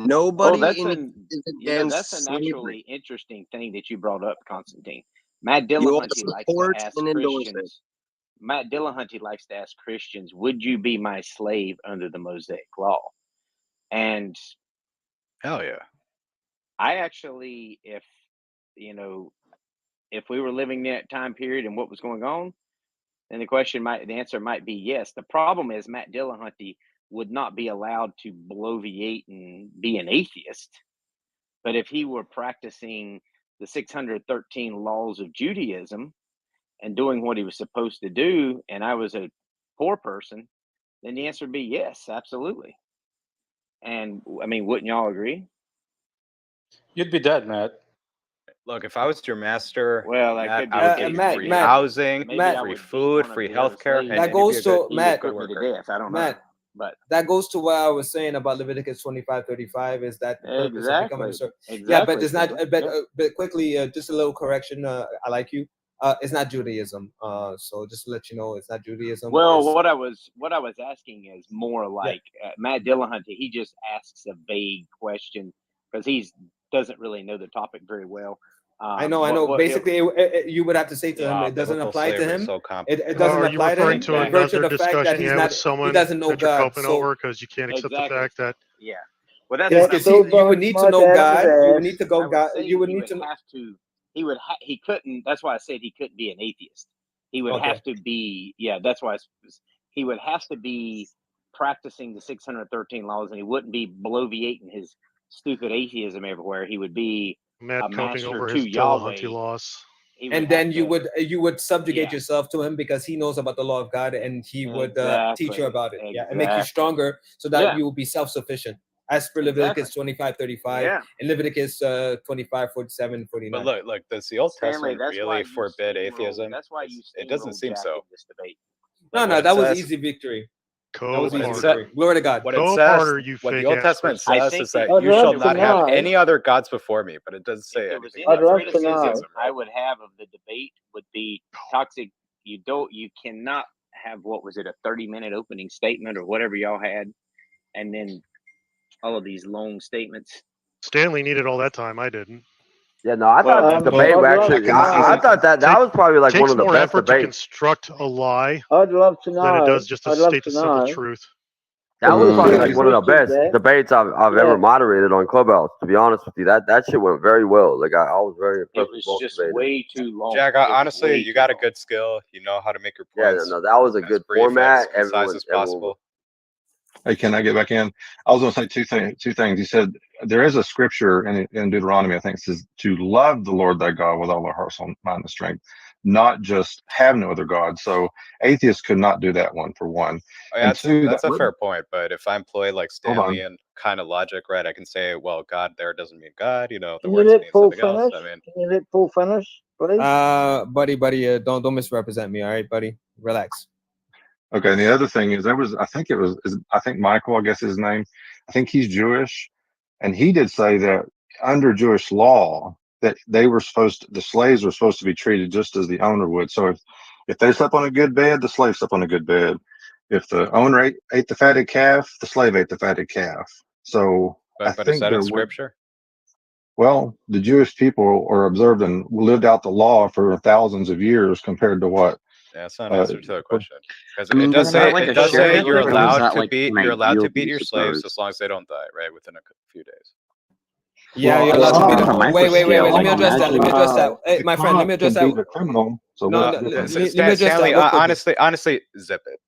Nobody that's against a slavery. naturally interesting thing that you brought up, Constantine. Matt You all Dillahunty likes to support ask and endorse it. Christians. Matt Dillahunty likes to ask Christians, "Would you be my slave under the Mosaic Law?" And hell yeah, I actually, if we were living that time period and what was going on, then the answer might be yes. The problem is Matt Dillahunty would not be allowed to bloviate and be an atheist. But if he were practicing the 613 laws of Judaism and doing what he was supposed to do, and I was a poor person, then the answer would be yes, absolutely. And I mean, wouldn't y'all agree? You'd be dead, Matt. Look, if I was your master, well, Matt, I would give you free housing, free food, free healthcare, and that goes to Matt. put me to death. I don't know, but that goes to what I was saying about Leviticus 25:35 is that the purpose of becoming a servant. Yeah, but it's not. But quickly, just a little correction. I like you. It's not Judaism. So just to let you know, it's not Judaism. Well, what I was asking is more like Matt Dillahunty. He just asks a vague question because he doesn't really know the topic very well. I know. Basically, you would have to say to him, it doesn't apply to him. It doesn't apply to him. Are you referring to another discussion you had with someone he doesn't know that you're God, coping over because you can't accept the fact that well, that's because you would need to know God. You would need to go God. You would need to have to. He couldn't. That's why I said he couldn't be an atheist. He would have to be. Yeah, that's why he would have to be practicing the 613 laws, and he wouldn't be bloviating his stupid atheism everywhere. He would be Matt a coping over master his to Yahweh. Dillahunty loss. And then you would subjugate yourself to him because he knows about the law of God, and he would teach you about it. Yeah, and make you stronger so that you will be self-sufficient. As per Leviticus 25:35 and Leviticus 25:47, 49. But look, does the Old Testament really forbid atheism? That's why you it doesn't seem so. This debate. No, that was easy victory. That was easy victory. Glory to God. What it says, what the Old Testament says is that you shall not have any other gods before me, but it doesn't say anything. I'd love to know. I would have of the debate would be toxic. You cannot have, what was it, a 30-minute opening statement or whatever y'all had, and then all of these long statements. Stanley needed all that time. I didn't. Yeah, no, I thought the debate were actually. I thought that was probably like one of the best debates. Takes more effort to construct a lie. I'd love to know. Than it does just to state the simple truth. That was probably like one of the best debates I've ever moderated on Clubhouse. To be honest with you, that shit went very well. Like I was very impressed. It was just way too long. Jack, honestly, you got a good skill. You know how to make your points. Yeah, no, that was a good format. As concise as possible. Hey, can I get back in? I was going to say two things. He said there is a scripture in Deuteronomy, I think it says to love the Lord thy God with all our heart, soul, mind, and strength, not just have no other God. So atheists could not do that one for one. Oh, yeah, that's a fair point. But if I employ like Stanley and kind of logic, right, I can say, well, God there doesn't mean God. You know, the words mean something else. I mean, can you let Paul finish, please? Buddy, don't misrepresent me. All right, buddy, relax. Okay, and the other thing is I think Michael, I guess his name. I think he's Jewish, And he did say that under Jewish law, that the slaves were supposed to be treated just as the owner would. So if they slept on a good bed, the slave slept on a good bed. If the owner ate the fatted calf, the slave ate the fatted calf. So but is that in scripture? Well, the Jewish people are observed and lived out the law for thousands of years compared to what? Yeah, that's not an answer to the question. Because I mean, it does say like it does say you're or is allowed that to like beat an ideal your use of slaves those? as long as they don't die, right? Within a few days. Yeah, Well, you're allowed to beat from them. a Wait. microscale, Let me like address that. Let me address that. Hey, the my friend, let me cop address can that. beat a criminal. So No, what's different? let me address that Stanley, real quickly. honestly, zip it.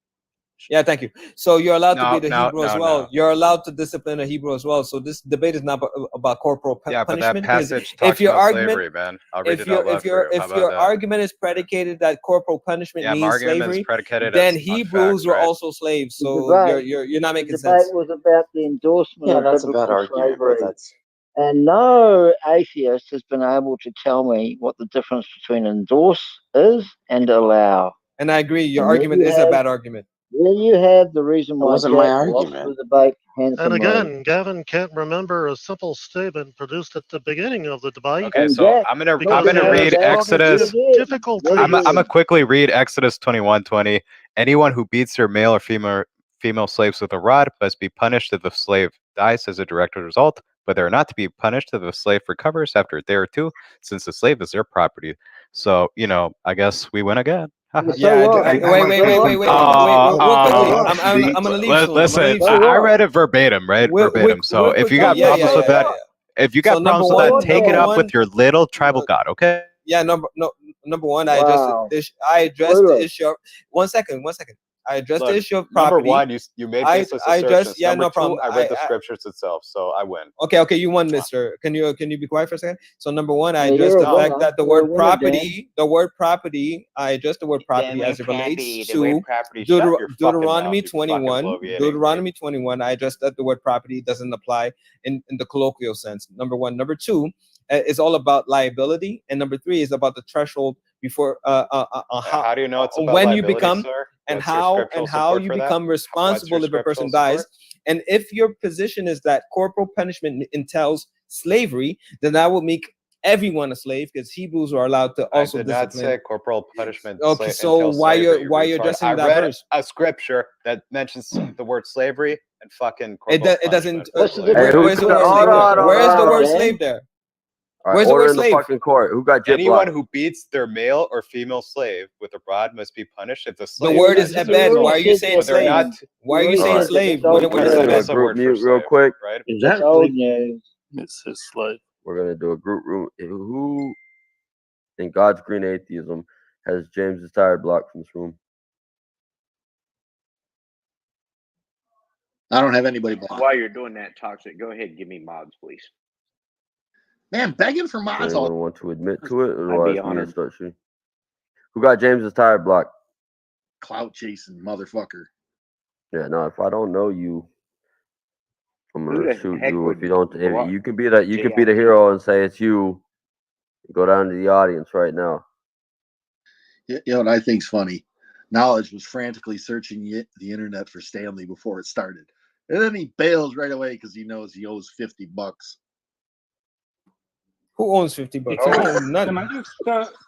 Yeah, thank you. So you're allowed to No, beat a no, Hebrew as no, well. no. You're allowed to discipline a Hebrew as well. So this debate is not about corporal Yeah, but that punishment. Because passage if talks your about argument, slavery, man. I'll read if it out your loud if your for you. How if about your that? argument is predicated that corporal punishment Yeah, my means argument is slavery, predicated then on Hebrews fact, were right? also slaves. The So debate, you're not making the debate sense. was about the endorsement Yeah, of that's a bad biblical argument, but slavery. that's And no atheist has been able to tell me what the difference between endorse is and allow. And I agree, your And there argument you is a have, bad argument. there you have the reason it why wasn't my Jack lost argument. the debate And handsomely. again, Gavin can't remember a simple statement produced at the beginning of the debate. Okay, And so Jack, I'm gonna look at how read Jack Exodus. did again. Difficulties. Did I'm gonna again. quickly read Exodus 21:20. Anyone who beats their male or female slaves with a rod must be punished if the slave dies as a direct result, but they are not to be punished if the slave recovers after a day or two, since the slave is their property. So, I guess we win again. Yeah, wait. Real quickly. I'm gonna leave soon. Listen, I read it verbatim, right? Verbatim. So if you got problems with that, take it up with your little tribal god, okay? Yeah, number one, I addressed the issue. Of, one second. I addressed the issue of property. Number one, you made baseless assertions. Number two, I read the scriptures itself, so I win. Okay, you won, mister. Can you be quiet for a second? So number one, I addressed the fact that the word property, I addressed the word property as it relates to Deuteronomy 21. Deuteronomy 21, I addressed that the word property doesn't apply in the colloquial sense. Number one. Number two, is all about liability, and number three is about the threshold before how do you know it's about when liability, you become sir? and how you become responsible if a person dies. And if your position is that corporal punishment entails slavery, then that will make everyone a slave, because Hebrews are allowed to also discipline. I did not say corporal punishment. Okay, so why you're addressing that verse? A scripture that mentions the word slavery and fucking corporal It doesn't. punishment. Where's the word slave there? Where's the word slave there? Where's the word slave? Fucking court. Who got Anyone who beats their male or female slave with a rod must be punished if the slave. The word is ebed. Why are you saying slave? Why are you saying slave? What is a group mute real quick? Right? Is that really? It's his slave. We're gonna do a group room. Who in God's green atheism has James's tire blocked from this room? I don't have anybody blocked. While you're doing that, Toxic, go ahead and give me mods, please. Man, begging for mods. Does anyone want to admit to it? I'd be honored. Who got James's tire blocked? Clout chasing motherfucker. Yeah, no. If I don't know you, I'm Who gonna the shoot heck you. would If you don't, block you can be the JIT? hero and say it's you. Go down to the audience right now. You know what I think's funny? Knowledge was frantically searching the internet for Stanley before it started, and then he bails right away because he knows he owes $50. Who owns $50?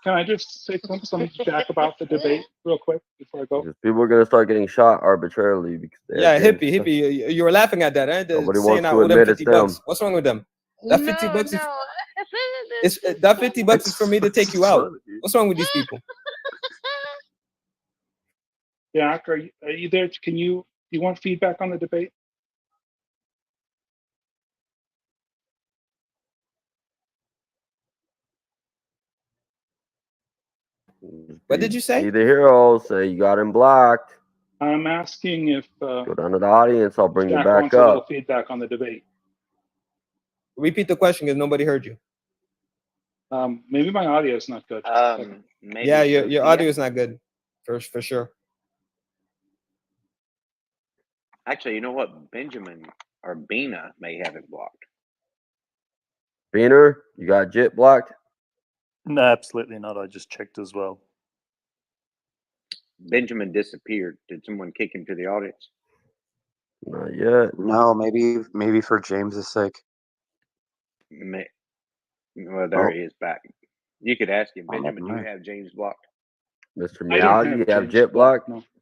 Can I just say something to Jack about the debate real quick before I go? Because people are gonna start getting shot arbitrarily because hippie. You were laughing at that, eh? Nobody wants to admit it's them. What's wrong with them? That $50 is that $50 is for me to take you out. What's wrong with these people? Jack, are you there? You want feedback on the debate? What did you say? Be the hero. Say you got him blocked. I'm asking if go down to the audience. I'll bring you Jack back wants a little up. feedback on the debate. Repeat the question because nobody heard you. Maybe my audio is not good. Maybe yeah, your audio is not good, for sure. Actually, you know what? Benjamin or Bina may have it blocked. Beener, you got JIT blocked? No, absolutely not. I just checked as well. Benjamin disappeared. Did someone kick him to the audience? Not yet. No, maybe for James's sake. Well, there he is back. You could ask him, Benjamin. Do you right. have James blocked? Mr. I don't Meow, you have have James Jet blocked. blocked? No.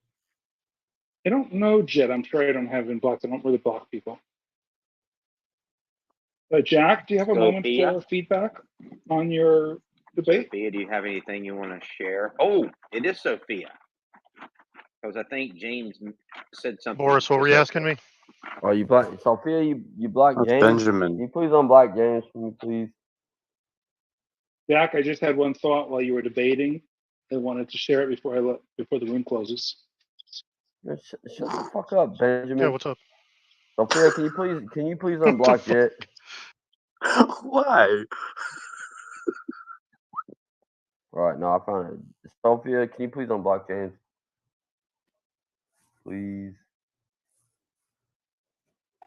I don't know Jet. I'm sure I don't have him blocked. I don't really block people. Jack, do you have a moment Sophia? for feedback on your debate? Sophia, do you have anything you want to share? Oh, it is Sophia. Because I think James said something. Boris, what were you asking me? Oh, you blocked Sophia. You blocked That's James. Benjamin. Can you please unblock James for me, please? Jack, I just had one thought while you were debating. I wanted to share it before the room closes. Man, shut the fuck up, Benjamin. Yeah, what's up? Sophia, can you please unblock Jet? Why? All right, no, I found it. Sophia, can you please unblock James? Please.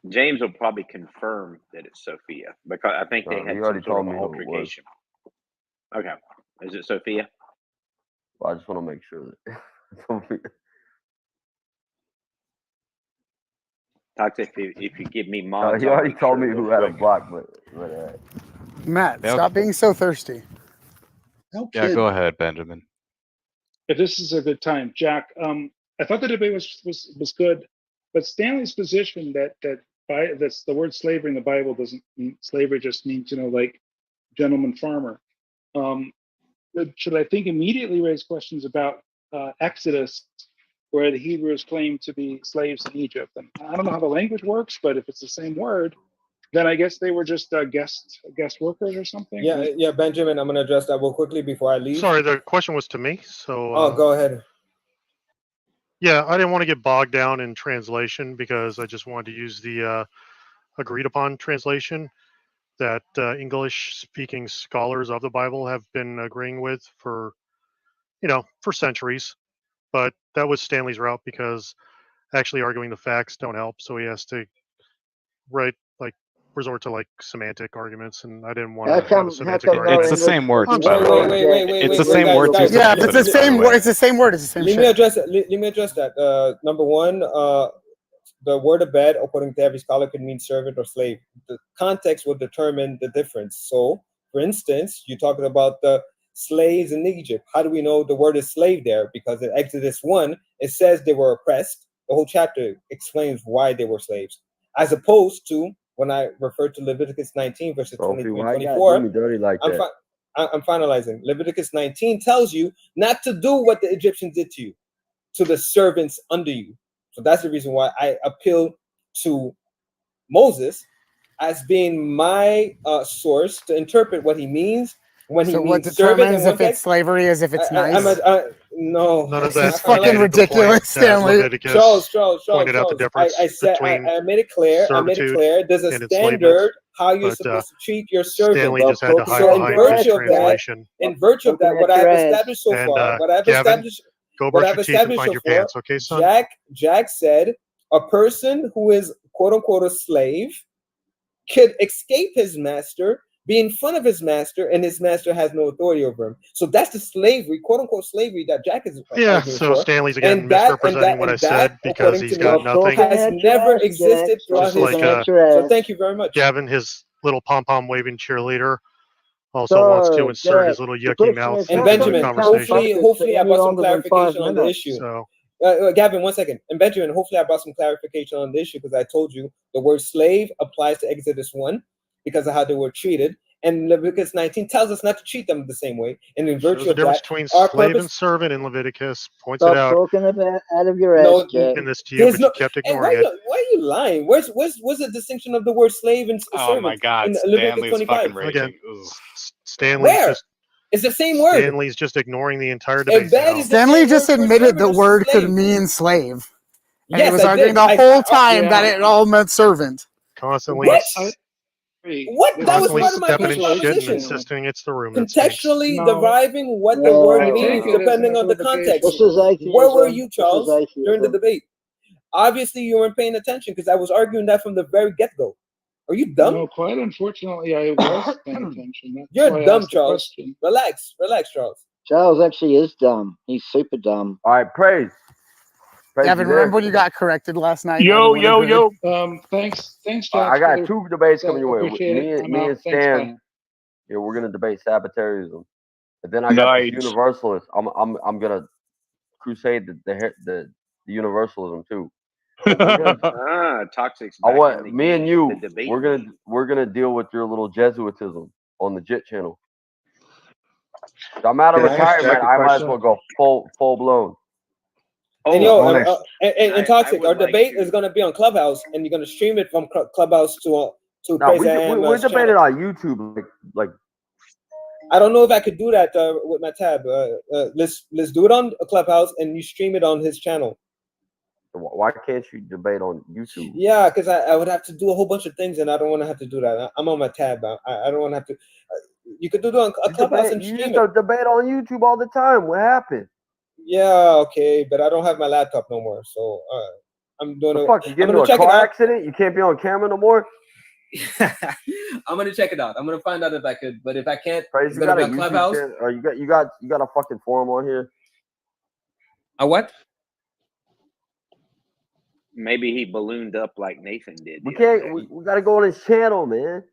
James will probably confirm that it's Sophia because I think they had You some already sort told of me who it was. altercation. Okay, is it Sophia? Well, I just want to make sure that Sophia. Toxic, if you give me mods, He I'll already make told sure me real who had a quick. block, but Matt, Yep. stop being so thirsty. No Yeah, kid. go ahead, Benjamin. If this is a good time, Jack. I thought the debate was good, but Stanley's position that's the word slavery in the Bible doesn't mean slavery, just means like gentleman farmer. Should I think immediately raise questions about Exodus, where the Hebrews claim to be slaves in Egypt? And I don't know how the language works, but if it's the same word, then I guess they were just guest workers or something. Yeah, Benjamin, I'm gonna address that real quickly before I leave. Sorry, the question was to me. So. Oh, go ahead. Yeah, I didn't want to get bogged down in translation because I just wanted to use the agreed upon translation that English-speaking scholars of the Bible have been agreeing with for centuries. But that was Stanley's route because actually arguing the facts don't help. So he has to resort to semantic arguments, and I didn't want to have a semantic argument. It's the same words, Wait, by the way. wait, It's the same guys, words. guys. Yeah, if it's the same word, it's the same word. It's the same Let shit. me address that. Number one, the word abed, according to every scholar, could mean servant or slave. The context will determine the difference. So, for instance, you're talking about the slaves in Egypt. How do we know the word is slave there? Because in Exodus 1, it says they were oppressed. The whole chapter explains why they were slaves. As opposed to when I refer to Leviticus 19, verses 23 and 24, I'm finalizing. Leviticus 19 tells you not to do what the Egyptians did to you, to the servants under you. So that's the reason why I appeal to Moses as being my source to interpret what he means when he means servant. So what determines if it's slavery is if it's nice? No, None of this is that fucking ridiculous, Stanley. Charles, pointed out the difference I made it clear. There's a standard how you're supposed to treat your servant. Stanley just had to hide behind his translation. In virtue of that, what I have established so far, what I've Gavin, established, go what brush I've your teeth and established find so your far, pants, okay, son? Jack said a person who is quote unquote a slave could escape his master, be in front of his master, and his master has no authority over him. So that's the slavery, quote unquote slavery that Jack is Yeah, so Stanley's again misrepresenting what I said because he's got nothing. Has never existed throughout his life. So thank you very much. Gavin, his little pom-pom waving cheerleader, also wants to insert his little yucky mouth And into the Benjamin, conversation. hopefully I brought some clarification on the issue. So, Gavin, 1 second. And Benjamin, hopefully I brought some clarification on the issue because I told you the word slave applies to Exodus 1 because of how they were treated. And Leviticus 19 tells us not to treat them the same way. And in shows virtue the of difference that, between our slave purpose. and servant in Leviticus. Points Stop it out. talking about out of your ass, Jack. In this to you, but you kept ignoring it. Why are you lying? Where's the distinction of the word slave and servant? Oh my God, in Leviticus Stanley's 25? fucking raging. Again, Stanley's Where? just It's the same word. Stanley's just ignoring the entire debate. Stanley just admitted the word could mean slave. And he was arguing the did. whole time that it all meant servant. Constantly. What? That was Constantly part of my stepping in shit and proposition. insisting it's the room that stinks. Contextually deriving what the word means depending on the context. Where were you, Charles, during the debate? Obviously, you weren't paying attention because I was arguing that from the very get-go. Are you dumb? No, quite unfortunately, I was paying attention. That's You're why I dumb, asked the Charles. question. Relax, Charles. Charles actually is dumb. He's super dumb. All right, praise. Gavin, remember when you got corrected last night? Thanks, Jack. I got 2 debates coming your way. Appreciate it. Me and Stan, we're gonna debate Sabbatarianism, and then I got this Universalist. I'm gonna crusade the Universalism too. Toxic's I back want in the me and game, you. the debate We're gonna deal with your little Jesuitism on the JIT channel. I'm out of Can I ask retirement. Jack a I might as question? well go full blown. And I Toxic, would our like debate is going to be on Clubhouse, and you're going to stream it from Clubhouse to No, Praise we're debating on YouTube. Like I don't know if I could do that with my tab. Let's do it on Clubhouse, and you stream it on his channel. why can't you debate on YouTube? Yeah, because I would have to do a whole bunch of things, and I don't want to have to do that. I'm on my tab. I don't want to have to. You could do it on Clubhouse and You stream used to debate on YouTube all the time. What happened? Yeah, okay, but I don't have my laptop no more, so I'm doing The it. fuck, you get I'm into gonna a check it car out. accident? You can't be on camera no more? I'm gonna check it out. I'm gonna find out if I could, but if I can't, Praise, it's you gonna got be a on YouTube Clubhouse. channel, or you got a fucking forum on here? A what? Maybe he ballooned up like Nathan did. We can't. We got to go on his channel, man.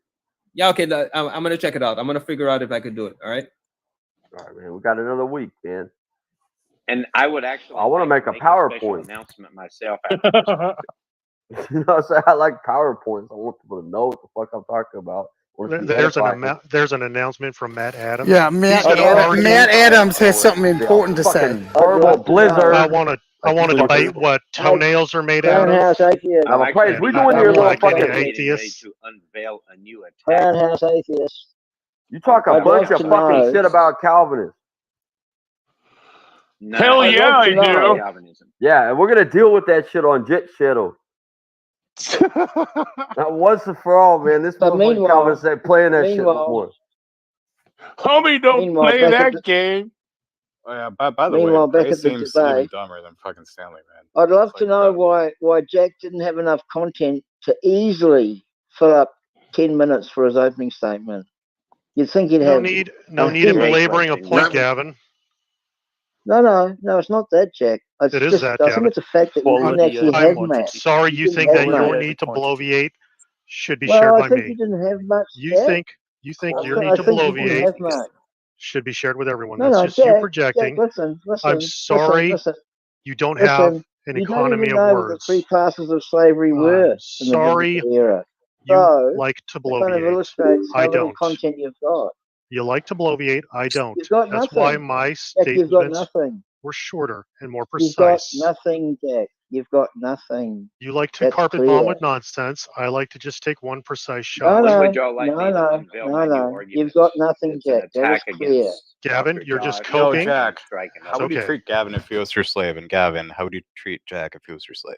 Yeah, okay. I'm gonna check it out. I'm gonna figure out if I could do it. All right. All right, man. We got another week, man. And I would actually. I want to make a special PowerPoint announcement myself. After this. You know what I'm saying? I like PowerPoints. I want people to know what the fuck I'm talking about. There's an announcement from Matt Adams. Yeah, Matt Adams has something important to say. Verbal blizzard. I want to debate what toenails are made out of. House atheist. Now, Praise, we're doing your little fucking atheists. To unveil a new attack. Crown House atheist. You talk a bunch of fucking shit about Calvinists. No, Hell yeah, I do. Yeah, and we're gonna deal with that shit on Jit Channel. Not once and for all, man. This motherfucking Calvinist ain't playing that shit no more. Homie, don't play that game. Oh yeah. By the Meanwhile, way, back Praise at the seems even debate, dumber than fucking Stanley, man. I'd love to know why Jack didn't have enough content to easily fill up 10 minutes for his opening statement. You'd think he'd have no need in belaboring a point, Gavin. No, it's not that, Jack. It's it is just, that, I Gavin. think it's a fact that you didn't actually have much. Sorry, you think that your need to bloviate should be well, shared by I think me. you didn't have much. You Jack. think your need to bloviate should be shared with everyone. That's just Jack, you projecting. Jack, listen, I'm sorry you don't have an economy you don't even of know words. what the 3 classes of slavery were in the biblical era. You like to that kind of bloviate. illustrates how I little don't. content you've got. You like to bloviate. I don't. You've got That's nothing. why my Jack, you've got statements nothing. were shorter and more You've got precise. nothing, Jack. You've got nothing. You like to That's carpet clear. bomb with nonsense. I like to just take one precise shot. No. You've got nothing, Jack. That is clear. Gavin, you're just Yo, coking. Jack, how would you okay. treat Gavin if he was your slave? And Gavin, how would you treat Jack if he was your slave?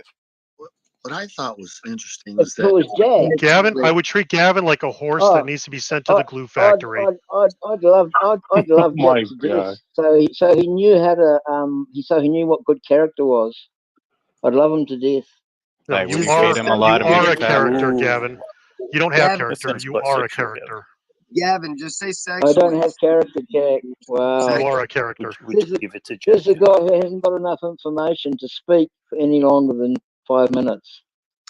What I thought was interesting was If it was that Jack, Gavin, I would treat Gavin like a horse that needs to be sent to the glue factory. I'd love my Jack to do God. this. So he knew how to so he knew what good character was. I'd love him to death. No, Like, would you you are, feed him a lot of you are meat a and fat? character, Gavin. You don't have Gavin, character. You are a character. Gavin, just say I sexually. don't have character, Jack. Wow. You are a character. Here's a guy who hasn't got enough information to speak for any longer than 5 minutes.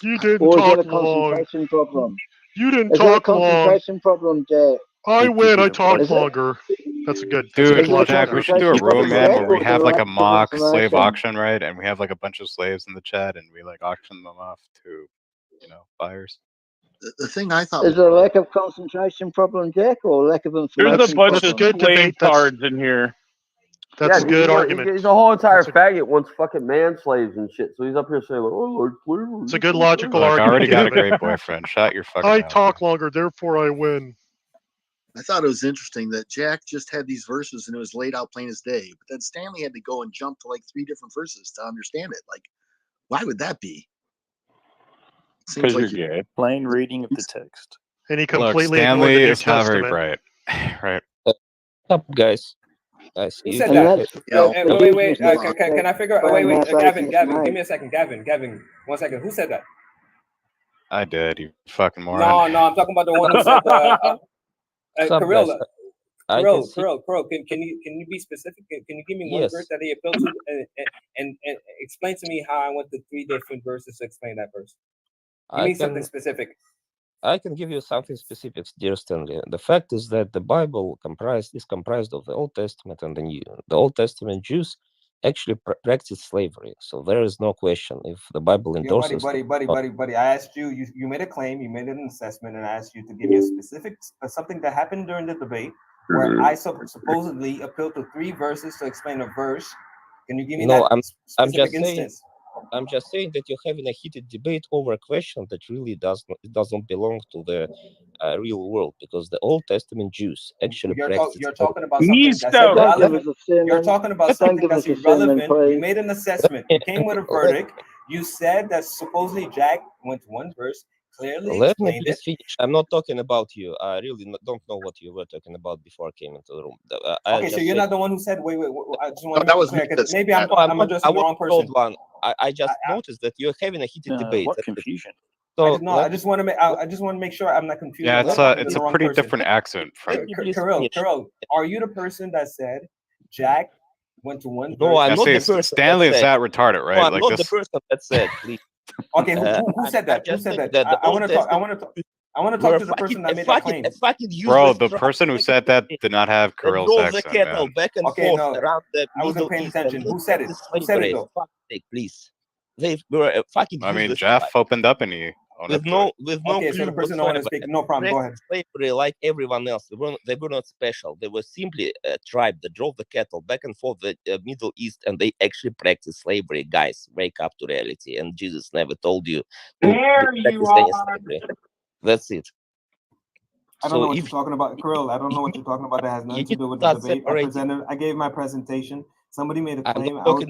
You didn't Or is that talk a long. concentration problem? You didn't Is that a talk long. concentration problem, Jack? I win. I talked Is it? longer. That's a good. That's a Dude, good logic Jack, there. we should do a Concentration room, man, problem, where we Jack, have or like a lack of mock slave information? auction, right? And we have like a bunch of slaves in the chat, and we like auction them off to, buyers. the thing I thought Is it a lack of concentration problem, Jack, or lack of information? There's a bunch problem? of good slave debate. That's- cards in here. That's a good argument. He's a whole entire faggot wants fucking man slaves and shit. So he's up here saying, like, oh, Lord, slavery. It's a good logical Look, I argument. already got a Gavin. great boyfriend. Shut your fucking I mouth. talk longer, therefore I win. I thought it was interesting that Jack just had these verses and it was laid out plain as day. But then Stanley had to go and jump to like 3 different verses to understand it. Like, why would that be? Because you're gay. Plain reading of the text. And he Look, completely ignored Stanley the New is not very Testament. bright. Right. What's up, guys? Who said that? Wait. Can I figure out? Wait. Gavin, give me a second. Gavin, 1 second. Who said that? I did, you fucking moron. No, I'm talking about the one who said, What's up, Kirill. guys? Kirill, can you be specific? Can you give me one Yes. verse that he appealed to and explain to me how I went to 3 different verses to explain that verse? Give me something specific. I can give you something specific, dear Stanley. The fact is that the Bible is comprised of the Old Testament and the New. The Old Testament Jews actually practiced slavery, so there is no question if the Bible endorses. Buddy. I asked you. You made a claim. You made an assessment, and I asked you to give me a specific something that happened during the debate where I supposedly appealed to 3 verses to explain a verse. Can you give me that specific instance? I'm just saying that you're having a heated debate over a question that really doesn't belong to the real world, because the Old Testament Jews actually you're practiced. talking about something that's irrelevant. You're talking about something that's irrelevant. You made an assessment. You came with a verdict. You said that supposedly Jack went to one verse, clearly Let me explained please it. finish. I'm not talking about you. I really don't know what you were talking about before I came into the room. Okay, so you're not the one who said, wait. I just want to make it clear, because maybe I'm addressing the wrong person. I just noticed that you're having a heated debate. What confusion? So I just want to make sure I'm not confused. Yeah, it's a pretty different accent from Kirill, are you the person that said Jack went to one verse? No, I'm not the person. Stanley is that retarded, right? No, I'm not the person that said. Please. Okay, who said that? Who said that? I want to talk. I want to talk to the person that made that claim. Bro, the person who said that did not have Kirill's accent, man. Back and Okay, forth no, around the I wasn't paying attention. Who said it? Who said it though? For fuck's sake, please. They were fucking. I mean, Jeff opened up and he with no okay, so the person don't want to speak. No problem. Go ahead. Slavery, like everyone else, they were not special. They were simply a tribe that drove the cattle back and forth the Middle East, and they actually practiced slavery. Guys, wake up to reality. And Jesus never told you to practice any slavery. That's it. I don't know what you're talking about, Kirill. I don't know what you're talking about. That has nothing to do with the debate. I gave my presentation. Somebody made a claim. I thought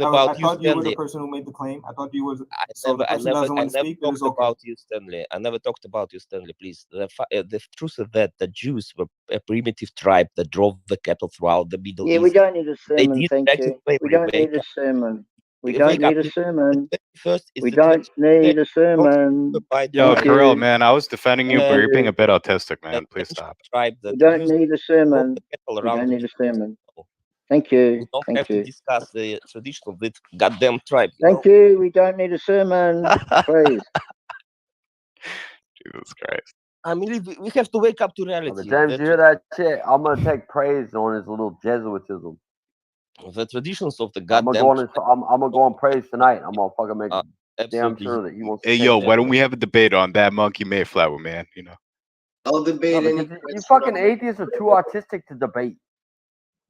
you were the person who made the claim. I thought you were. So the person doesn't want to speak. I never talked about you, Stanley. I never talked about you, Stanley. Please. The truth is that the Jews were a primitive tribe that drove the cattle throughout the Middle East. Yeah, we don't need a sermon, thank you. We don't need a sermon. We don't need a sermon. We don't need a sermon. Yo, Kirill, man, I was defending you, but you're being a bit autistic, man. Please stop. We don't need a sermon. We don't need a sermon. Thank you. We don't Thank have you. to discuss the tradition of this goddamn tribe. Thank you. We don't need a sermon. Please. Jesus Christ. I mean, we have to wake up to reality. James, you hear that shit? I'm gonna take praise on his little Jesuitism. The traditions of the goddamn. I'm gonna go on praise tonight. I'm gonna fucking make damn sure that he wants. Hey, yo, why don't we have a debate on that monkey Mayflower, man? You know. I'll debate any. You fucking atheists are too autistic to debate.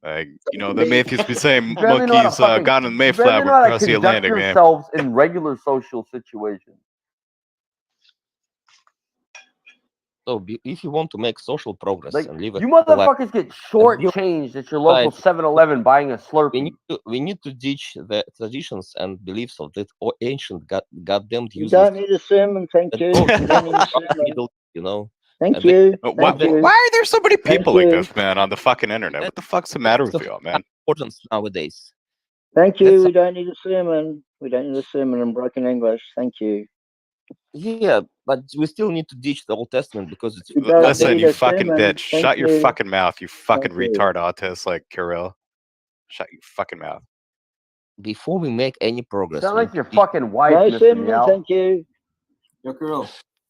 Like, you know, the atheists be saying monkeys got on Mayflower across the Atlantic, man. Yourselves in regular social situations. So if you want to make social progress and live, you motherfuckers get shortchanged at your local 7-Eleven buying a Slurpee. We need to ditch the traditions and beliefs of that ancient goddamn. You don't need a sermon, thank you. You don't need a sermon. You know. Thank you. Why are there so many people like this, man, on the fucking internet? What the fuck's the matter with y'all, man? Importance nowadays. Thank you. We don't need a sermon. We don't need a sermon in broken English. Thank you. Yeah, but we still need to ditch the Old Testament because it's. Listen, you fucking bitch. Shut your fucking mouth, you fucking retard autist like Kirill. Shut your fucking mouth. Before we make any progress. Sound like your fucking wife. No sermon, thank you. Yo, Kirill.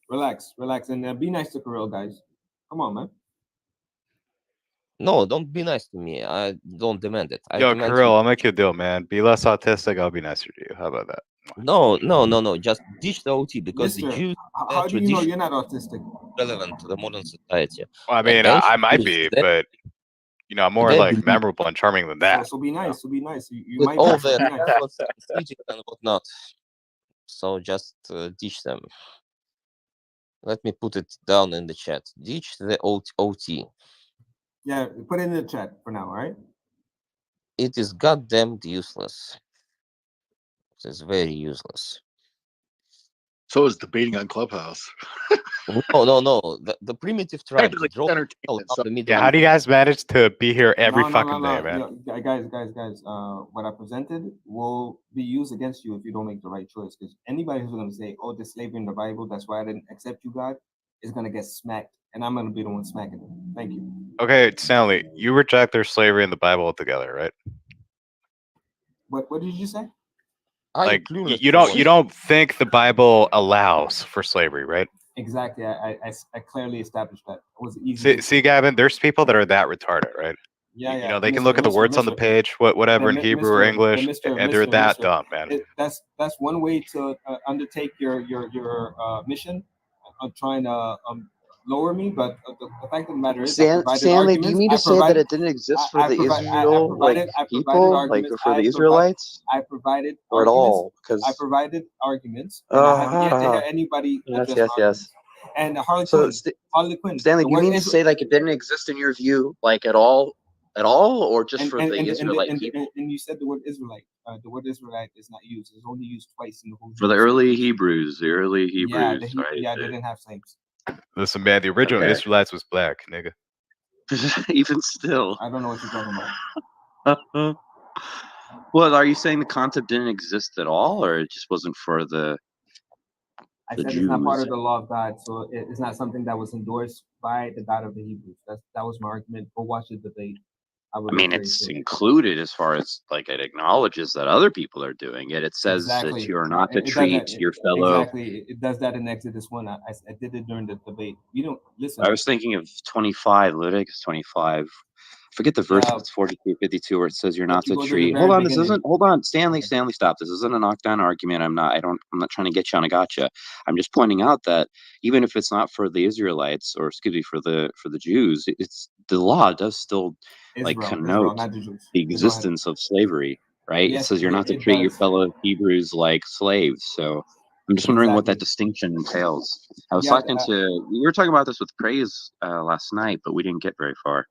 Relax, and be nice to Kirill, guys. Come on, man. No, don't be nice to me. I don't demand it. Yo, Kirill, I'll make you a deal, man. Be less autistic, I'll be nicer to you. How about that? No. Just ditch the OT because the Jews. How do you know you're not autistic? Relevant to the modern society. Well, I mean, I might be, but you know, I'm more like memorable and charming than that. So be nice. So be nice. You with might all be the nice. and whatnot. So just ditch them. Let me put it down in the chat. Ditch the OT. Yeah, put it in the chat for now, all right? It is goddamn useless. It is very useless. So is debating on Clubhouse. No. The primitive tribe. Yeah, how do you guys manage to be here every fucking day, man? Yeah, guys. What I presented will be used against you if you don't make the right choice. Because anybody who's going to say, "Oh, there's slavery in the Bible, that's why I didn't accept you, God," is going to get smacked, and I'm going to be the one smacking them. Thank you. Okay, Stanley, you reject their slavery in the Bible altogether, right? What did you say? Like you don't think the Bible allows for slavery, right? Exactly. I clearly established that. It was easy. See, Gavin, there's people that are that retarded, right? Yeah, You know, they can look at the words on the page, whatever in Hebrew or English, and they're that dumb, man. That's one way to undertake your mission of trying to lower me. But the fact of the matter is, Stanley, do you mean to say that it didn't exist for the Israel people, like for the Israelites, I provided or at all? Because I provided arguments, and I haven't yet to hear anybody address yes. And Harley Quinn. Stanley, do you mean to say like it didn't exist in your view, like at all, or just for the Israelite people? And you said the word Israelite. The word Israelite is not used. It's only used twice in the whole. For the early Hebrews, right? Yeah, they didn't have slaves. Listen, man, the original Israelites was black, nigga. Even still. I don't know what you're talking about. Well, are you saying the concept didn't exist at all, or it just wasn't for the said Jews? It's not part of the law of God, so it's not something that was endorsed by the God of the Hebrews. That was my argument. Go watch the debate. I mean, it's included as far as like it acknowledges that other people are doing it. It says that you are not to treat your fellow. Exactly, it does that in Exodus 1. I did it during the debate. You don't listen. I was thinking of 25, Leviticus 25. Forget the verse. It's 43, 52, where it says you're not to treat. Hold on, Stanley, stop. This isn't a knockdown argument. I'm not trying to get you on a gotcha. I'm just pointing out that even if it's not for the Israelites, or excuse me, for the Jews, it's the law does still connote the existence of slavery, right? It says you're not to treat your fellow Hebrews like slaves. So I'm just wondering what that distinction entails. We were talking about this with Praise last night, but we didn't get very far.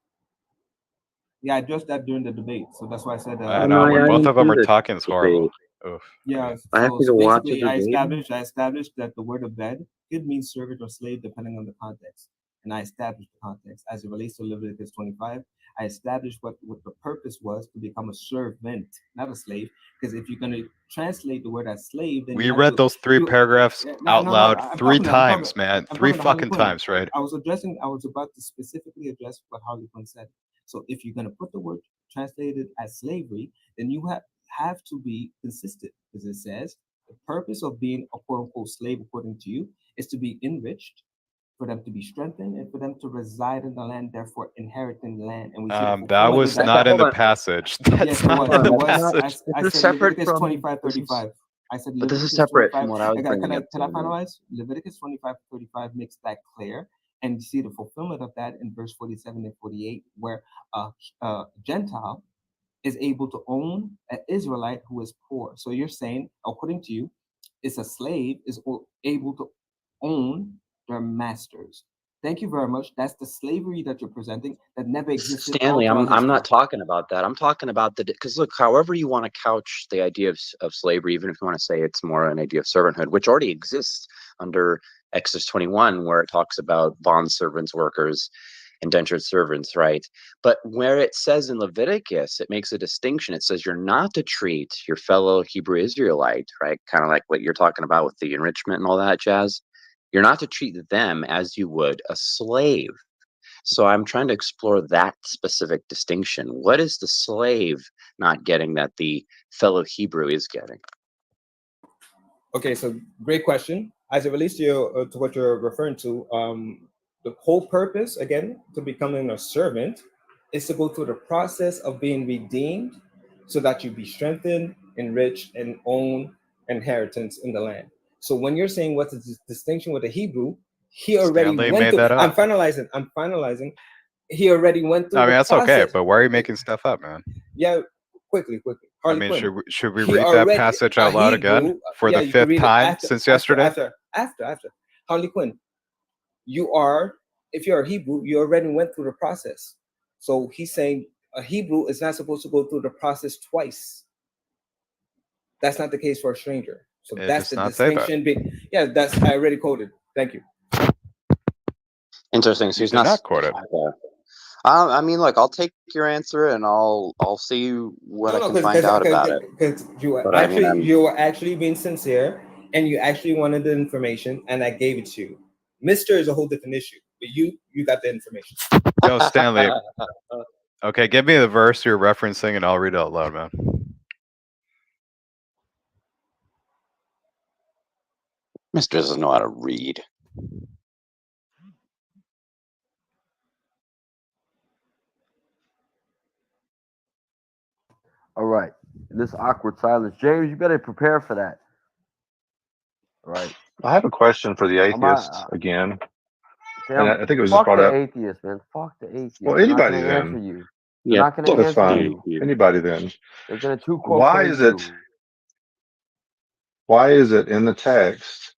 Yeah, I addressed that during the debate, so that's why I said. I know when both of them are talking, it's horrible. Oof. Yeah, I have to go watch it. I established that the word "abed" could mean servant or slave depending on the context, and I established the context as it relates to Leviticus 25. I established what the purpose was to become a servant, not a slave. Because if you're going to translate the word as slave, then we read those three paragraphs out loud three times, man. Three fucking times, right? I was about to specifically address what Harley Quinn said. So if you're going to put the word translated as slavery, then you have to be consistent, because it says the purpose of being a quote unquote slave, according to you, is to be enriched, for them to be strengthened, and for them to reside in the land, therefore inheriting the land. And we that was not in the passage. That's not in the passage. I said Leviticus 25:35. I said, but this is separate from what I was bringing up. Can I finalize? Leviticus 25:35 makes that clear. And you see the fulfillment of that in verse 47 and 48, where a Gentile is able to own an Israelite who is poor. So you're saying, according to you, it's a slave is able to own their masters. Thank you very much. That's the slavery that you're presenting that never existed. Stanley, I'm not talking about that. I'm talking about because look, however you want to couch the idea of slavery, even if you want to say it's more an idea of servanthood, which already exists under Exodus 21, where it talks about bond servants, workers, indentured servants, right? But where it says in Leviticus, it makes a distinction. It says you're not to treat your fellow Hebrew Israelite, right? Kind of like what you're talking about with the enrichment and all that jazz. You're not to treat them as you would a slave. So I'm trying to explore that specific distinction. What is the slave not getting that the fellow Hebrew is getting? Okay, so great question. As it relates to what you're referring to, the whole purpose, again, to becoming a servant is to go through the process of being redeemed so that you be strengthened, enriched, and own inheritance in the land. So when you're saying what's the distinction with the Hebrew, he already went through. I'm finalizing. He already went through. I mean, that's okay, but why are you making stuff up, man? Yeah, quickly. Harley Quinn. Should we read that passage out loud again for the fifth time since yesterday? After. Harley Quinn, if you're a Hebrew, you already went through the process. So he's saying a Hebrew is not supposed to go through the process twice. That's not the case for a stranger. So that's the distinction. I already quoted. Thank you. Interesting. So he's not quoted. I mean, look, I'll take your answer and I'll see what I can find out about it. Because you were actually being sincere, and you actually wanted the information, and I gave it to you. Mr. is a whole different issue, but you got the information. Yo, Stanley. Okay, give me the verse you're referencing, and I'll read it out loud, man. Mr. doesn't know how to read. All right. In this awkward silence, James, you better prepare for that. All right. I have a question for the atheist again. And I think it was just fuck brought the up. atheist, man. Fuck the atheist. Well, They're not anybody going to answer then. you. They're not going to That's answer fine. you. Anybody then. They're going to two-quote Why claim is it? you. Why is it in the text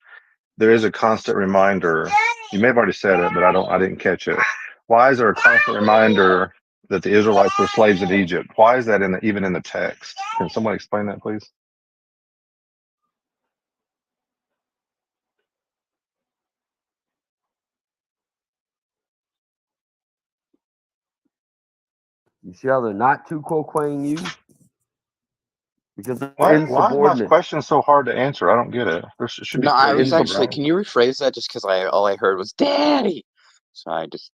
there is a constant reminder? You may have already said it, but I didn't catch it. Why is there a constant reminder that the Israelites were slaves in Egypt? Why is that even in the text? Can someone explain that, please? You see how they're not two-quote claiming you? Because they're Why is my insubordinate. question so hard to answer? I don't get it. There should be No, I three was easy, actually. right? Can you rephrase that? Just because all I heard was "Daddy," so I just.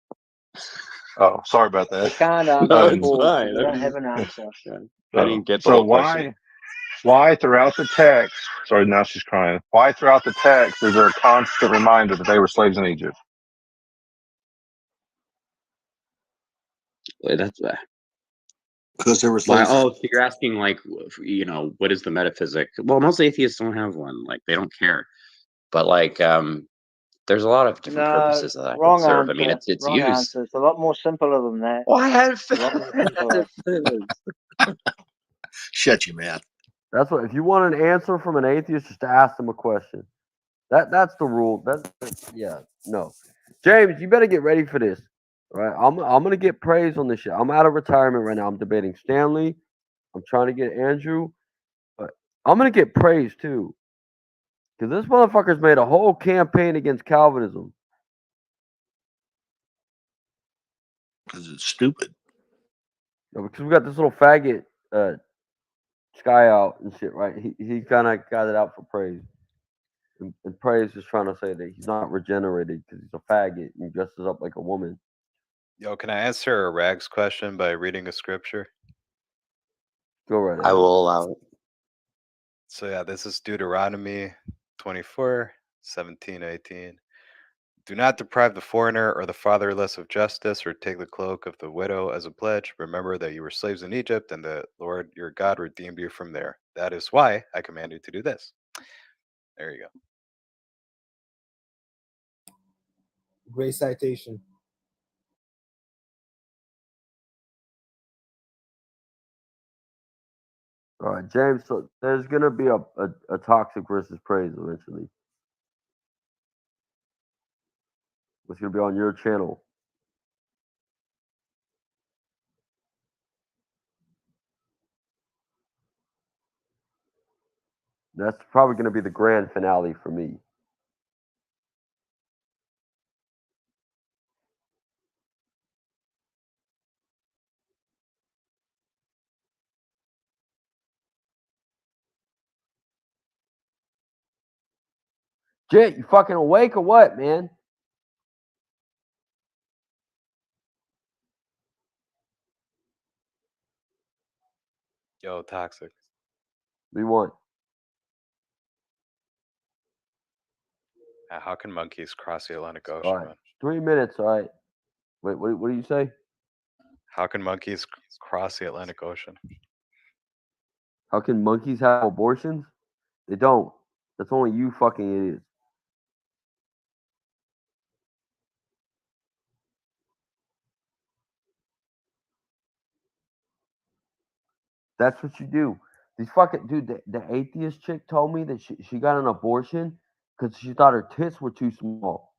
Oh, sorry about We that. can't answer, No, it's Paul. fine. We don't have an answer. I didn't get the So whole question. why throughout the text? Sorry, now she's crying. Why throughout the text is there a constant reminder that they were slaves in Egypt? Wait, that's Because there were why. slaves. Oh, so you're asking like, what is the metaphysic? Well, most atheists don't have one. Like, they don't care. But like, there's a lot of different purposes that Wrong can serve. answer. I mean, it's Wrong used. answer. It's a lot more simpler than that. Well, I had a lot more simpler. Shut you, man. That's what. If you want an answer from an atheist, just ask them a question. That's the rule. Yeah. No, James, you better get ready for this. All right, I'm gonna get praise on this shit. I'm out of retirement right now. I'm debating Stanley. I'm trying to get Andrew, but I'm gonna get praise too, because this motherfucker's made a whole campaign against Calvinism. Because it's stupid. No, because we got this little faggot Sky out and shit, right? He kind of got it out for praise. And praise is trying to say that he's not regenerated because he's a faggot and he dresses up like a woman. Yo, can I answer a Rag's question by reading a scripture? Go right ahead. I will allow it. So yeah, this is Deuteronomy 24, 17, 18. Do not deprive the foreigner or the fatherless of justice, or take the cloak of the widow as a pledge. Remember that you were slaves in Egypt, and the Lord your God redeemed you from there. That is why I command you to do this. There you go. Great citation. All right, James. So there's gonna be a toxic versus praise eventually. It's gonna be on your channel. That's probably gonna be the grand finale for me. Jet, you fucking awake or what, man? Yo, toxic. We want. How can monkeys cross the Atlantic Ocean, All right, man? 3 minutes. All right. Wait, what do you say? How can monkeys cross the Atlantic Ocean? How can monkeys have abortions? They don't. That's only you fucking idiots. That's what you do. These fucking dude, the atheist chick told me that she got an abortion because she thought her tits were too small.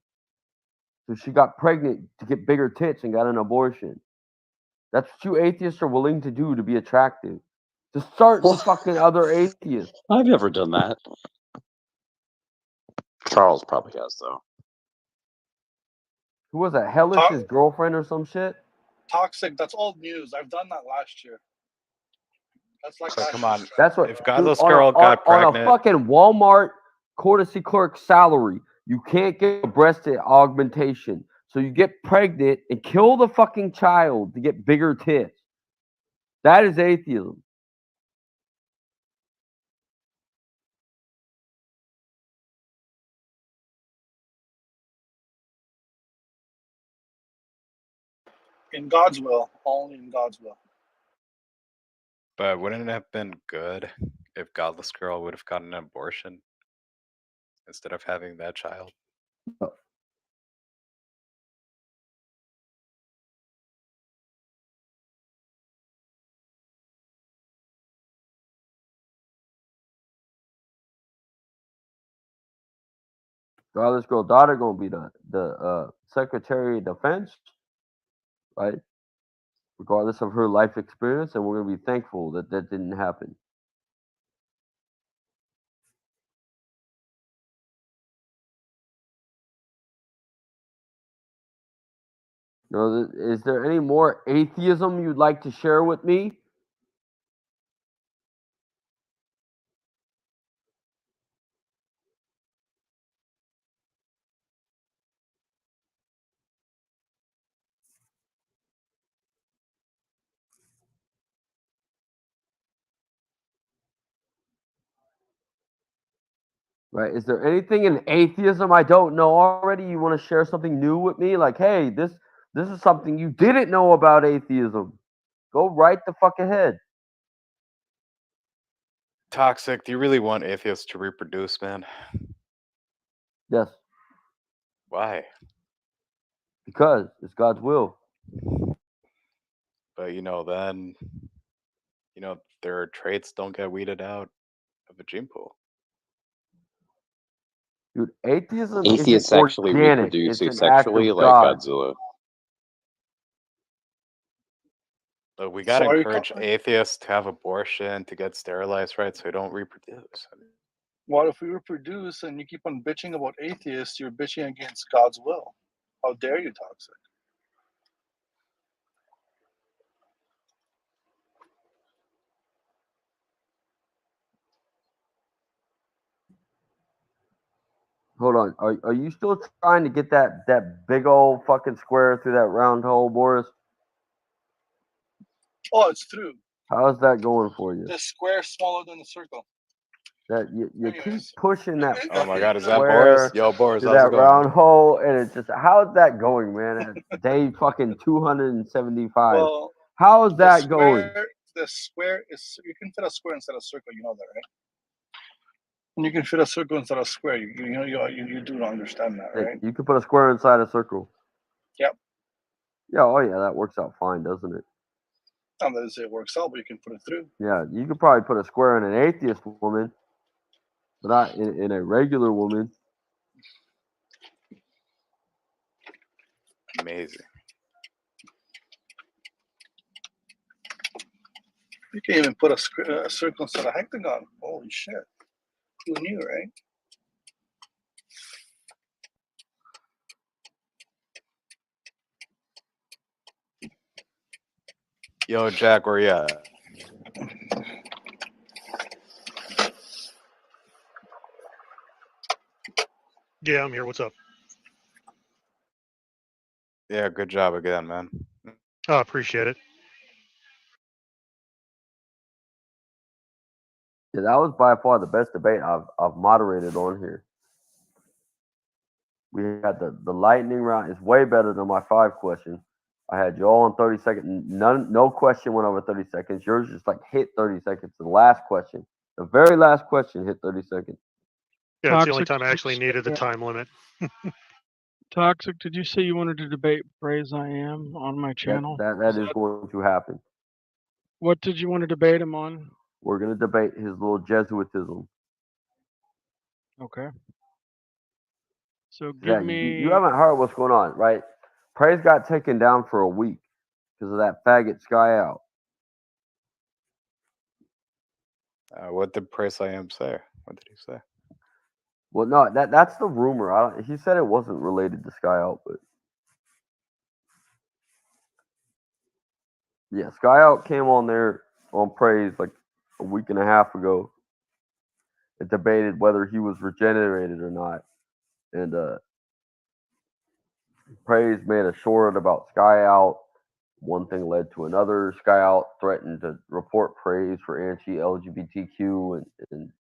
So she got pregnant to get bigger tits and got an abortion. That's what you atheists are willing to do to be attractive. To start fucking other atheists. I've never done that. Charles probably has, though. Who was that? Hellish's girlfriend or some shit? Toxic. That's old news. I've done that last year. That's like. So come on. That's what. If Godless dude, girl got on pregnant, a fucking Walmart courtesy clerk salary, You can't get a breast augmentation. So you get pregnant and kill the fucking child to get bigger tits. That is atheism. In God's will, only in God's will. But wouldn't it have been good if Godless Girl would have gotten an abortion instead of having that child? No. Godless Girl daughter gonna be the Secretary of Defense, right? Regardless of her life experience, and we're gonna be thankful that that didn't happen. You know, is there any more atheism you'd like to share with me? Right? Is there anything in atheism I don't know already? You want to share something new with me? Like, hey, this is something you didn't know about atheism. Go right the fuck ahead. Toxic, do you really want atheists to reproduce, man? Yes. Why? Because it's God's will. But then their traits don't get weeded out of a gene pool. Dude, atheism Atheists isn't actually organic. reproduce It's an act asexually, of like God. Godzilla. But we gotta Sorry, encourage atheists to have abortion, to get sterilized, right? So they don't reproduce. what if we reproduce and you keep on bitching about atheists? You're bitching against God's will. How dare you, Toxic? Hold on. Are you still trying to get that big old fucking square through that round hole, Boris? Oh, it's through. How's that going for you? The square smaller than the circle. That you keep pushing that Oh my fucking God, is that square Boris? Yo, Boris, to how's that it going? round hole, and it's just how's that going, man? At day fucking 275. Well, How is the that going? square is, you can fit a square inside a circle. You know that, right? And you can fit a circle inside a square. You do understand that, right? You can put a square inside a circle. Yep. Yeah, oh yeah, that works out fine, doesn't it? Not that it works out, but you can put it through. Yeah, you could probably put a square in an atheist woman, but not in a regular woman. Amazing. You can even put a circle inside a hectagon. Holy shit. Who knew, right? Yo, Jack, where you at? Yeah, I'm here. What's up? Yeah, good job again, man. Oh, appreciate it. Yeah, that was by far the best debate I've moderated on here. We had the lightning round. It's way better than my 5 question. I had you all in 30 seconds. No question went over 30 seconds. Yours just like hit 30 seconds. The last question, the very last question, hit 30 seconds. Yeah, it's the only time I actually needed the time limit. Toxic, did you say you wanted to debate Praise I Am on my channel? That is going to happen. What did you want to debate him on? We're going to debate his little Jesuitism. Okay. So Yeah, give me. you haven't heard what's going on, right? Praise got taken down for a week because of that faggot Sky Out. What did Praise I Am say? What did he say? Well, no, that's the rumor. He said it wasn't related to Sky Out, but yeah, Sky Out came on there on Praise like a week and a half ago. It debated whether he was regenerated or not, And Praise made a short about Sky Out. One thing led to another. Sky Out threatened to report Praise for anti-LGBTQ, and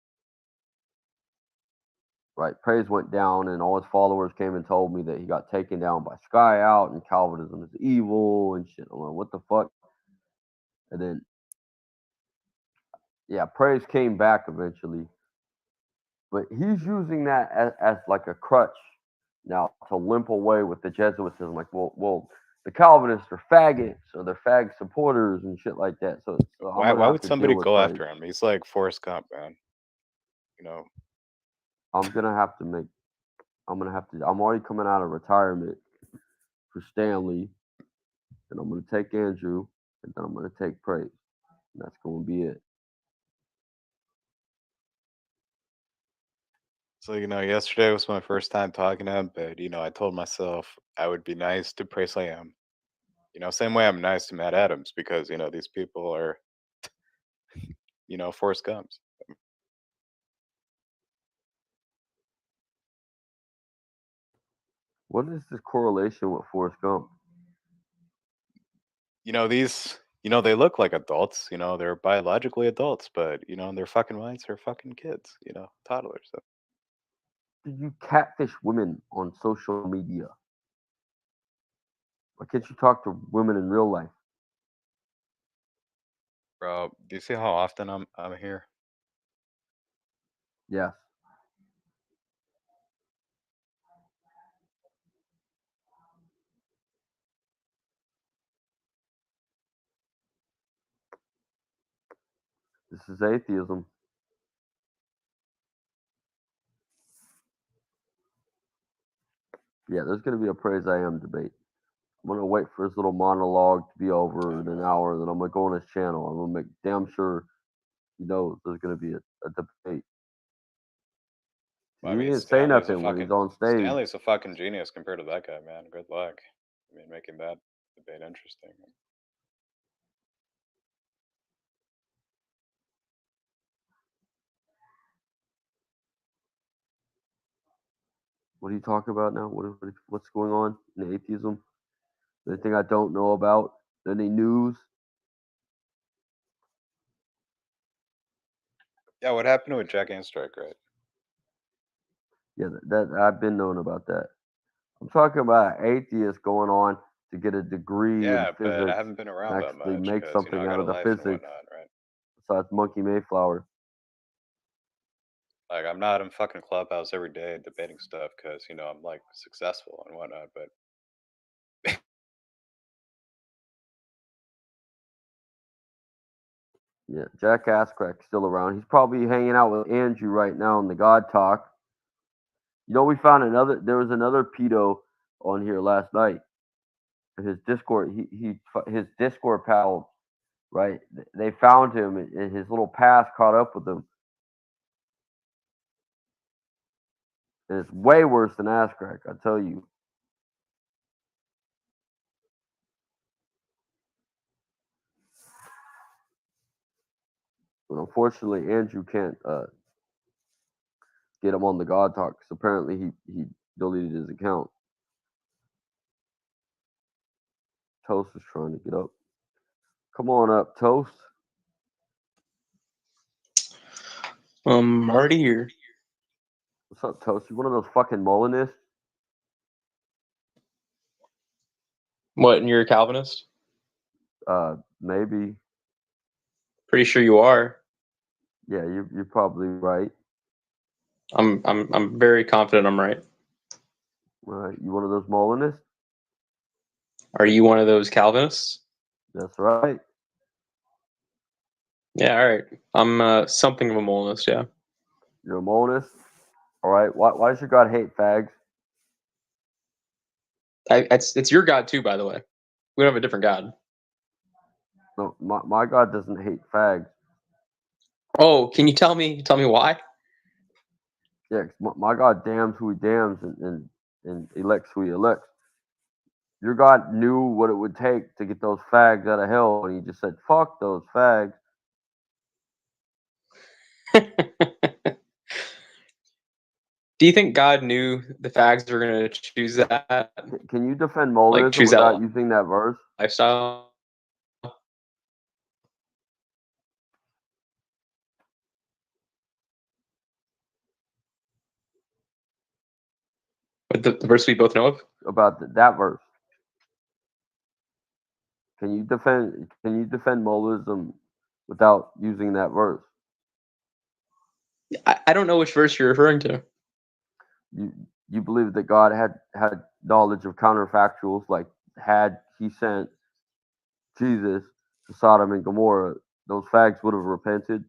right, Praise went down, and all his followers came and told me that he got taken down by Sky Out, and Calvinism is evil and shit. I'm like, what the fuck? And then, yeah, Praise came back eventually, but he's using that as like a crutch now to limp away with the Jesuitism. Like, well, the Calvinists are faggots, or they're fag supporters and shit like that. So Why would somebody go after him? He's like Forrest Gump, man. You know. I'm already coming out of retirement for Stanley, and I'm gonna take Andrew, and then I'm gonna take Praise. And that's gonna be it. So, yesterday was my first time talking to him, but, I told myself I would be nice to Praise I Am. Same way I'm nice to Matt Adams, because, these people are, Forrest Gumps. What is this correlation with Forrest Gump? They look like adults, they're biologically adults, but, in their fucking minds, they're fucking kids, toddlers. So. Did you catfish women on social media? Why can't you talk to women in real life? Bro, do you see how often I'm here? Yes. This is atheism. Yeah, there's going to be a Praise I Am debate. I'm going to wait for his little monologue to be over in an hour, and then I'm going to go on his channel. I'm going to make damn sure he knows there's going to be a debate. Well, he didn't say nothing when he's on stage. Stanley's a fucking genius compared to that guy, man. Good luck. Making that debate interesting. What are you talking about now? What's going on in atheism? Anything I don't know about? Any news? Yeah, what happened with Jack Anstrike, right? Yeah, that I've been knowing about that. I'm talking about atheists going on to get a degree in physics. But I haven't been around that actually much. make something I out got of the a life and physics. whatnot, right? Besides Monkey Mayflower. Like, I'm not in fucking Clubhouse every day debating stuff because, I'm like successful and whatnot, but Yeah, Jack Ascrack's still around. He's probably hanging out with Andrew right now in the God Talk. We found there was another pedo on here last night. His Discord, his Discord pal, right? They found him, and his little past caught up with him. And it's way worse than Ascrack, I tell you. But unfortunately, Andrew can't get him on the God Talk because apparently he deleted his account. Toast is trying to get up. Come on up, Toast. I'm already here. What's up, Toast? You one of those fucking Molinists? What, and you're a Calvinist? Maybe. Pretty sure you are. Yeah, you're probably right. I'm very confident I'm right. Right. You one of those Molinists? Are you one of those Calvinists? That's right. Yeah, all right. I'm something of a Molinist, yeah. You're a Molinist? All right. Why does your God hate fags? It's your God too, by the way. We don't have a different God. No, my God doesn't hate fags. Oh, can you tell me why? Yeah, my God damns who he damns and elects who he elects. Your God knew what it would take to get those fags out of hell, and he just said, fuck those fags. Do you think God knew the fags were going to choose that? Can you defend Molinism choose without that using that verse? lifestyle? With the verse we both know of? About that verse. Can you defend Molinism without using that verse? I don't know which verse you're referring to. You believe that God had knowledge of counterfactuals, like had he sent Jesus to Sodom and Gomorrah, those fags would have repented?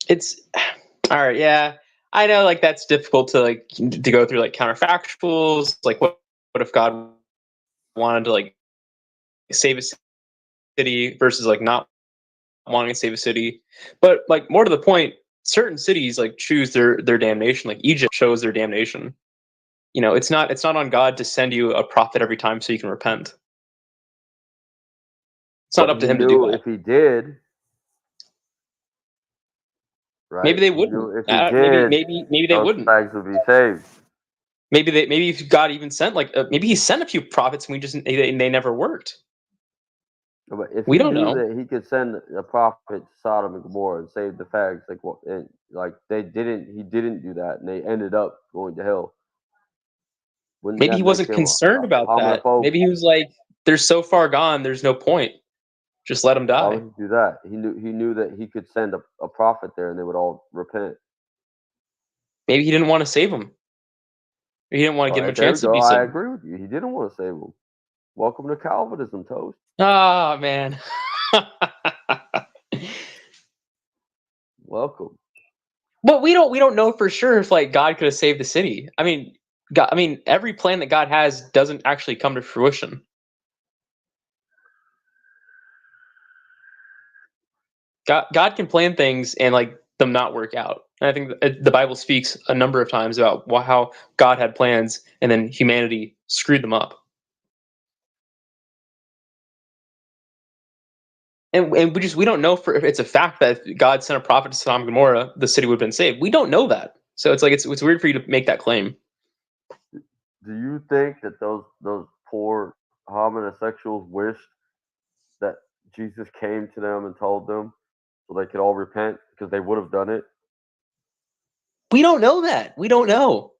It's all right. Yeah, I know. Like that's difficult to go through counterfactuals. Like what if God wanted to save a city versus not wanting to save a city? But more to the point, certain cities choose their damnation. Like Egypt chose their damnation. It's not on God to send you a prophet every time so you can repent. It's not up to him to do that. If he did, right? Maybe they wouldn't. If he did, maybe they wouldn't. Those fags would be saved. Maybe if God even sent maybe he sent a few prophets and they never worked. But if we he don't knew know that he could send a prophet to Sodom and Gomorrah and save the fags, he didn't do that, and they ended up going to hell. Maybe he wasn't concerned about that. Maybe he was like, "They're so far gone. There's no point. Just let them die." Why would he do that? He knew that he could send a prophet there, and they would all repent. Maybe he didn't want to save them. He didn't want to give them a chance to be saved. I agree with you. He didn't want to save them. Welcome to Calvinism, Toast. Oh man. Welcome. But we don't know for sure if God could have saved the city. I mean, every plan that God has doesn't actually come to fruition. God can plan things and them not work out. And I think the Bible speaks a number of times about how God had plans and then humanity screwed them up. And we don't know if it's a fact that if God sent a prophet to Sodom and Gomorrah, the city would have been saved. We don't know that. So it's it's weird for you to make that claim. Do you think that those poor homosexuals wished that Jesus came to them and told them so they could all repent because they would have done it? We don't know that. We don't know.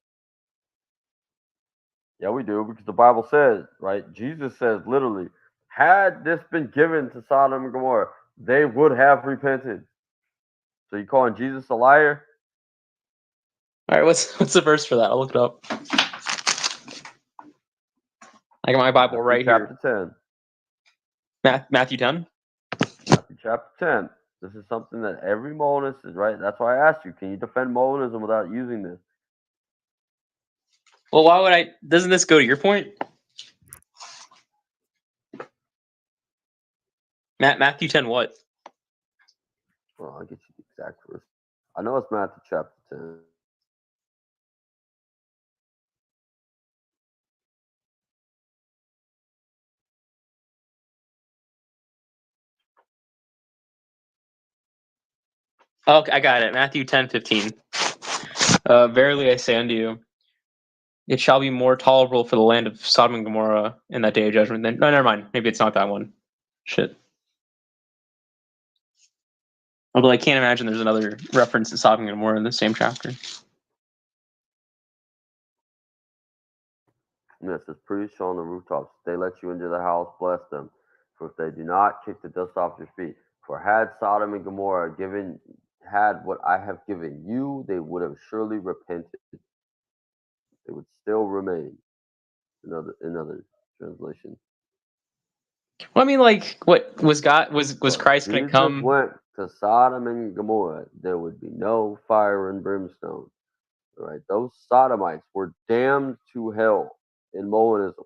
Yeah, we do, because the Bible says, right? Jesus says literally, had this been given to Sodom and Gomorrah, they would have repented. So you calling Jesus a liar? All right, what's the verse for that? I'll look it up. I got my Bible right here. Chapter 10. Matthew 10? Matthew chapter 10. This is something that every Molinist is, right? That's why I asked you, can you defend Molinism without using this? Well, why would I? Doesn't this go to your point? Matthew 10 what? Well, I'll get you the exact verse. I know it's Matthew chapter 10. Okay, I got it. Matthew 10:15. Verily I say unto you, it shall be more tolerable for the land of Sodom and Gomorrah in that day of judgment than... No, never mind. Maybe it's not that one. Shit. Although I can't imagine there's another reference to Sodom and Gomorrah in the same chapter. Yes, it's preached on the rooftops. They let you into the house, bless them. For if they do not, kick the dust off your feet. For had Sodom and Gomorrah had what I have given you, they would have surely repented. They would still remain. Another translation. Well, I mean, what was God? Was Christ going to come? Jesus went to Sodom and Gomorrah, there would be no fire and brimstone. All right, those Sodomites were damned to hell in Molinism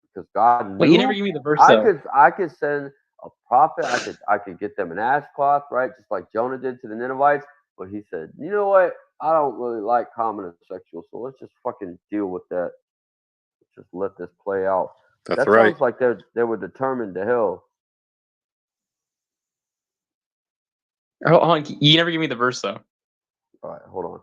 because God knew. Wait, you never give me the verse. I could send a prophet. I could get them an ashcloth, right, just like Jonah did to the Ninevites. But he said, you know what? I don't really like homosexuals, so let's just fucking deal with that. Let's just let this play out. That's that right. sounds like they were determined to hell. Hold on, you never give me the verse though. All right, hold on.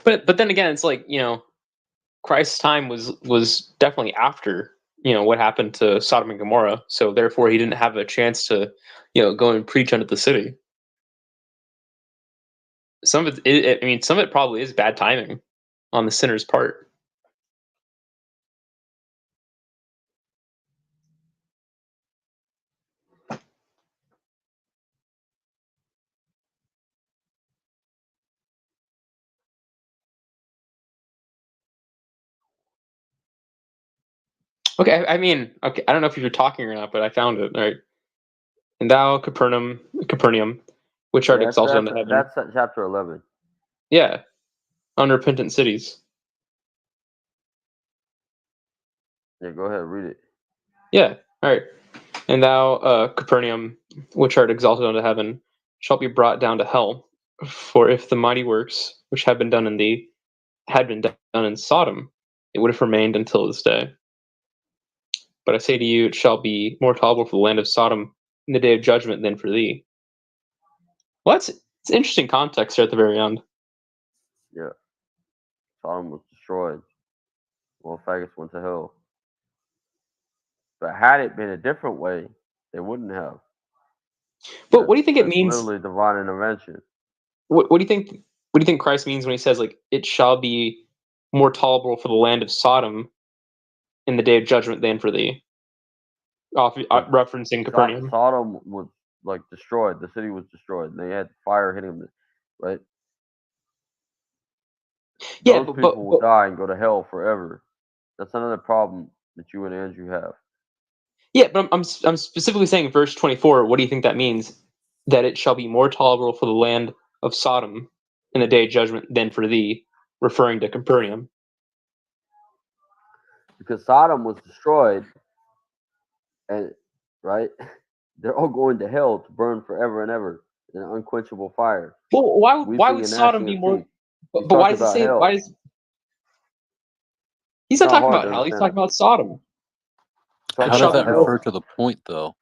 But then again, it's like, Christ's time was definitely after, what happened to Sodom and Gomorrah. So therefore he didn't have a chance to, go and preach unto the city. Some of it, some of it probably is bad timing on the sinner's part. Okay, okay, I don't know if you're talking or not, but I found it. All right. And thou, Capernaum, which art exalted unto heaven. That's chapter 11. Yeah, unrepentant cities. Yeah, go ahead, read it. Yeah, all right. And thou, Capernaum, which art exalted unto heaven, shalt be brought down to hell. For if the mighty works which have been done in thee had been done in Sodom, it would have remained until this day. But I say to you, it shall be more tolerable for the land of Sodom in the day of judgment than for thee. Well, it's interesting context here at the very end. Yeah. Sodom was destroyed. Well, faggots went to hell. But had it been a different way, they wouldn't have. But what do you think it means? Literally divine intervention. What do you think? What do you think Christ means when he says, like, it shall be more tolerable for the land of Sodom in the day of judgment than for thee? Referencing Capernaum. Sodom was like destroyed. The city was destroyed. And they had fire hitting them, right? Yeah, those people will die and go to hell forever. That's another problem that you and Andrew have. Yeah, but I'm specifically saying verse 24. What do you think that means? That it shall be more tolerable for the land of Sodom in the day of judgment than for thee, referring to Capernaum. Because Sodom was destroyed, and right, they're all going to hell to burn forever and ever in an unquenchable fire. Well, why would Sodom be more? But why does it say? Hell. Why is? He's not talking about hell. He's talking about Sodom. How does that refer to the point, though,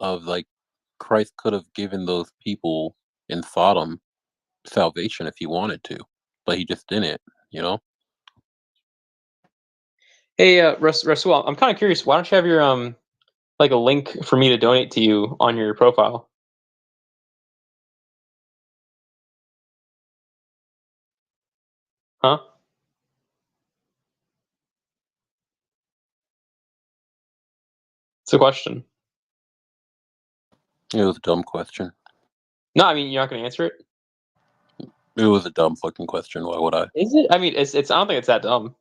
of like Christ could have given those people in Sodom salvation if he wanted to, but he just didn't, Hey, Rasul, I'm kind of curious. Why don't you have your like a link for me to donate to you on your profile? Huh? It's a question. It was a dumb question. No, I mean, you're not going to answer it? It was a dumb fucking question. Why would I? Is it? I mean, it's. I don't think it's that dumb.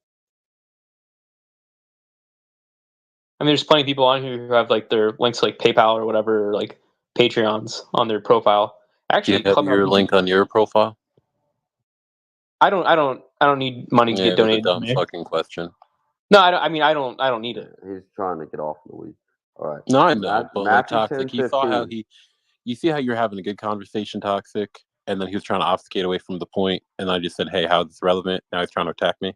I mean, there's plenty of people on here who have like their links to, like, PayPal or whatever, or like Patreons on their profile. Actually, do you have your link on your profile? I don't need money to get donated. It was a dumb fucking question. No, I don't. I mean, I don't need it. He's trying to get off the weed. All right. No, I know, but like Matthew Toxic, you saw how you see how you're having a good conversation, Toxic, and then he was trying to obfuscate away from the point, and I just said, "Hey, how is this relevant?" Now he's trying to attack me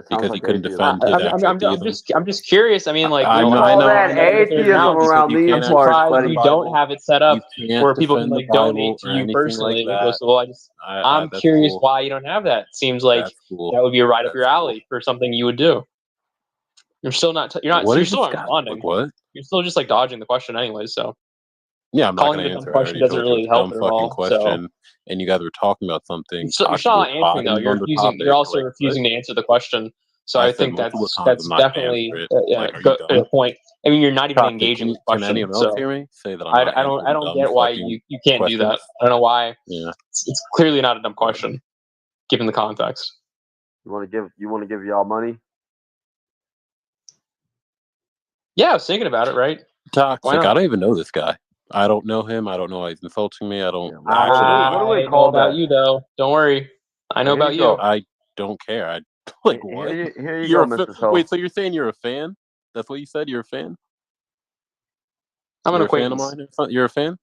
because he couldn't defend his actual theism. I'm just curious. I mean, like, I know. Atheism around these parts, buddy. You don't have it set up where people can like donate to you personally. I'm curious why you don't have that. It seems like that would be right up your alley for something you would do. You're still not. You're still not responding. What? You're still just like dodging the question, anyways. So. Yeah, I'm not going to answer. Question doesn't really help at all. Question, and you guys were talking about something. You're still not answering though. You're also refusing to answer the question. So I think that's definitely a point. I mean, you're not even engaging with the question. Can anyone else hear me? Say that I don't get why you can't do that. I don't know why. Yeah, it's clearly not a dumb question, given the context. You want to give y'all money? Yeah, I was thinking about it. Right? Toxic. I don't even know this guy. I don't know him. I don't know why he's insulting me. I don't. What do we I know call about that? you, though. Don't worry. I know Here about you go. you. I don't care. I like what? Here you You're go, a Mr. Toe. wait. So you're saying you're a fan? That's what you said. You're a fan. I'm an You're a fan of acquaintance. mine. Or something? You're a fan.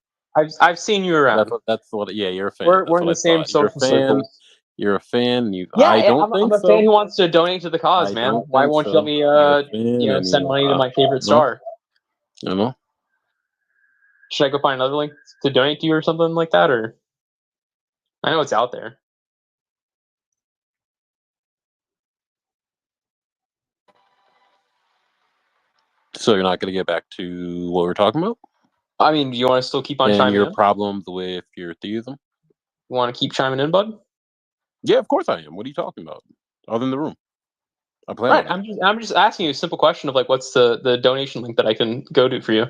I've seen you around. That's what. Yeah, you're a fan. We're That's in what the I same thought. You're a social fan. circles. You're a fan. You. Yeah, I don't I'm think a fan so. who wants to donate to the cause, I man. don't Why think won't you let so. me, You're a fan, and send money to my favorite no, star? I know. Should I go find another link to donate to you or something like that? Or I know it's out there. So you're not going to get back to what we're talking about? I mean, do you want to still keep on And chiming your in? problems with your theism? You want to keep chiming in, bud? Yeah, of course I am. What are you talking about? Other than the room. I plan Right. on it. I'm just asking you a simple question of like, what's the donation link that I can go to for you?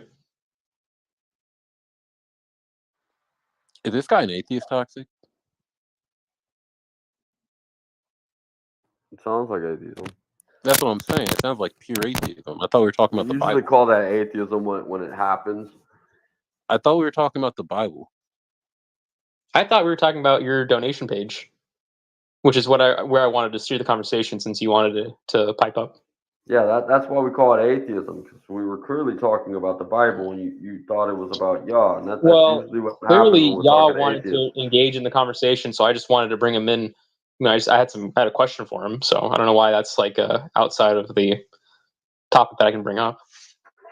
Is this guy an atheist, Toxic? It sounds like atheism. That's what I'm saying. It sounds like pure atheism. I thought we were talking about the Usually Bible. call that atheism when it happens. I thought we were talking about the Bible. I thought we were talking about your donation page, which is where I wanted to steer the conversation since you wanted to pipe up. Yeah, that's why we call it atheism, because we were clearly talking about the Bible, and you thought it was about Yah, and that's usually what happens Clearly, when we're y'all talking wanted atheism. to engage in the conversation, so I just wanted to bring him in. I had a question for him, so I don't know why that's like outside of the topic that I can bring up.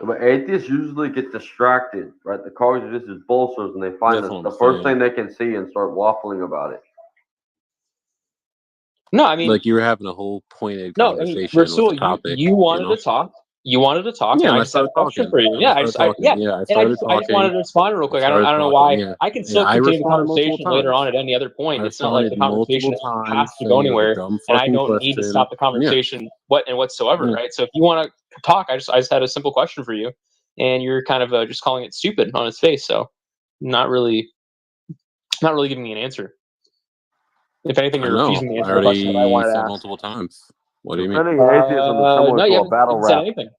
But atheists usually get distracted, right? The cars are just as bolsters, and they find That's what the I'm first saying. thing they can see and start waffling about it. No, I mean, like you were having a whole pointed no, conversation Rasul, with the topic. you wanted to talk. You wanted to talk, Yeah, and and I I just had a started question talking. for you. And Yeah, I started talking. Yeah, I and I started just talking. wanted to respond real quick. I don't know why. I can still I continue the responded multiple conversation later on times. at any other point. I It's not like the responded multiple conversation has times to go saying it was a anywhere, dumb and I fucking don't need to question. stop the conversation whatsoever, Yeah. right? So if you want to talk, I just had a simple question for you, and you're kind of just calling it stupid on its face. So not really giving me an answer. If anything, I you're know. refusing to I answer the question that I already wanted to said ask. multiple times. What do you mean? Defending atheism is similar No, to you a battle haven't said rap. anything.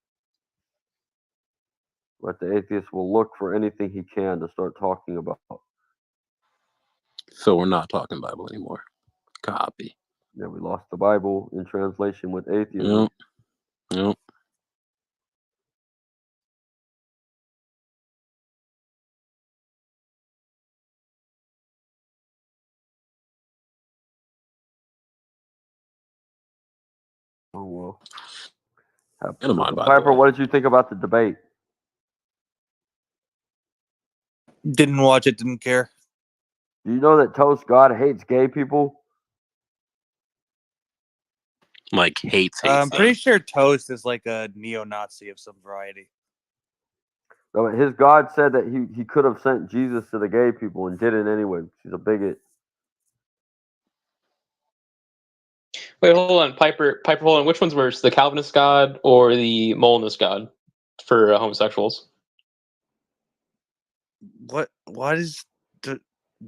But the atheist will look for anything he can to start talking about. So we're not talking Bible anymore. Copy. Yeah, we lost the Bible in translation with atheism. Yep. Oh well. And I'm on, by the Piper, way. what did you think about the debate? Didn't watch it, didn't care. Do you know that Toast God hates gay people? Like hates. I'm pretty sure Toast is like a neo-Nazi of some variety. No, his God said that he could have sent Jesus to the gay people and didn't anyway. He's a bigot. Wait, hold on, Piper, hold on. Which one's worse, the Calvinist God or the Molinist God for homosexuals? What is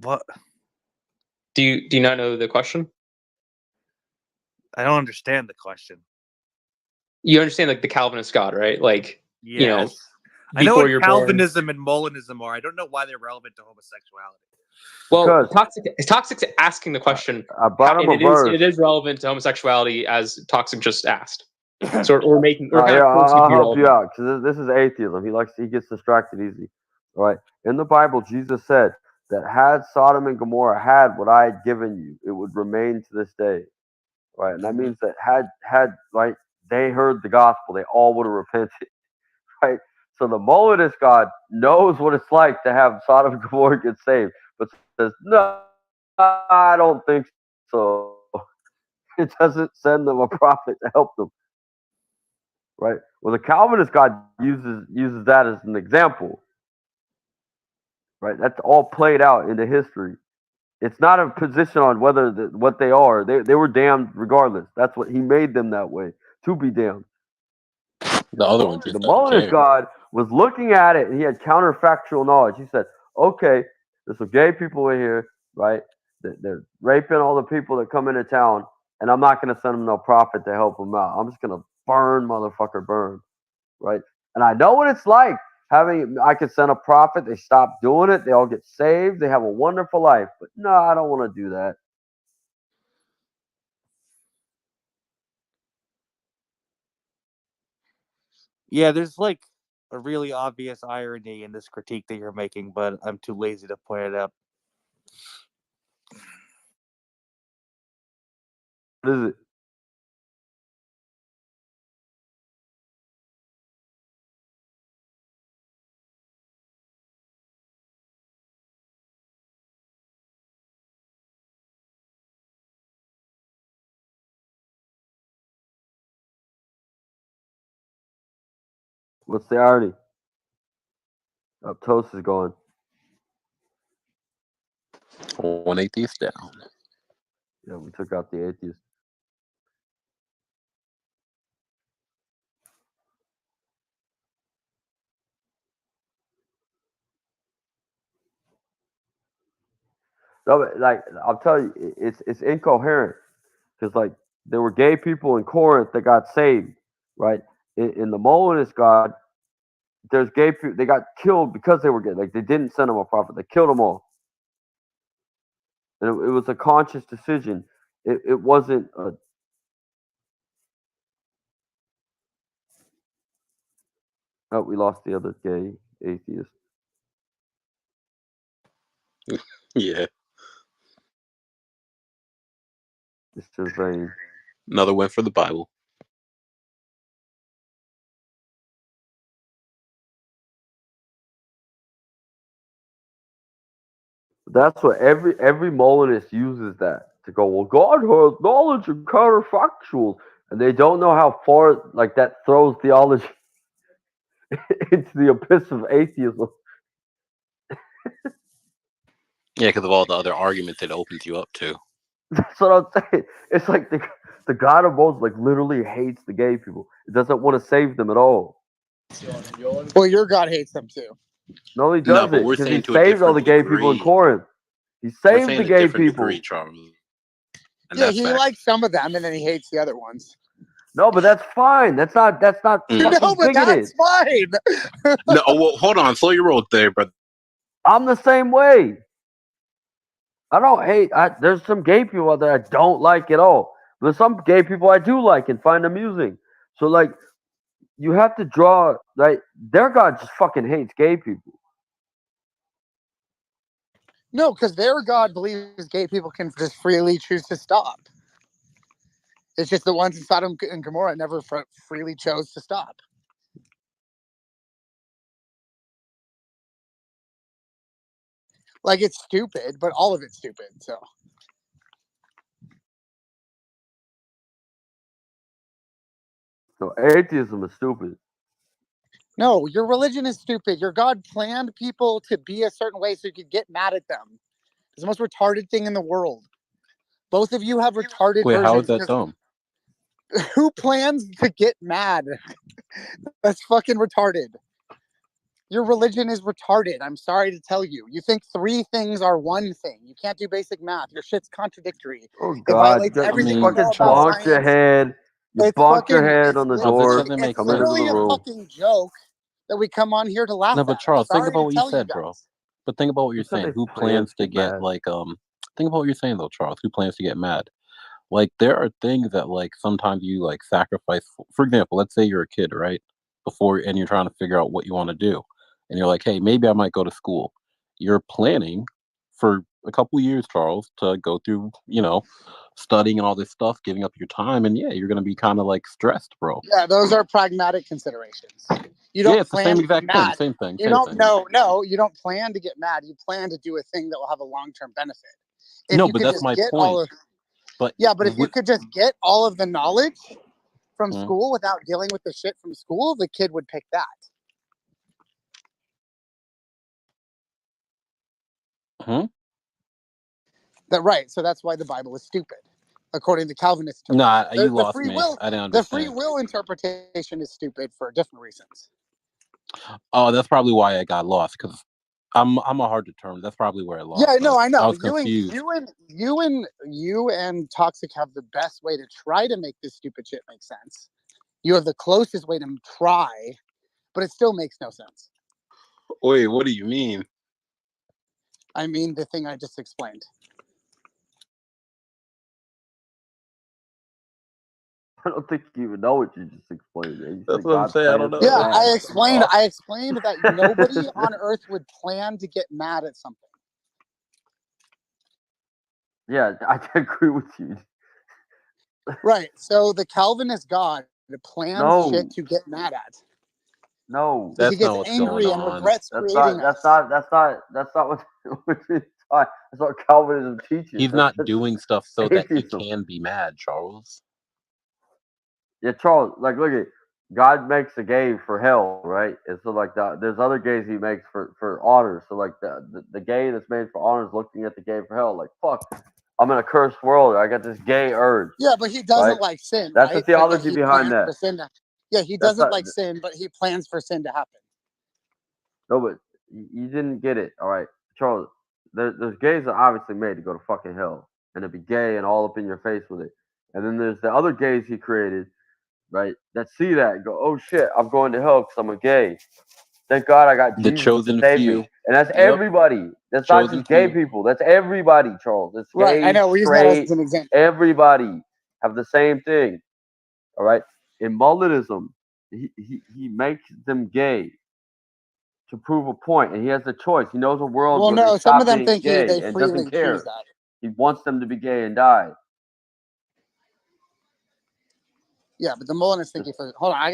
what? Do you not know the question? I don't understand the question. You understand like the Calvinist God, right? Like Yes. I know what Calvinism and Molinism are. I don't know why they're relevant to homosexuality. Well, Toxic's asking the question, I brought him a verse. It is relevant to homosexuality as Toxic just asked. So we're I'll help you out because this is atheism. He gets distracted easy. All right. In the Bible, Jesus said that had Sodom and Gomorrah had what I had given you, it would remain to this day. Right. And that means that had like they heard the gospel, they all would have repented. Right. So the Molinist God knows what it's like to have Sodom and Gomorrah get saved, but says, no, I don't think so. It doesn't send them a prophet to help them. Right. Well, the Calvinist God uses that as an example. Right. That's all played out into history. It's not a position on whether what they are. They were damned regardless. That's what he made them that way, to be damned. The other one The Molinist God was looking at it and he had counterfactual knowledge. He said, okay, there's some gay people in here, right? They're raping all the people that come into town, and I'm not going to send them no prophet to help them out. I'm just going to burn, right? And I know what it's like I could send a prophet. They stop doing it. They all get saved. They have a wonderful life. But no, I don't want to do that. Yeah, there's like a really obvious irony in this critique that you're making, but I'm too lazy to point it out. What is it? What's the irony? Oh, Toast is gone. One atheist down. Yeah, we took out the atheist. No, but like I'll tell you, it's incoherent because like there were gay people in Corinth that got saved, right? In the Molinist God, there's gay people. They got killed because they were gay. Like they didn't send them a prophet. They killed them all. And it was a conscious decision. It wasn't a. Oh, we lost the other gay atheist. Yeah. It's just vain. Another win for the Bible. That's what every Molinist uses that to go. Well, God has knowledge of counterfactuals, and they don't know how far like that throws theology into the abyss of atheism. Yeah, because of all the other arguments it opens you up to. That's what I'm saying. It's like the God of Moses like literally hates the gay people. It doesn't want to save them at all. Well, your God hates them too. No, he No, doesn't but we're because he saying to a saved all the different gay people in degree. Corinth. He We're saved saying the a gay different people. degree, Charles. And Yeah, that's he fact. likes some of them, and then he hates the other ones. No, but that's fine. That's not fucking No, but bigoted. that's fine. No, well, hold on. Slow your roll there, but I'm the same way. I don't hate. There's some gay people out there I don't like at all. There's some gay people I do like and find amusing. So like, you have to draw like their God just fucking hates gay people. No, because their God believes gay people can just freely choose to stop. It's just the ones in Sodom and Gomorrah never freely chose to stop. Like, it's stupid, but all of it's stupid, so. So atheism is stupid. No, your religion is stupid. Your God planned people to be a certain way so you could get mad at them. It's the most retarded thing in the world. Both of you have retarded wait, versions. how is that dumb? Who plans to get mad? That's fucking retarded. Your religion is retarded. I'm sorry to tell you. You think three things are one thing. You can't do basic math. Your shit's contradictory. Oh It God! violates You everything you fucking know about bonk your science. head. You It's bonk your fucking. head on the door. It's Coming into literally the a room. fucking joke that we come on here to laugh No, but at. Charles, I'm think sorry about to what you tell you said, guys. bro. But think about what you're saying. Who plans to get like think about what you're saying though, Charles. Who plans to get mad? Like there are things that like sometimes you like sacrifice for example, let's say you're a kid, right? Before and you're trying to figure out what you want to do. And you're like, hey, maybe I might go to school. You're planning for a couple years, Charles, to go through, studying and all this stuff, giving up your time, and yeah, you're gonna be kind of like stressed, bro. Yeah, those are pragmatic considerations. You Yeah, don't it's the plan same to get exact thing. mad. Same thing. You Same don't thing. no, you don't plan to get mad. You plan to do a thing that will have a long-term benefit. If No, you but could that's just my get point. all of But if you could just get all of the knowledge from Mhm. school without dealing with the shit from school, the kid would pick that. Hmm? Right. So that's why the Bible is stupid, according to Calvinist Nah, interpretation. you The lost free me. will, I didn't the free understand. will interpretation is stupid for different reasons. Oh, that's probably why I got lost because I'm a hard to determine. That's probably where I lost. Yeah, no, I know. I was confused. You and Toxic have the best way to try to make this stupid shit make sense. You have the closest way to try, but it still makes no sense. Wait, what do you mean? I mean the thing I just explained. I don't think you even know what you just explained. You That's said what I'm God saying. I don't plans know. to Yeah, mad. I explained. I explained that nobody on Earth would plan to get mad at something. Yeah, I agree with you. Right. So the Calvinist God plans shit No, to get mad at. no. So he gets angry and regrets creating us. That's not what what you're taught. That's what Calvinism teaches. He's not That's doing stuff so that he atheism. can be mad, Charles. Yeah, Charles. Like, look at God makes a gay for hell, right? And so like there's other gays he makes for honor. So like the gay that's made for honor is looking at the gay for hell. Like, fuck, I'm in a cursed world. I got this gay urge. Yeah, but he Right? doesn't like sin, That's the right? But theology he behind plans that. for sin to. Yeah, he That's doesn't not. like sin, but he plans for sin to happen. No, but you didn't get it. All right, Charles. There's gays that are obviously made to go to fucking hell and to be gay and all up in your face with it. And then there's the other gays he created, right? That see that and go, oh shit, I'm going to hell because I'm a gay. Thank God I got The Jesus chosen to save me. few. And that's Yep. everybody. That's not Chosen just gay few. people. That's everybody, Charles. It's Right. I gay, know. We're using that straight, as an example. everybody have the same thing. All right. In mulletism, he makes them gay to prove a point, and he has a choice. He knows a world Well, where they no, some stop of them being think they gay and freely doesn't choose care. that. He wants them to be gay and die. Yeah, but the Mullen is thinking for. Hold on, I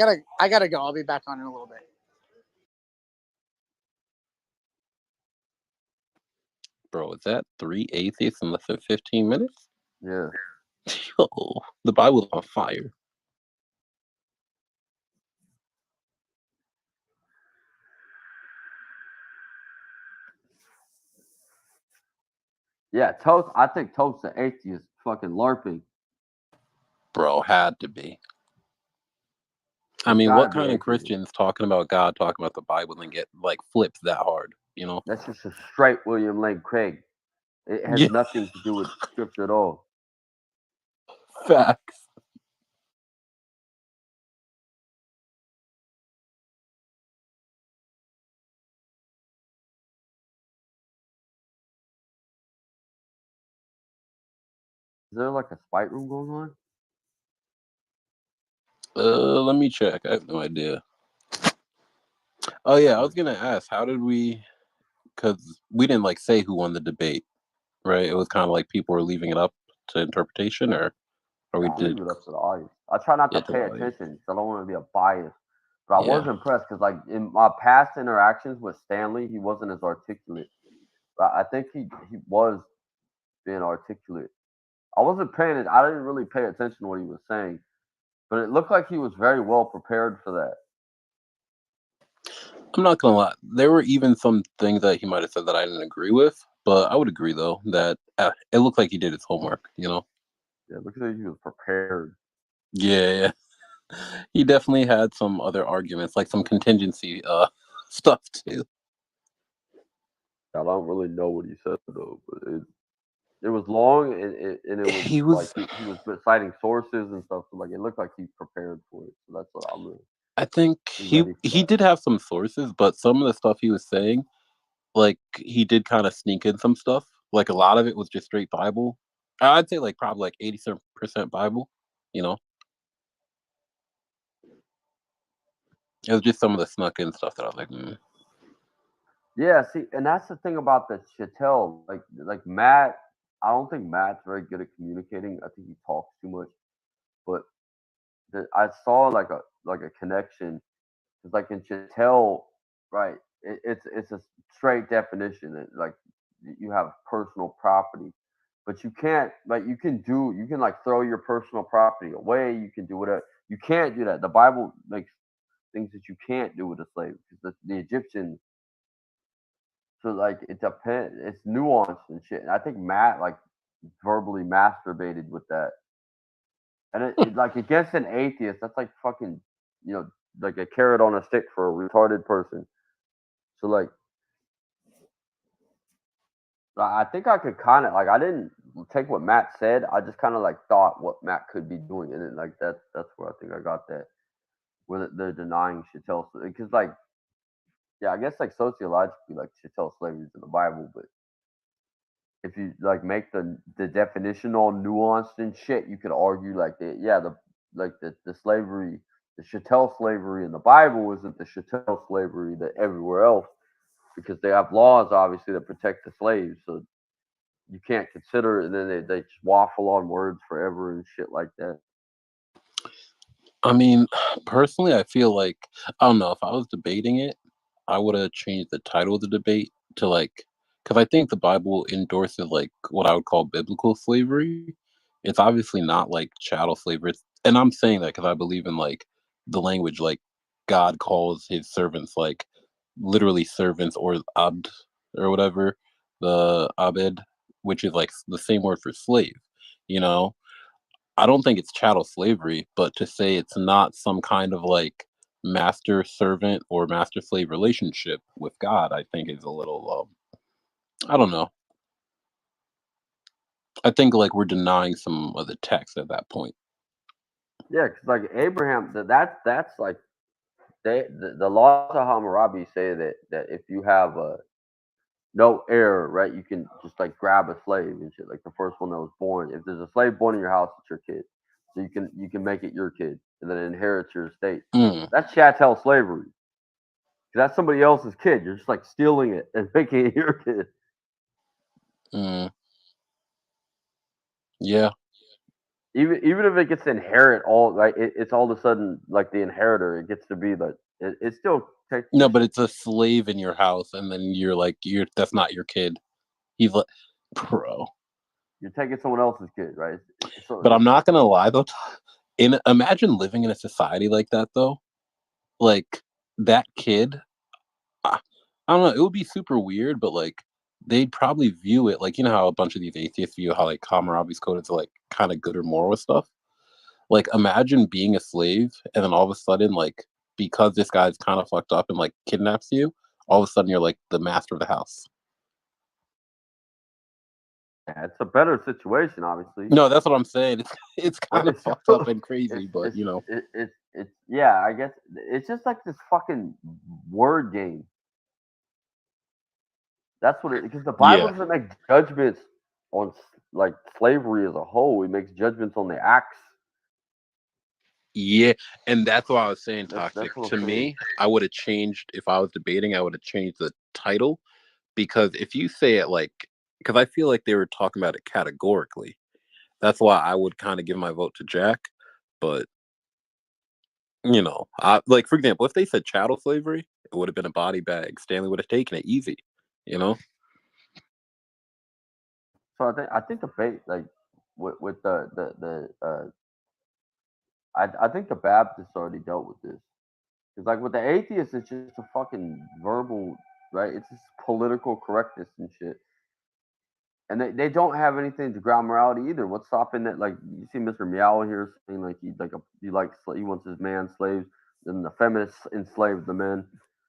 gotta go. I'll be back on in a little bit. Bro, is that 3 atheists in less than 15 minutes? Yeah. Yo, the Bible's on fire. Yeah, Toast. I think Toast the atheist fucking LARPing. Bro, had to be. I He's mean, gotta what be kind of atheist. Christians talking about God, talking about the Bible, and get like flipped that hard? You know? That's just a straight William Lane Craig. It has Yeah. nothing to do with scripture at all. Facts. Is there like a spite room going on? Let me check. I have no idea. Oh yeah, I was gonna ask, how did we? Because we didn't like say who won the debate, right? It was kind of like people were leaving it up to interpretation, or we I'll did. leave it up to the audience. I try not to Yeah, to pay the audience. attention because I don't want to be a bias. But I was Yeah. impressed because, like, in my past interactions with Stanley, he wasn't as articulate. But I think he was being articulate. I wasn't paying it. I didn't really pay attention to what he was saying, but it looked like he was very well prepared for that. I'm not gonna lie. There were even some things that he might have said that I didn't agree with, but I would agree though that it looked like he did his homework. You know? Yeah, it looked like he was prepared. Yeah. He definitely had some other arguments, like some contingency stuff too. I don't really know what he said though, but it was long and it was He was. like he was citing sources and stuff. So like it looked like he prepared for it. So that's what I'm really. I think he did have some sources, but some of the stuff he was saying, like he did kind of sneak in some stuff. Like a lot of it was just straight Bible. I'd say like probably like 87% Bible. You know, it was just some of the snuck in stuff that I was like, Yeah, see, and that's the thing about the Chattel. Like Matt, I don't think Matt's very good at communicating. I think he talks too much. But I saw like a connection. It's like in Chattel, right? It's a straight definition. Like you have personal property, but you can't like you can like throw your personal property away. You can do whatever. You can't do that. The Bible makes things that you can't do with a slave because the Egyptians. So like it depends. It's nuanced and shit. And I think Matt like verbally masturbated with that. And it like against an atheist, that's like fucking like a carrot on a stick for a retarded person. So like I think I could kind of like I didn't take what Matt said. I just kind of like thought what Matt could be doing, and then like that's where I think I got that where they're denying Chattel because like Yeah, I guess like sociologically, like chattel slavery is in the Bible, but if you like make the definition all nuanced and shit, you could argue like the slavery, the chattel slavery in the Bible isn't the chattel slavery that everywhere else, because they have laws obviously that protect the slaves, so you can't consider it, and then they just waffle on words forever and shit like that. I mean, personally, I feel like, I don't know, if I was debating it, I would have changed the title of the debate to like, because I think the Bible endorses like what I would call biblical slavery. It's obviously not like chattel slavery. And I'm saying that because I believe in like the language, like God calls his servants like literally servants, or abd or whatever, the abed, which is like the same word for slave, you know? I don't think it's chattel slavery, but to say it's not some kind of like master servant or master slave relationship with God, I think is a little, I don't know. I think like we're denying some of the text at that point. Yeah, because like Abraham, that's like the laws of Hammurabi say that if you have no heir, right, you can just like grab a slave and shit. Like the first one that was born, if there's a slave born in your house, it's your kid, so you can make it your kid, and then it inherits your estate. That's chattel slavery. 'Cause that's somebody else's kid. You're just like stealing it and making it your kid. Yeah. Even if it gets to inherit all, like it's all of a sudden like the inheritor. It gets to be like it still takes. No, but it's a slave in your house, and then you're like, that's not your kid. He's like, bro. You're taking someone else's kid, right? But I'm not gonna lie though. Imagine living in a society like that though. Like that kid, I don't know. It would be super weird, but like they'd probably view it like, you know how a bunch of these atheists view how like Hammurabi's code is like kind of good or moral stuff. Like imagine being a slave, and then all of a sudden, like because this guy's kind of fucked up and like kidnaps you, all of a sudden you're like the master of the house. Yeah, it's a better situation, obviously. No, that's what I'm saying. It's But kind of fucked up and crazy, but you know. It's yeah, I guess it's just like this fucking word game. That's what it, because the Bible Yeah. doesn't make judgments on like slavery as a whole. It makes judgments on the acts. Yeah, and that's why I was saying That's toxic. what To I'm saying. me, I would have changed, if I was debating, I would have changed the title, because if you say it like, because I feel like they were talking about it categorically. That's why I would kind of give my vote to Jack. But you know, like for example, if they said chattel slavery, it would have been a body bag. Stanley would have taken it easy. You know. So I think the like with I think the Baptists already dealt with this. Because like with the atheists, it's just a fucking verbal, right? It's just political correctness and shit. And they don't have anything to ground morality either. What's stopping that? Like you see Mr. Meow here saying like he wants his man slaves, and the feminists enslave the men.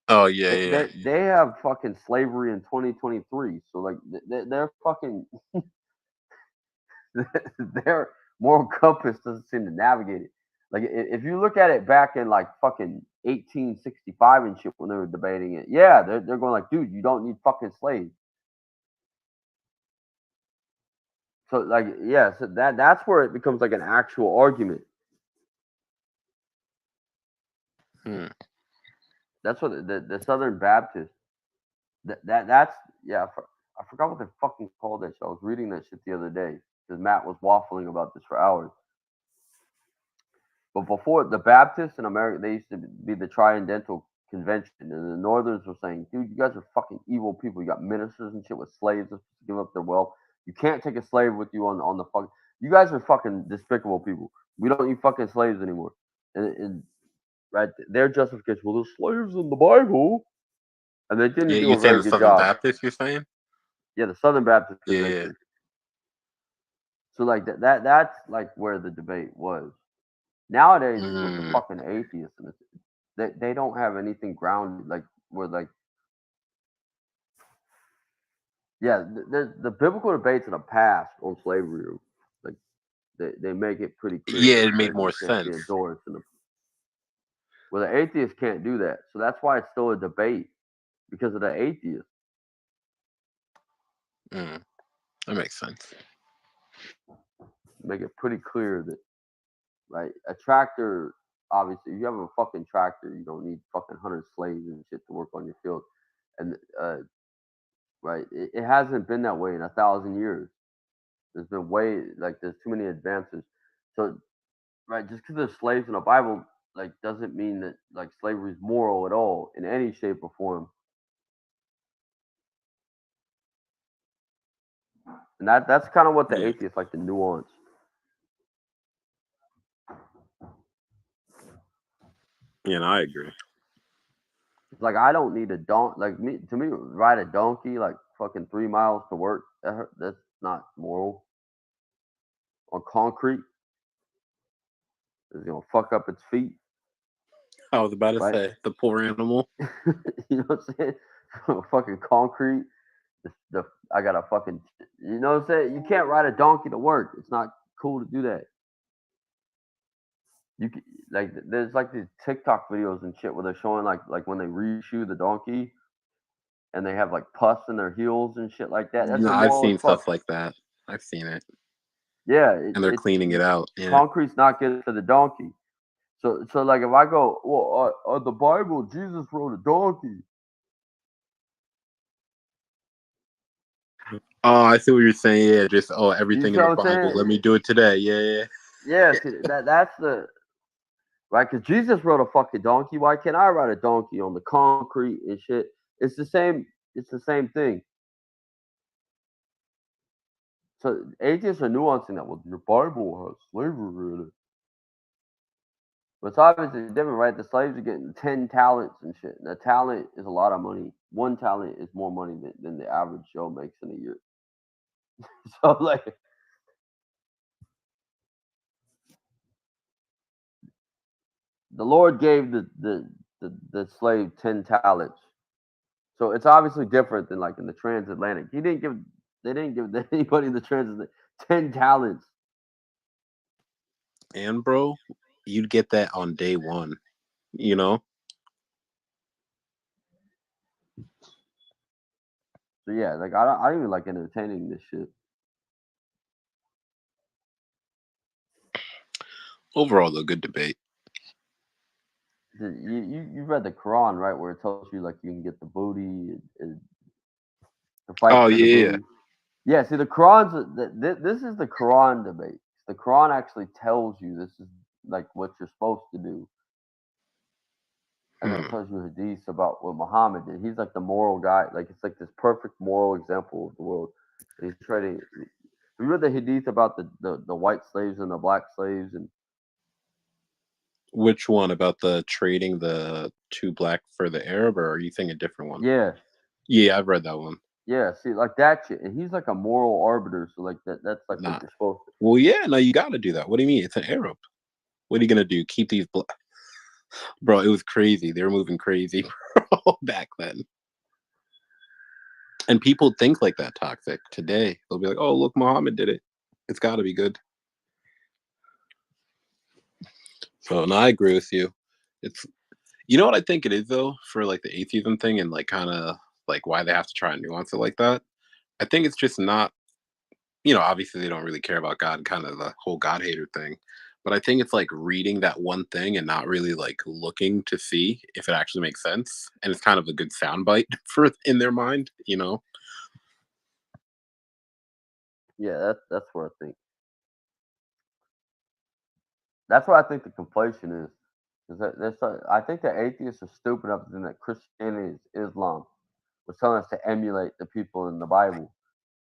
Oh yeah. They have fucking slavery in 2023. So like they're fucking their moral compass doesn't seem to navigate it. Like if you look at it back in like fucking 1865 and shit when they were debating it, yeah, they're going like, dude, you don't need fucking slaves. So like yeah, so that's where it becomes like an actual argument. That's what the Southern Baptist. That's yeah. I forgot what they fucking called that shit. I was reading that shit the other day because Matt was waffling about this for hours. But before the Baptists in America, they used to be the Tridental Convention, and the Northerners were saying, "Dude, you guys are fucking evil people. You got ministers and shit with slaves that give up their wealth. You can't take a slave with you on the fuck. You guys are fucking despicable people. We don't need fucking slaves anymore." And right, their justification, well, there's slaves in the Bible, and they didn't Yeah, do you a saying very the good Southern job. Baptist? You're saying? Yeah, the Southern Baptist Yeah. Convention. So like that's like where the debate was. Nowadays, it's with the fucking atheists, and they don't have anything grounded. Like where like, yeah, the biblical debates in the past on slavery, like they make it pretty clear. Yeah, it that made more slavery can't be sense. endorsed, well, the atheists can't do that, so that's why it's still a debate. because of the atheists. That makes sense. Make it pretty clear that, right, a tractor, obviously, if you have a fucking tractor, you don't need fucking 100 slaves and shit to work on your field. And, right, it hasn't been that way in 1,000 years. There's been there's too many advances. So, right, just because there's slaves in the Bible, like, doesn't mean that, like, slavery is moral at all in any shape or form. And that's kind of what the atheists like to nuance. Yeah, and I agree. Like, I don't need a donkey. Like, to me, ride a donkey like fucking 3 miles to work. That's not moral. On concrete, it's gonna fuck up its feet. I was about to say the poor animal. You know what I'm saying? Fucking concrete. I got a fucking. You know what I'm saying? You can't ride a donkey to work. It's not cool to do that. You can, like, there's like these TikTok videos and shit where they're showing like when they reshoe the donkey, and they have like pus in their heels and shit like that. That's No, I've immoral seen as fuck. stuff like that. I've seen it. Yeah, and they're cleaning it out. Yeah. Concrete's not good for the donkey. So like if I go, well, on the Bible, Jesus rode a donkey. Oh, I see what you're saying. Yeah, just everything in see the what I'm Bible. saying? Let me do it today. Yeah. Yeah, see, that's the right. Because Jesus rode a fucking donkey. Why can't I ride a donkey on the concrete and shit? It's the same. It's the same thing. So atheists are nuancing that. Well, your Bible has slavery in it. But it's obviously different, right? The slaves are getting 10 talents and shit. And a talent is a lot of money. 1 talent is more money than the average Joe makes in a year. So, like, the Lord gave the slave 10 talents. So it's obviously different than like in the transatlantic. They didn't give anybody in the transatlantic 10 talents. And bro, you'd get that on day one, you know? So yeah, like I don't even like entertaining this shit. Overall, though, good debate. You read the Quran, right, where it tells you like you can get the booty and to fight Oh for the yeah. booty. Yeah, see the Quran's this is the Quran debate. The Quran actually tells you this is like what you're supposed to do. And then it tells you hadiths about what Muhammad did. He's like the moral guy. Like it's like this perfect moral example of the world. And he's trying to. Have you read the hadith about the white slaves and the black slaves and Which one about the trading the 2 black for the Arab, or are you thinking a different one? Yeah. Yeah, I've read that one. Yeah, see, like that shit. And he's like a moral arbiter, so like that's like Nah. what you're supposed to. Well, yeah, no, you got to do that. What do you mean? It's an Arab. What are you gonna do? Keep these bro? It was crazy. They were moving crazy, bro, back then. And people think like that toxic today. They'll be like, "Oh, look, Muhammad did it. It's got to be good." So, no, I agree with you. It's, you know what I think it is though, for like the atheism thing and like kind of like why they have to try and nuance it like that. I think it's just not, obviously they don't really care about God, kind of the whole God hater thing. But I think it's like reading that one thing and not really like looking to see if it actually makes sense. And it's kind of a good soundbite for in their mind, Yeah, that's what I think. That's what I think the conflation is. I think the atheists are stupid enough to think that Christianity is Islam was telling us to emulate the people in the Bible.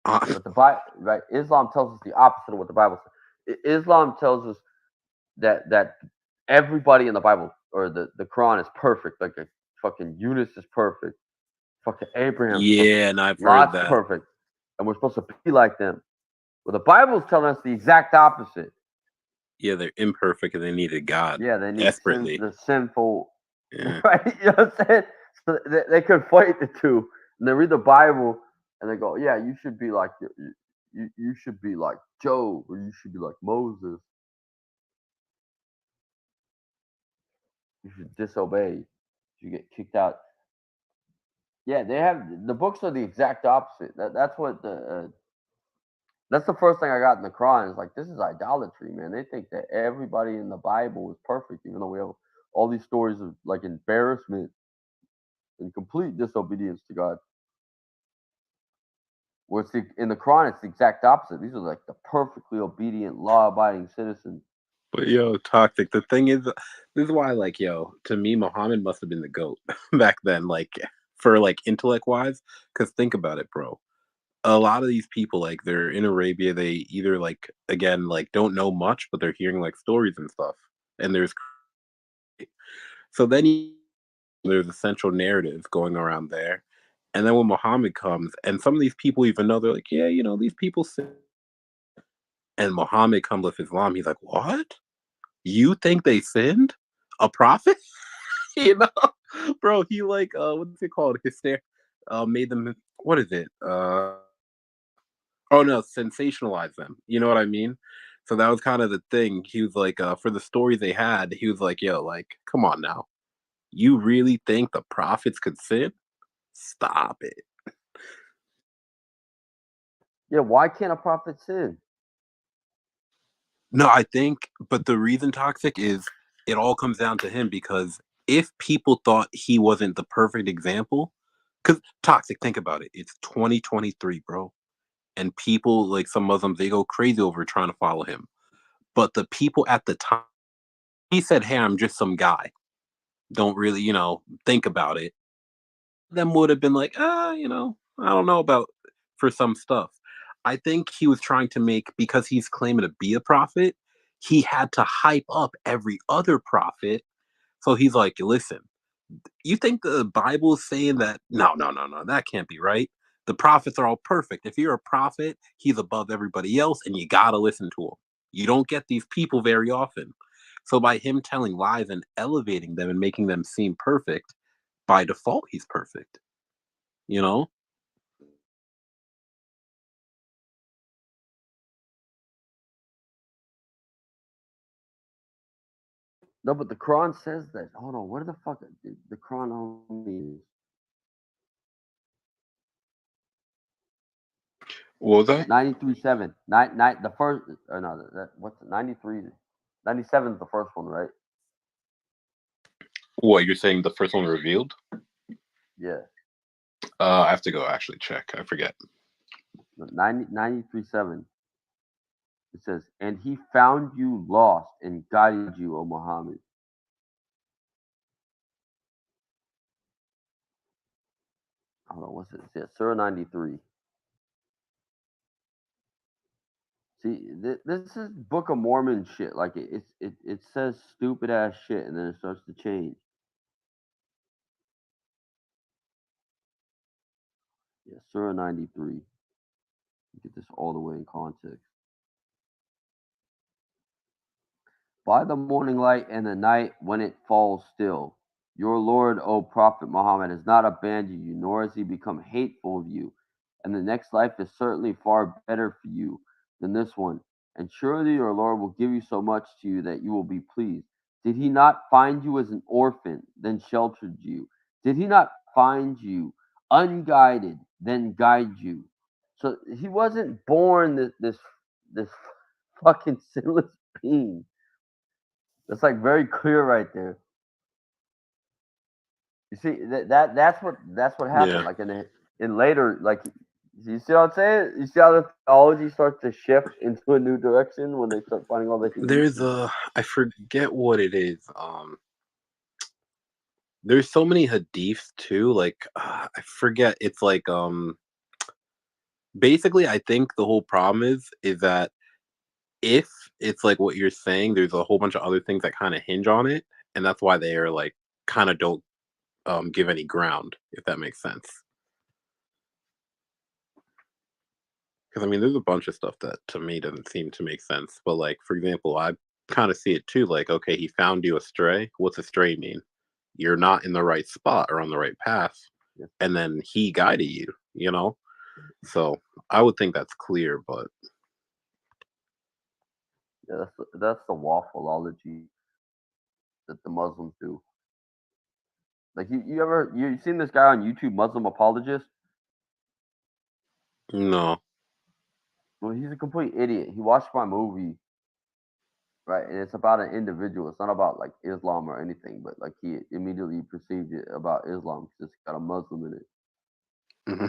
But the Bible, right? Islam tells us the opposite of what the Bible says. Islam tells us that everybody in the Bible or the Quran is perfect. Like fucking Eunice is perfect. Fucking Abraham's Yeah, perfect. and I've heard Lot's that. perfect. And we're supposed to be like them. Well, the Bible is telling us the exact opposite. Yeah, they're imperfect and they needed God. Yeah, they need desperately. the sinful, Yeah. right? You know what I'm saying? So they conflate the two, and they read the Bible, and they go, "Yeah, you should be like you should be like Job, or you should be like Moses. You should disobey. You get kicked out." Yeah, they have the books are the exact opposite. That's what that's the first thing I got in the Quran. Is like, this is idolatry, man. They think that everybody in the Bible is perfect, even though we have all these stories of like embarrassment and complete disobedience to God. Where in the Quran, it's the exact opposite. These are like the perfectly obedient, law-abiding citizens. But yo, toxic. The thing is, this is why, like, yo, to me, Muhammad must have been the goat back then, like, for like intellect wise. Because think about it, bro. A lot of these people, like, they're in Arabia. They either like, again, like, don't know much, but they're hearing like stories and stuff. And so then there's a central narrative going around there. And then when Muhammad comes, and some of these people even know, they're like, yeah, these people sin. And Muhammad comes with Islam. He's like, what? You think they sinned? A prophet? you know, bro. He like, what's it called? Made them. What is it? Oh no, sensationalize them. You know what I mean? So that was kind of the thing. He was like, for the story they had, he was like, yo, like, come on now. You really think the prophets could sin? Stop it. Yeah, why can't a prophet sin? No, I think, but the reason toxic is it all comes down to him because if people thought he wasn't the perfect example, because toxic, think about it. It's 2023, bro. And people, like some Muslims, they go crazy over trying to follow him. But the people at the time, he said, hey, I'm just some guy. Don't really, think about it. Them would have been like, I don't know about for some stuff. I think he was trying to make, because he's claiming to be a prophet, he had to hype up every other prophet. So he's like, listen, you think the Bible is saying that? No, no, no, no, that can't be right. The prophets are all perfect. If you're a prophet, he's above everybody else, and you gotta listen to him. You don't get these people very often. So by him telling lies and elevating them and making them seem perfect, by default, he's perfect. You know? No, but the Quran says that. Hold on, where the fuck the Quran only is? What was that? 93.7. The first, or no, what's it, 93? 97 is the first one, right? What, you're saying the first one revealed? Yeah. I have to go actually check. I forget. 93.7. It says, and he found you lost and guided you, O Muhammad. Hold on, what's it? Yeah, Surah 93. See, this is Book of Mormon shit. Like it says stupid ass shit, and then it starts to change. Yeah, Surah 93. Get this all the way in context. By the morning light and the night when it falls still, your Lord, O Prophet Muhammad, has not abandoned you, nor has he become hateful of you. And the next life is certainly far better for you than this one. And surely your Lord will give you so much to you that you will be pleased. Did he not find you as an orphan, then sheltered you? Did he not find you unguided, then guide you? So he wasn't born this fucking sinless being. That's like very clear right there. You see that's what happened. Yeah. Like in later, like, you see what I'm saying? You see how the theology starts to shift into a new direction when they start finding all the There's I forget what it is. There's so many hadiths too. Like I forget. It's like basically, I think the whole problem is that if it's like what you're saying, there's a whole bunch of other things that kind of hinge on it, and that's why they are like kind of don't give any ground, if that makes sense. Because I mean, there's a bunch of stuff that to me doesn't seem to make sense. But like, for example, I kind of see it too. Like, okay, he found you astray. What's astray mean? You're not in the right spot or on the right path, and then he guided you. You know, so I would think that's clear. But yeah, that's the waffleology that the Muslims do. Like you seen this guy on YouTube, Muslim apologist? No. Well, he's a complete idiot. He watched my movie, right? And it's about an individual. It's not about like Islam or anything, but like he immediately perceived it about Islam because it's got a Muslim in it. Mm-hmm.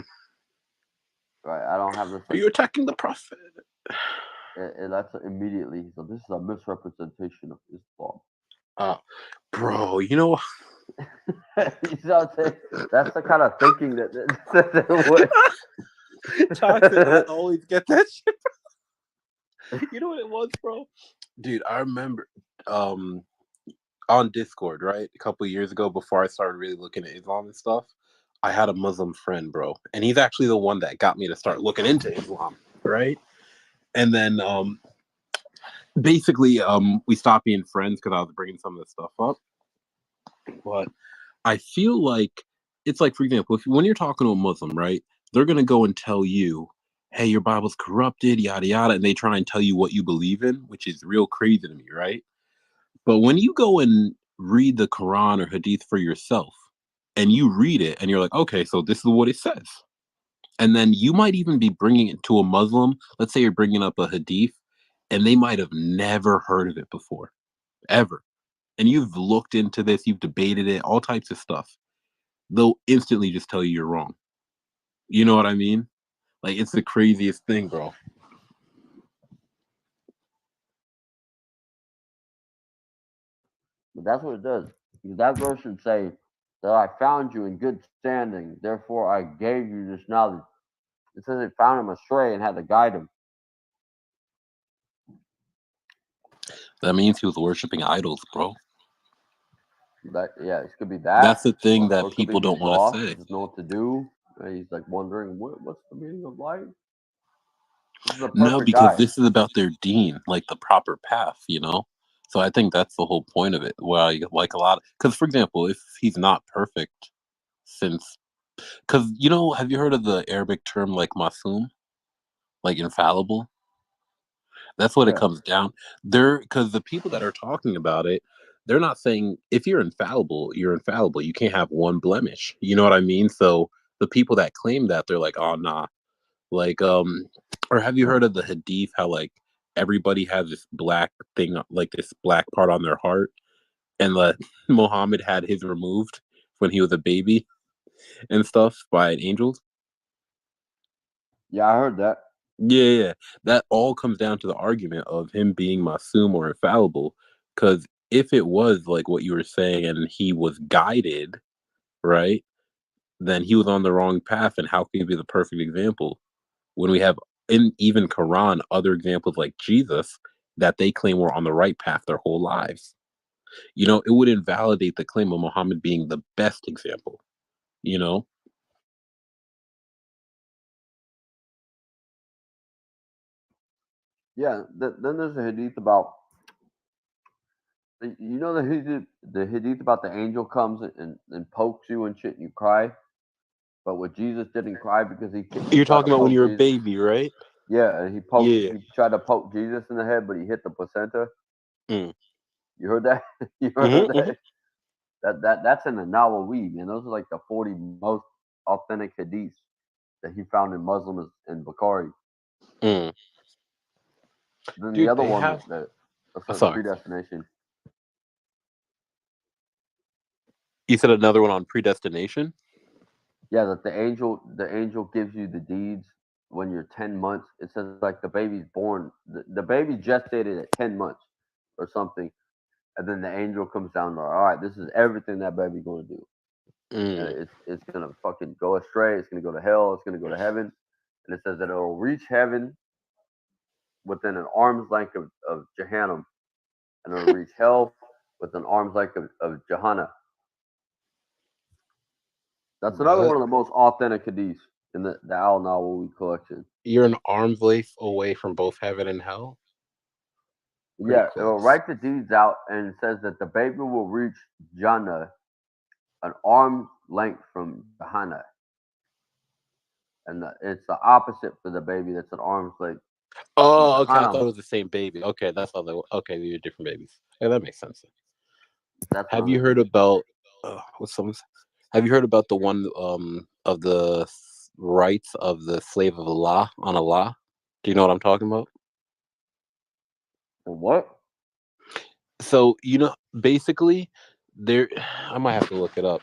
Right? I don't have this. Are you attacking the prophet? And that's immediately. So this is a misrepresentation of Islam. Bro, you know. You know what I'm saying? That's the kind of thinking that would. Toxic, I always get that shit, bro. You know what it was, bro? Dude, I remember on Discord, right? A couple of years ago, before I started really looking at Islam and stuff, I had a Muslim friend, bro. And he's actually the one that got me to start looking into Islam, right? And then basically we stopped being friends because I was bringing some of the stuff up. But I feel like it's like, for example, when you're talking to a Muslim, right, they're going to go and tell you, hey, your Bible's corrupted, yada, yada. And they try and tell you what you believe in, which is real crazy to me, right? But when you go and read the Quran or Hadith for yourself and you read it and you're like, okay, so this is what it says. And then you might even be bringing it to a Muslim. Let's say you're bringing up a Hadith and they might have never heard of it before, ever. And you've looked into this, you've debated it, all types of stuff. They'll instantly just tell you you're wrong. You know what I mean? Like, it's the craziest thing, bro. But that's what it does. Because that verse should say that I found you in good standing, therefore I gave you this knowledge. It says it found him astray and had to guide him. That means he was worshiping idols, bro. It could be that. That's the thing that or people don't want to say. He doesn't know what to do. And he's like wondering what's the meaning of life. This is the No, perfect because guy. this is about their deen, like the proper path, you know? So I think that's the whole point of it. Well, like a lot, because for example, if he's not perfect, because you know, have you heard of the Arabic term like masum, like infallible? That's what it comes down. Because the people that are talking about it, they're not saying if you're infallible, you're infallible. You can't have one blemish. You know what I mean? So the people that claim that, they're like, oh nah. Like or have you heard of the hadith, how like everybody has this black thing, like this black part on their heart, and Muhammad had his removed when he was a baby and stuff by angels? Yeah, I heard that. Yeah, that all comes down to the argument of him being masum or infallible. Because if it was like what you were saying and he was guided, right, then he was on the wrong path. And how can he be the perfect example when we have in even Quran other examples like Jesus that they claim were on the right path their whole lives? You know, it would invalidate the claim of Muhammad being the best example, you know? Yeah, then there's a hadith about, you know, the hadith about the angel comes and pokes you and shit and you cry, but what Jesus didn't cry because You're talking about when you're a baby, right? Yeah, and he tried to poke Jesus in the head, but he hit the placenta. Mm. You heard that? You heard that? That's in the Nawawi, man. Those are like the 40 most authentic hadiths that he found in Muslims and Bukhari. Mm. Then Dude, the other they one, have... the predestination. You said another one on predestination? Yeah, that the angel gives you the deeds when you're 10 months. It says like the baby's born, the baby gestated at 10 months or something, and then the angel comes down and all right, this is everything that baby's gonna do. And it's gonna fucking go astray. It's gonna go to hell. It's gonna go to heaven. And it says that it'll reach heaven within an arm's length of Jahannam, and it'll reach hell with an arm's length of Jahannam. That's another one of the most authentic hadiths in the Al Nawawi collection. You're an arm's length away from both heaven and hell? Yeah, it'll write the deeds out, and it says that the baby will reach Jannah an arm's length from Jahannam. And it's the opposite for the baby that's an arm's length. Oh, okay. I thought it was the same baby. Okay, that's how they. Okay, these are different babies. Yeah, that makes sense. That's Have you heard about what's some? Have you heard about the one of the rights of the slave of Allah on Allah? Do you know what I'm talking about? What? So basically, there. I might have to look it up,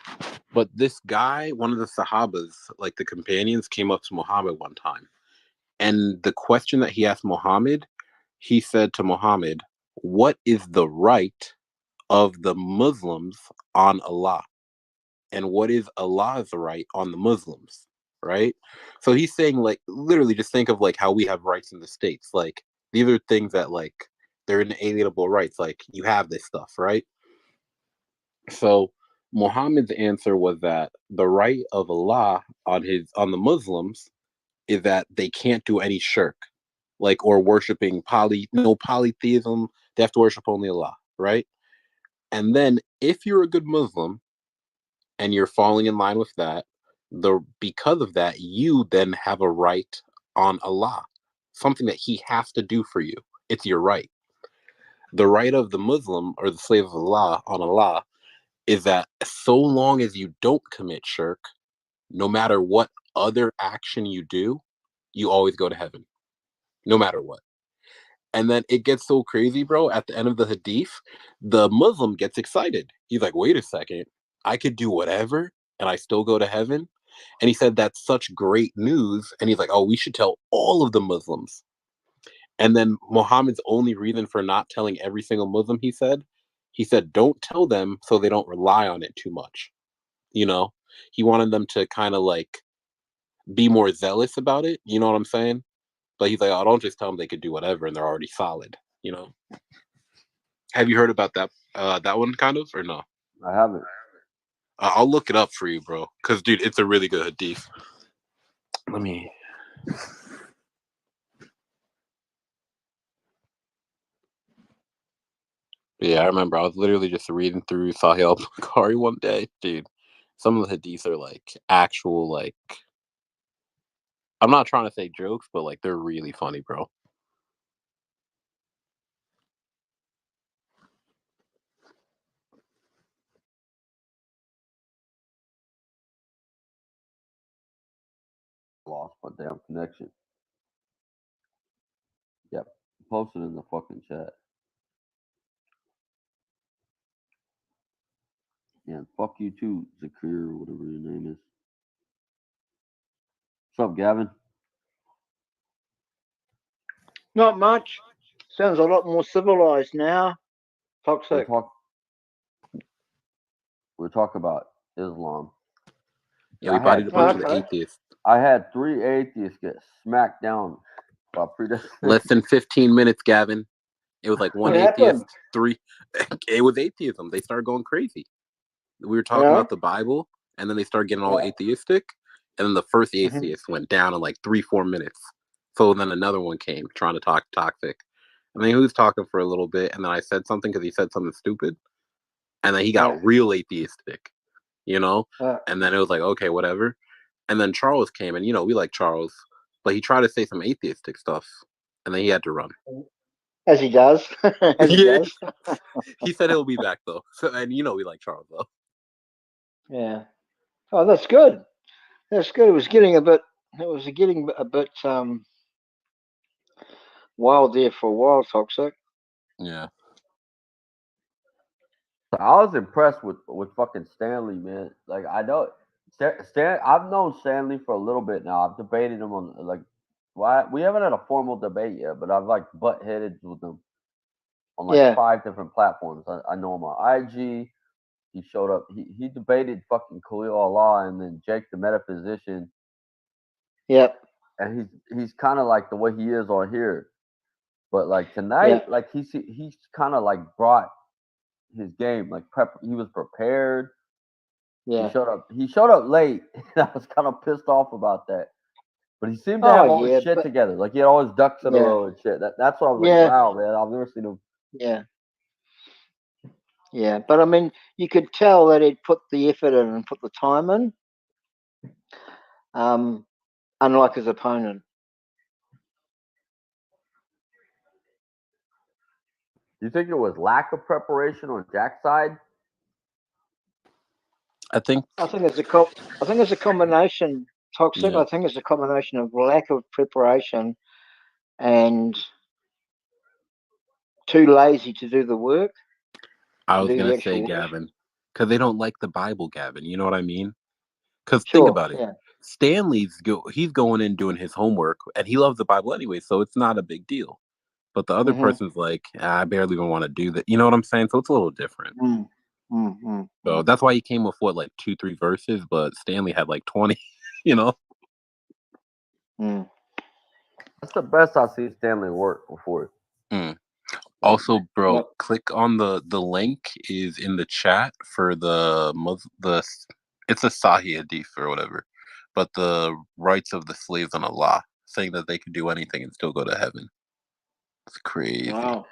but this guy, one of the Sahabas, like the companions, came up to Muhammad one time, and the question that he asked Muhammad, he said to Muhammad, "What is the right of the Muslims on Allah, and what is Allah's right on the Muslims?" Right? So he's saying, like, literally, just think of like how we have rights in the States. Like, these are things that, like, they're inalienable rights. Like, you have this stuff, right? So Muhammad's answer was that the right of Allah on the Muslims is that they can't do any shirk, like, or worshiping no polytheism. They have to worship only Allah, right? And then if you're a good Muslim and you're falling in line with that, because of that, you then have a right on Allah, something that He has to do for you. It's your right. The right of the Muslim or the slave of Allah on Allah is that so long as you don't commit shirk, no matter what other action you do, you always go to heaven, no matter what. And then it gets so crazy, bro. At the end of the hadith, the Muslim gets excited. He's like, wait a second, I could do whatever and I still go to heaven. And he said, that's such great news. And he's like, oh, we should tell all of the Muslims. And then Muhammad's only reason for not telling every single Muslim, he said, don't tell them so they don't rely on it too much. He wanted them to kind of like be more zealous about it. You know what I'm saying? But he's like, oh, don't just tell them they could do whatever and they're already solid. Have you heard about that one kind of, or no? I haven't. I'll look it up for you, bro. Because, dude, it's a really good hadith. Let me. Yeah, I remember I was literally just reading through Sahih al-Bukhari one day, dude. Some of the hadiths are like actual, like, I'm not trying to say jokes, but like they're really funny, bro. Lost my damn connection. Yep. Posted in the fucking chat. Yeah, fuck you too, Zakir, or whatever your name is. What's up, Gavin? Not much. Sounds a lot more civilized now. Toxic. We're talking about Islam. Yeah, we bodied a bunch of atheists. I had 3 atheists get smacked down by predestination. Less than 15 minutes, Gavin. It was like one What atheist, happened? 3. It was atheism. They started going crazy. We were talking about the Bible, and then they started getting all atheistic, and then the first atheist went down in like 3-4 minutes. So then another one came trying to talk toxic. I mean, he was talking for a little bit, and then I said something because he said something stupid, and then he got real atheistic, and then it was like, okay, whatever. And then Charles came, and we like Charles, but he tried to say some atheistic stuff, and then he had to run. As he does. As he Yeah. does. He said he'll be back though. So, and we like Charles though. Yeah. Oh, that's good. That's good. It was getting a bit wild there for a while, Toxic. Yeah. I was impressed with fucking Stanley, man. Like, I know I've known Stanley for a little bit now. I've debated him on, like, why we haven't had a formal debate yet, but I've like butt headed with him on like 5 different platforms. I know him on IG. He showed up. He debated fucking Khalil Allah and then Jake the metaphysician. Yep. And he's kind of like the way he is on here, but like tonight, like he's kind of like brought his game, like he was prepared. Yeah. He showed up late, and I was kind of pissed off about that. But he seemed to have all his shit together. Like he had all his ducks in a row and shit. That's what I was like, wow, man, I've never seen him. Yeah. Yeah. But I mean, you could tell that he'd put the effort in and put the time in. Unlike his opponent. Do you think it was lack of preparation on Jack's side? I think. I think it's a combination. Toxic. Yeah. I think it's a combination of lack of preparation and too lazy to do the work, I to was do the gonna say, actual work. Gavin, because they don't like the Bible, Gavin. You know what I mean? Because think Sure. about it. Yeah. He's going in doing his homework, and he loves the Bible anyway, so it's not a big deal. But the other Mhm. person's like, I barely even want to do that. You know what I'm saying? So it's a little different. So Mm. that's why he came with what, like 2-3 verses, but Stanley had like 20. You know? Mm. That's the best I've seen Stanley work before. Mm. Also, bro, Yep. click on the link is in the chat for it's a Sahih Hadith or whatever, but the rights of the slaves on Allah, saying that they could do anything and still go to heaven. It's crazy. Wow.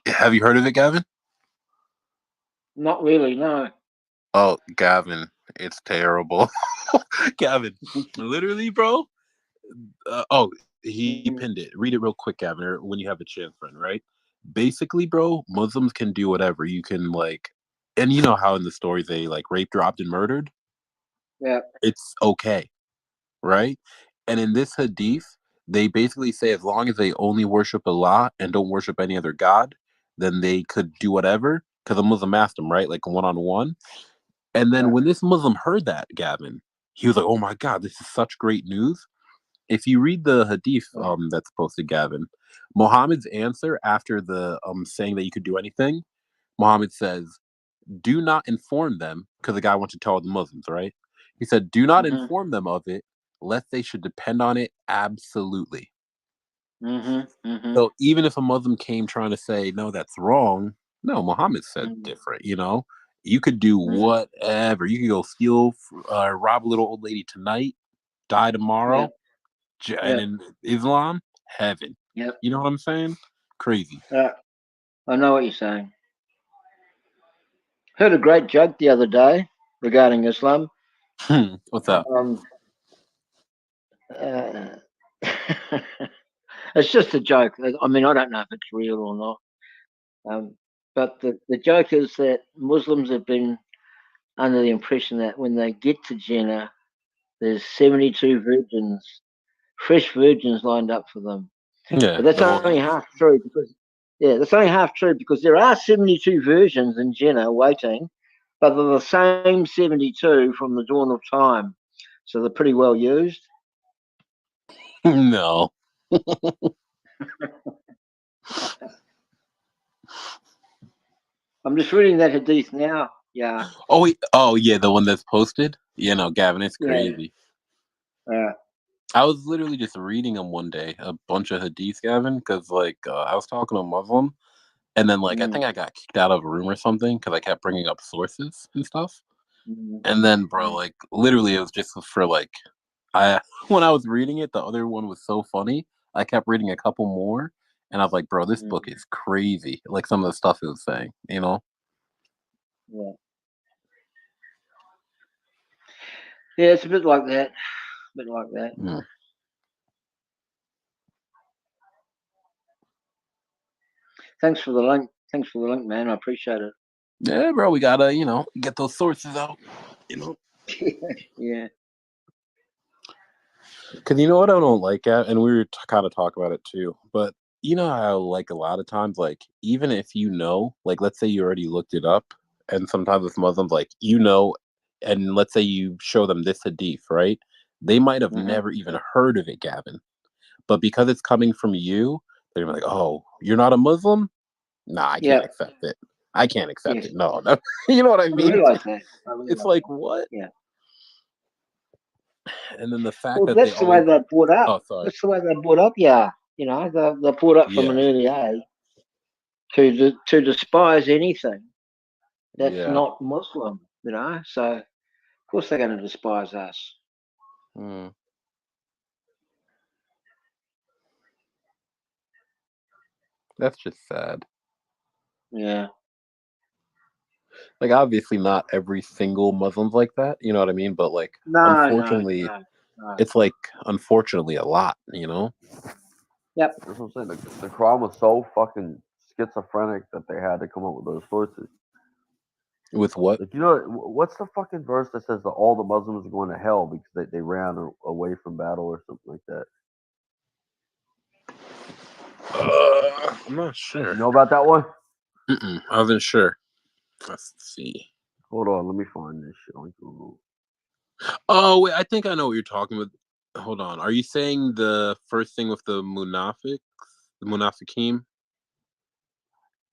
Have you heard of it, Gavin? Not really. No. Oh, Gavin, it's terrible. Gavin, literally, bro. He pinned it. Read it real quick, Gavin, or when you have a chance, friend. Right? Basically, bro, Muslims can do whatever. You can and you know how in the stories they like raped, robbed, and murdered. Yeah. It's okay, right? And in this hadith, they basically say as long as they only worship Allah and don't worship any other god, then they could do whatever. Because a Muslim asked them, right, like 1-on-1. And then when this Muslim heard that, Gavin, he was like, "Oh my God, this is such great news." If you read the hadith that's posted, Gavin, Muhammad's answer after the saying that you could do anything, Muhammad says, "Do not inform them," because the guy wants to tell the Muslims, right? He said, "Do not Mhm. inform them of it, lest they should depend on it absolutely." Mhm. Mhm. So even if a Muslim came trying to say, "No, that's wrong," no, Muhammad said different. You could do whatever. You could go steal, rob a little old lady tonight, die tomorrow. Yeah. And in Islam, heaven. Yep. You know what I'm saying? Crazy. I know what you're saying. Heard a great joke the other day regarding Islam. What's up? Uh, it's just a joke. I mean, I don't know if it's real or not. But the joke is that Muslims have been under the impression that when they get to Jannah, there's 72 virgins, fresh virgins lined up for them. Yeah. But that's only half true that's only half true because there are 72 versions in Jannah waiting, but they're the same 72 from the dawn of time. So they're pretty well used. No. I'm just reading that hadith now. Yeah. Oh, wait. Oh, yeah, the one that's posted? Yeah, no, Gavin, it's Yeah. crazy. Yeah. I was literally just reading them one day, a bunch of hadiths, Gavin, because, I was talking to a Muslim, and then, I think I got kicked out of a room or something because I kept bringing up sources and stuff. And then, bro, literally, it was just for, when I was reading it, the other one was so funny. I kept reading a couple more, and I was like, bro, this book is crazy. Like some of the stuff it was saying, you know? Yeah. Yeah, it's a bit like that. A bit like that. Mm. Thanks for the link. Thanks for the link, man. I appreciate it. Yeah, bro, we gotta, get those sources out, Yeah. Because you know what I don't like at, and we were kind of talk about it too, but you know how, a lot of times, even if let's say you already looked it up, and sometimes with Muslims, and let's say you show them this hadith, right? They might have never even heard of it, Gavin. But because it's coming from you, they're gonna be like, "Oh, you're not a Muslim? Nah, I can't accept it. I can't accept it. No." You know what I mean? realize that. It's like, what? Yeah. And then the fact Well, that they that's the way always... they're brought up. Oh, sorry. That's the way they're brought up. Yeah. They're brought up from Yeah. an early age to despise anything that's Yeah. not Muslim. So of course they're going to despise us. Mm. That's just sad. Yeah. Obviously not every single Muslim's like that, you know what I mean? But unfortunately, no. it's unfortunately a lot, you know? Yep. That's what I'm saying. The Quran was so fucking schizophrenic that they had to come up with those sources. With what? Like, you know, what's the fucking verse that says that all the Muslims are going to hell because they ran away from battle or something like that? I'm not sure. You know about that one? I wasn't sure. Let's see. Hold on, let me find this shit on Google. Oh wait, I think I know what you're talking about. Hold on. Are you saying the first thing with the munafiq, the munafiqim?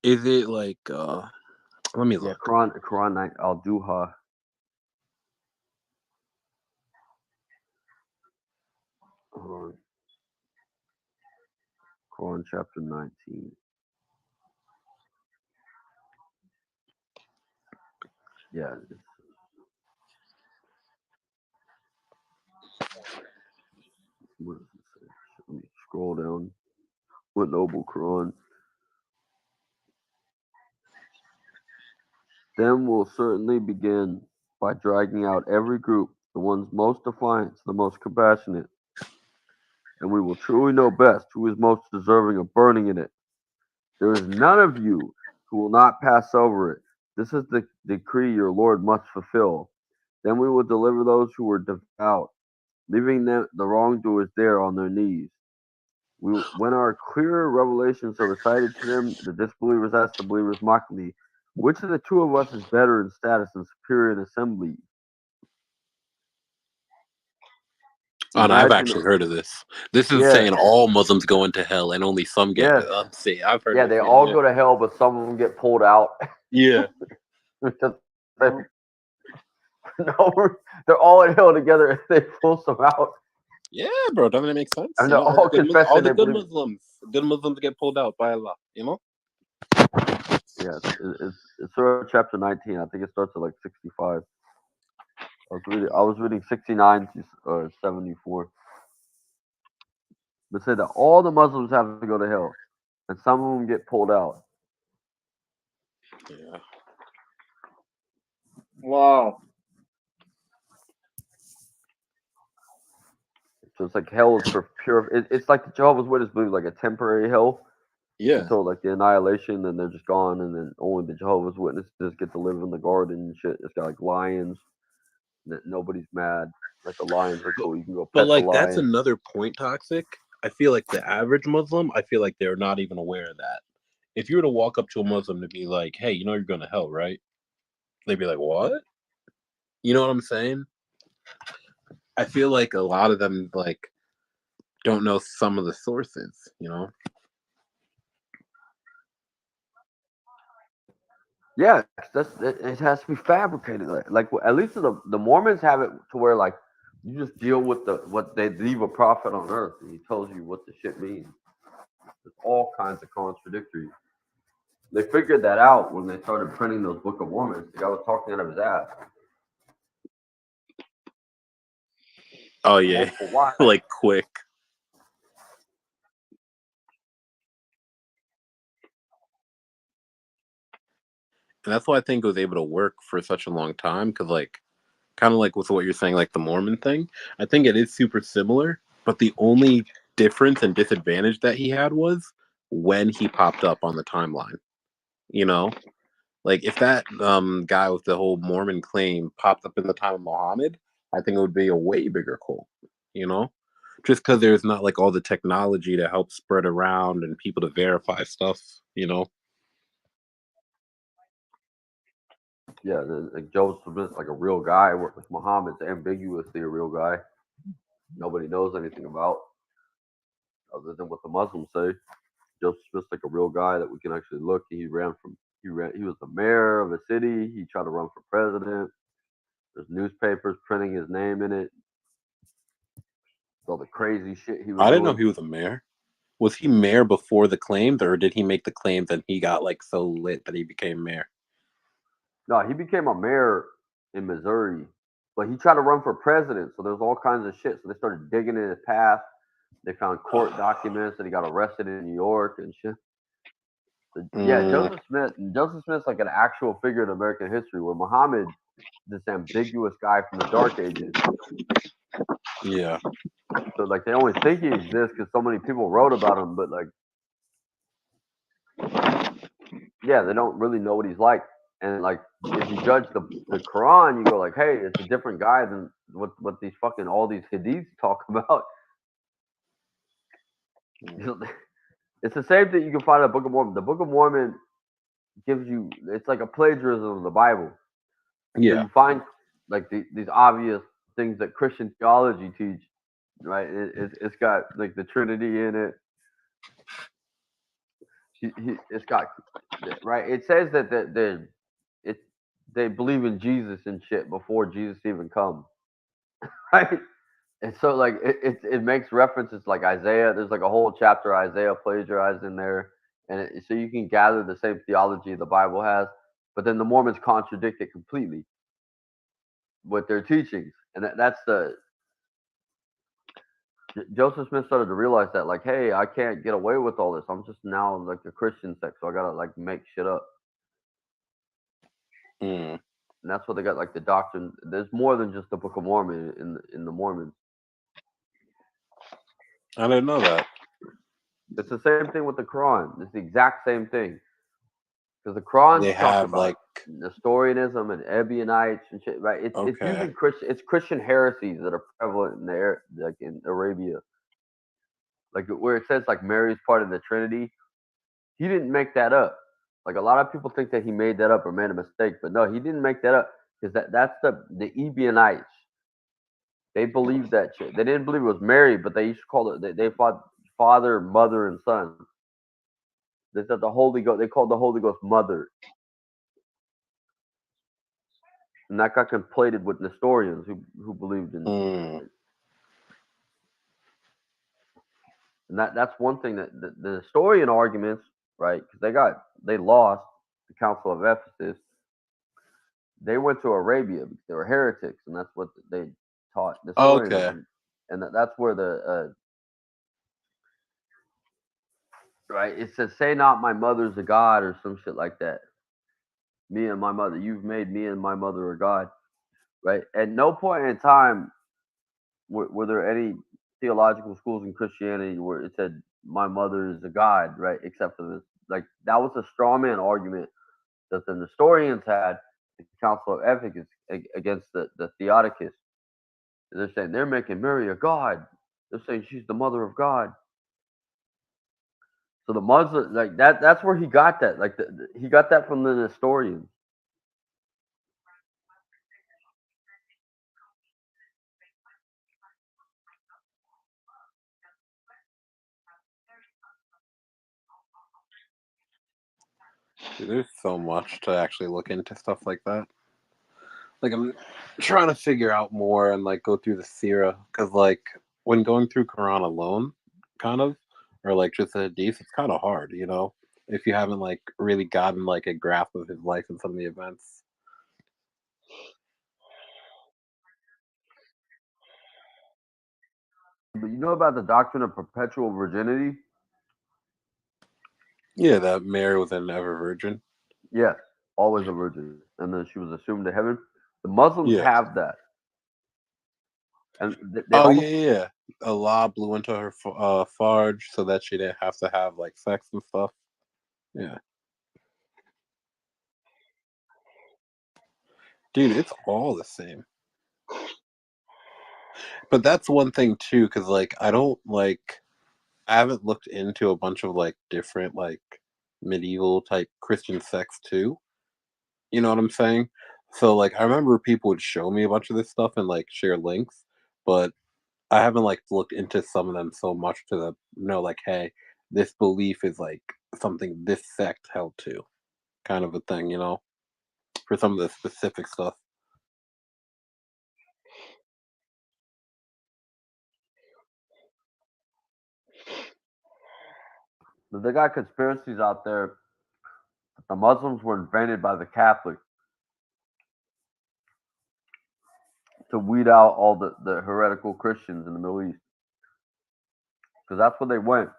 Is it like? Let me look. Quran 9 Al Duha. Hold on. Quran chapter 19. Yeah. What does it say? Let me scroll down. What noble Quran? Then we'll certainly begin by dragging out every group, the ones most defiant, the most compassionate, and we will truly know best who is most deserving of burning in it. There is none of you who will not pass over it. This is the decree your Lord must fulfill. Then we will deliver those who were devout, leaving the wrongdoers there on their knees. When our clear revelations are recited to them, the disbelievers ask the believers mockingly, which of the two of us is better in status and superior in assembly? Oh, no, I've actually heard of this. This is saying all Muslims go into hell and only some get. See, I've heard. Yeah, they all go to hell, but some of them get pulled out. Yeah. No, they're all in hell together and they pull some out. Yeah, bro, doesn't it make sense? And they're all confessing all the they good believe. good Muslims get pulled out by Allah, you know? Yeah, it's Surah chapter 19. I think it starts at like 65. I was reading 69 to 74. But said that all the Muslims have to go to hell, and some of them get pulled out. Yeah. Wow. So it's like hell is for pure. It's like the Jehovah's Witnesses believe like a temporary hell. Yeah. Until like the annihilation, then they're just gone, and then only the Jehovah's Witnesses get to live in the garden and shit. It's got like lions. That nobody's mad. Like the lions are cool. You can go pet But like the that's lion. another point, Toxic. I feel like the average Muslim, I feel like they're not even aware of that. If you were to walk up to a Muslim to be like, hey, you know you're going to hell, right? They'd be like, what? You know what I'm saying? I feel like a lot of them like don't know some of the sources, you know? Yeah, it has to be fabricated. Like at least the Mormons have it to where like you just deal with what they leave a prophet on earth and he tells you what the shit means. There's all kinds of contradictory. They figured that out when they started printing those Book of Mormons. The guy was talking out of his ass. Oh yeah, like quick. And that's why I think it was able to work for such a long time, because like kind of like with what you're saying, like the Mormon thing, I think it is super similar, but the only difference and disadvantage that he had was when he popped up on the timeline. You know, like if that guy with the whole Mormon claim popped up in the time of Muhammad, I think it would be a way bigger cult. You know, just because there's not like all the technology to help spread around and people to verify stuff. You know. Yeah, like Joseph Smith's like a real guy. With Muhammad's ambiguously a real guy. Nobody knows anything about, other than what the Muslims say. Joseph Smith's like a real guy that we can actually look. He was the mayor of a city. He tried to run for president. There's newspapers printing his name in it. All the crazy shit he was I didn't doing. know he was a mayor. Was he mayor before the claims, or did he make the claims and he got like so lit that he became mayor? No, he became a mayor in Missouri, but he tried to run for president. So there's all kinds of shit. So they started digging in his past. They found court documents that he got arrested in New York and shit. Yeah, Joseph Smith's like an actual figure in American history, where Muhammad, this ambiguous guy from the Dark Ages. Yeah. So like they only think he exists because so many people wrote about him, but like, yeah, they don't really know what he's like. And like, if you judge the Quran, you go like, hey, it's a different guy than what these fucking all these hadiths talk about. It's the same thing you can find in the Book of Mormon. The Book of Mormon gives you, it's like a plagiarism of the Bible. So Yeah. you find like these obvious things that Christian theology teach, right? It's got like the Trinity in it. It's got, right. It says that they believe in Jesus and shit before Jesus even comes, right? And so like it makes references like Isaiah. There's like a whole chapter Isaiah plagiarized in there, and so you can gather the same theology the Bible has, but then the Mormons contradict it completely with their teachings, and that's the Joseph Smith started to realize that like, hey, I can't get away with all this. I'm just now like a Christian sect, so I gotta like make shit up. Mm. And that's what they got, like the doctrine. There's more than just the Book of Mormon in the Mormons. I didn't know that. It's the same thing with the Quran. It's the exact same thing. Because the Quran They talks have about like Nestorianism and Ebionites and shit, right? It's okay. using Christian heresies that are prevalent in there, like in Arabia. Like where it says like Mary's part of the Trinity, he didn't make that up. Like a lot of people think that he made that up or made a mistake, but no, he didn't make that up because that's the Ebionites. They believed that shit. They didn't believe it was Mary, but they used to call it. They fought Father, Mother, and Son. They said the Holy Ghost. They called the Holy Ghost Mother, and that got conflated with Nestorians who believed in. And that's one thing that the Nestorian arguments, right? Because they lost the Council of Ephesus. They went to Arabia because they were heretics, and that's what they taught Nestorianism. Okay. And that's where the right, it says, "Say not my mother's a god" or some shit like that. Me and my mother, you've made me and my mother a god, right? At no point in time were there any theological schools in Christianity where it said my mother is a god, right? Except for this, like that was a straw man argument that the Nestorians had, the Council of Ephesus, against the Theodicists. They're saying they're making Mary a god. They're saying she's the mother of God. So the Muslim, like that's where he got that. Like he got that from the Nestorians. Dude, there's so much to actually look into stuff like that. Like I'm trying to figure out more and like go through the Sira because like when going through Quran alone, kind of, or like just the Hadith, it's kind of hard, you know, if you haven't like really gotten like a grasp of his life and some of the events. But you know about the doctrine of perpetual virginity? Yeah, that Mary was an ever virgin. Yes, always a virgin, and then she was assumed to heaven. The Muslims Yeah. have that, and they Oh almost yeah. Allah blew into her farge so that she didn't have to have like sex and stuff. Yeah. Dude, it's all the same. But that's one thing too, because like I haven't looked into a bunch of like different like medieval type Christian sects too. You know what I'm saying? So like I remember people would show me a bunch of this stuff and like share links, but I haven't like looked into some of them so much to know like, hey, this belief is like something this sect held to, kind of a thing, you know, for some of the specific stuff. they got conspiracies out there that the Muslims were invented by the Catholics to weed out all the heretical Christians in the Middle East, because that's where they went.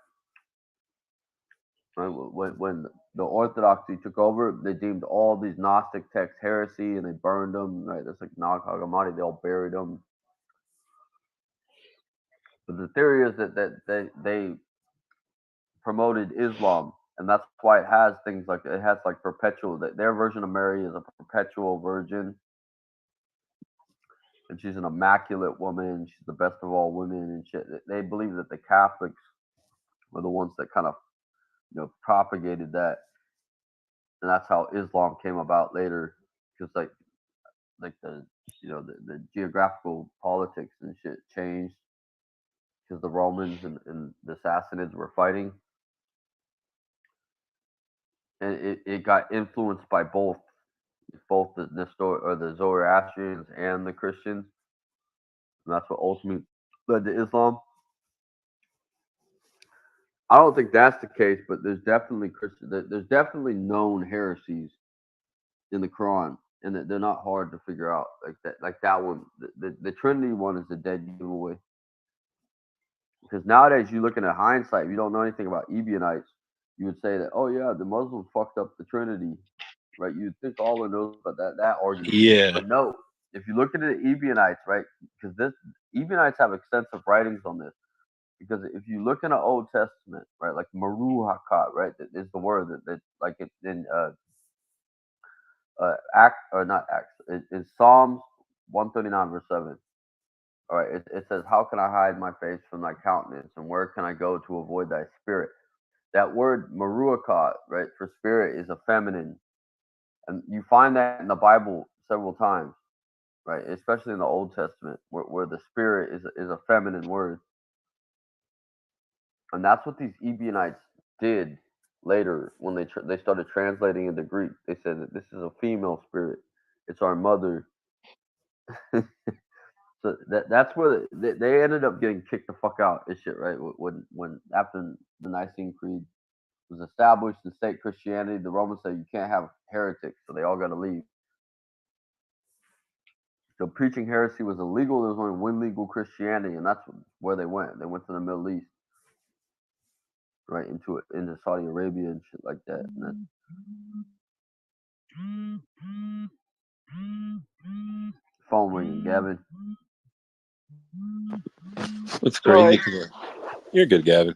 Right? When the Orthodoxy took over, they deemed all these Gnostic texts heresy, and they burned them. Right? That's like Nag Hammadi. They all buried them. But the theory is that they promoted Islam and that's why it has things like perpetual. Their version of Mary is a perpetual virgin, and she's an immaculate woman. She's the best of all women and shit. They believe that the Catholics were the ones that kind of propagated that, and that's how Islam came about later, because like the the geographical politics and shit changed because the Romans and the Sassanids were fighting, and it got influenced by both the Zoroastrians and the Christians, and that's what ultimately led to Islam. I don't think that's the case, but there's definitely there's definitely known heresies in the Quran, and they're not hard to figure out. Like that one, the Trinity one is a dead giveaway. Because nowadays, you looking at hindsight, if you don't know anything about Ebionites, you would say that, oh yeah, the Muslims fucked up the Trinity, right? You'd think all of knows about that argument. Yeah. But no, if you look at the Ebionites, right? Because Ebionites have extensive writings on this. Because if you look in the Old Testament, right, like Maru Hakat, right, is the word that like it's in in Psalms 139 verse 7. All right, it says, "How can I hide my face from thy countenance, and where can I go to avoid thy spirit?" That word maruakat, right, for spirit is a feminine, and you find that in the Bible several times, right, especially in the Old Testament, where the spirit is a feminine word, and that's what these Ebionites did later when they started translating into Greek. They said that this is a female spirit; it's our mother. So that's where they ended up getting kicked the fuck out and shit, right? When after the Nicene Creed was established in state Christianity, the Romans said you can't have heretics, so they all got to leave. So preaching heresy was illegal. There was only one legal Christianity, and that's where they went. They went to the Middle East, right into Saudi Arabia and shit like that. And phone ringing, Gavin. It's Sorry. crazy. You're good, Gavin.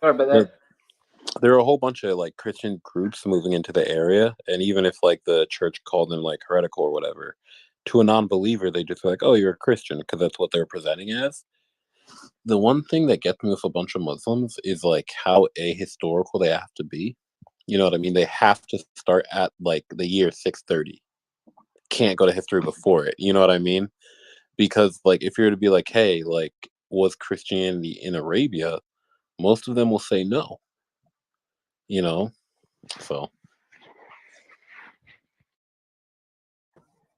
Sorry about that. There are a whole bunch of like Christian groups moving into the area, and even if like the church called them like heretical or whatever, to a non-believer, they just like, "Oh, you're a Christian," because that's what they're presenting as. The one thing that gets me with a bunch of Muslims is like how ahistorical they have to be. You know what I mean? They have to start at like the year 630. Can't go to history before it. You know what I mean? Because like if you're to be like, hey, like was Christianity in Arabia? Most of them will say no. You know, so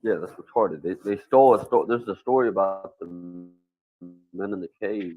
Yeah, that's retarded. They stole a story. There's a story about the men in the cave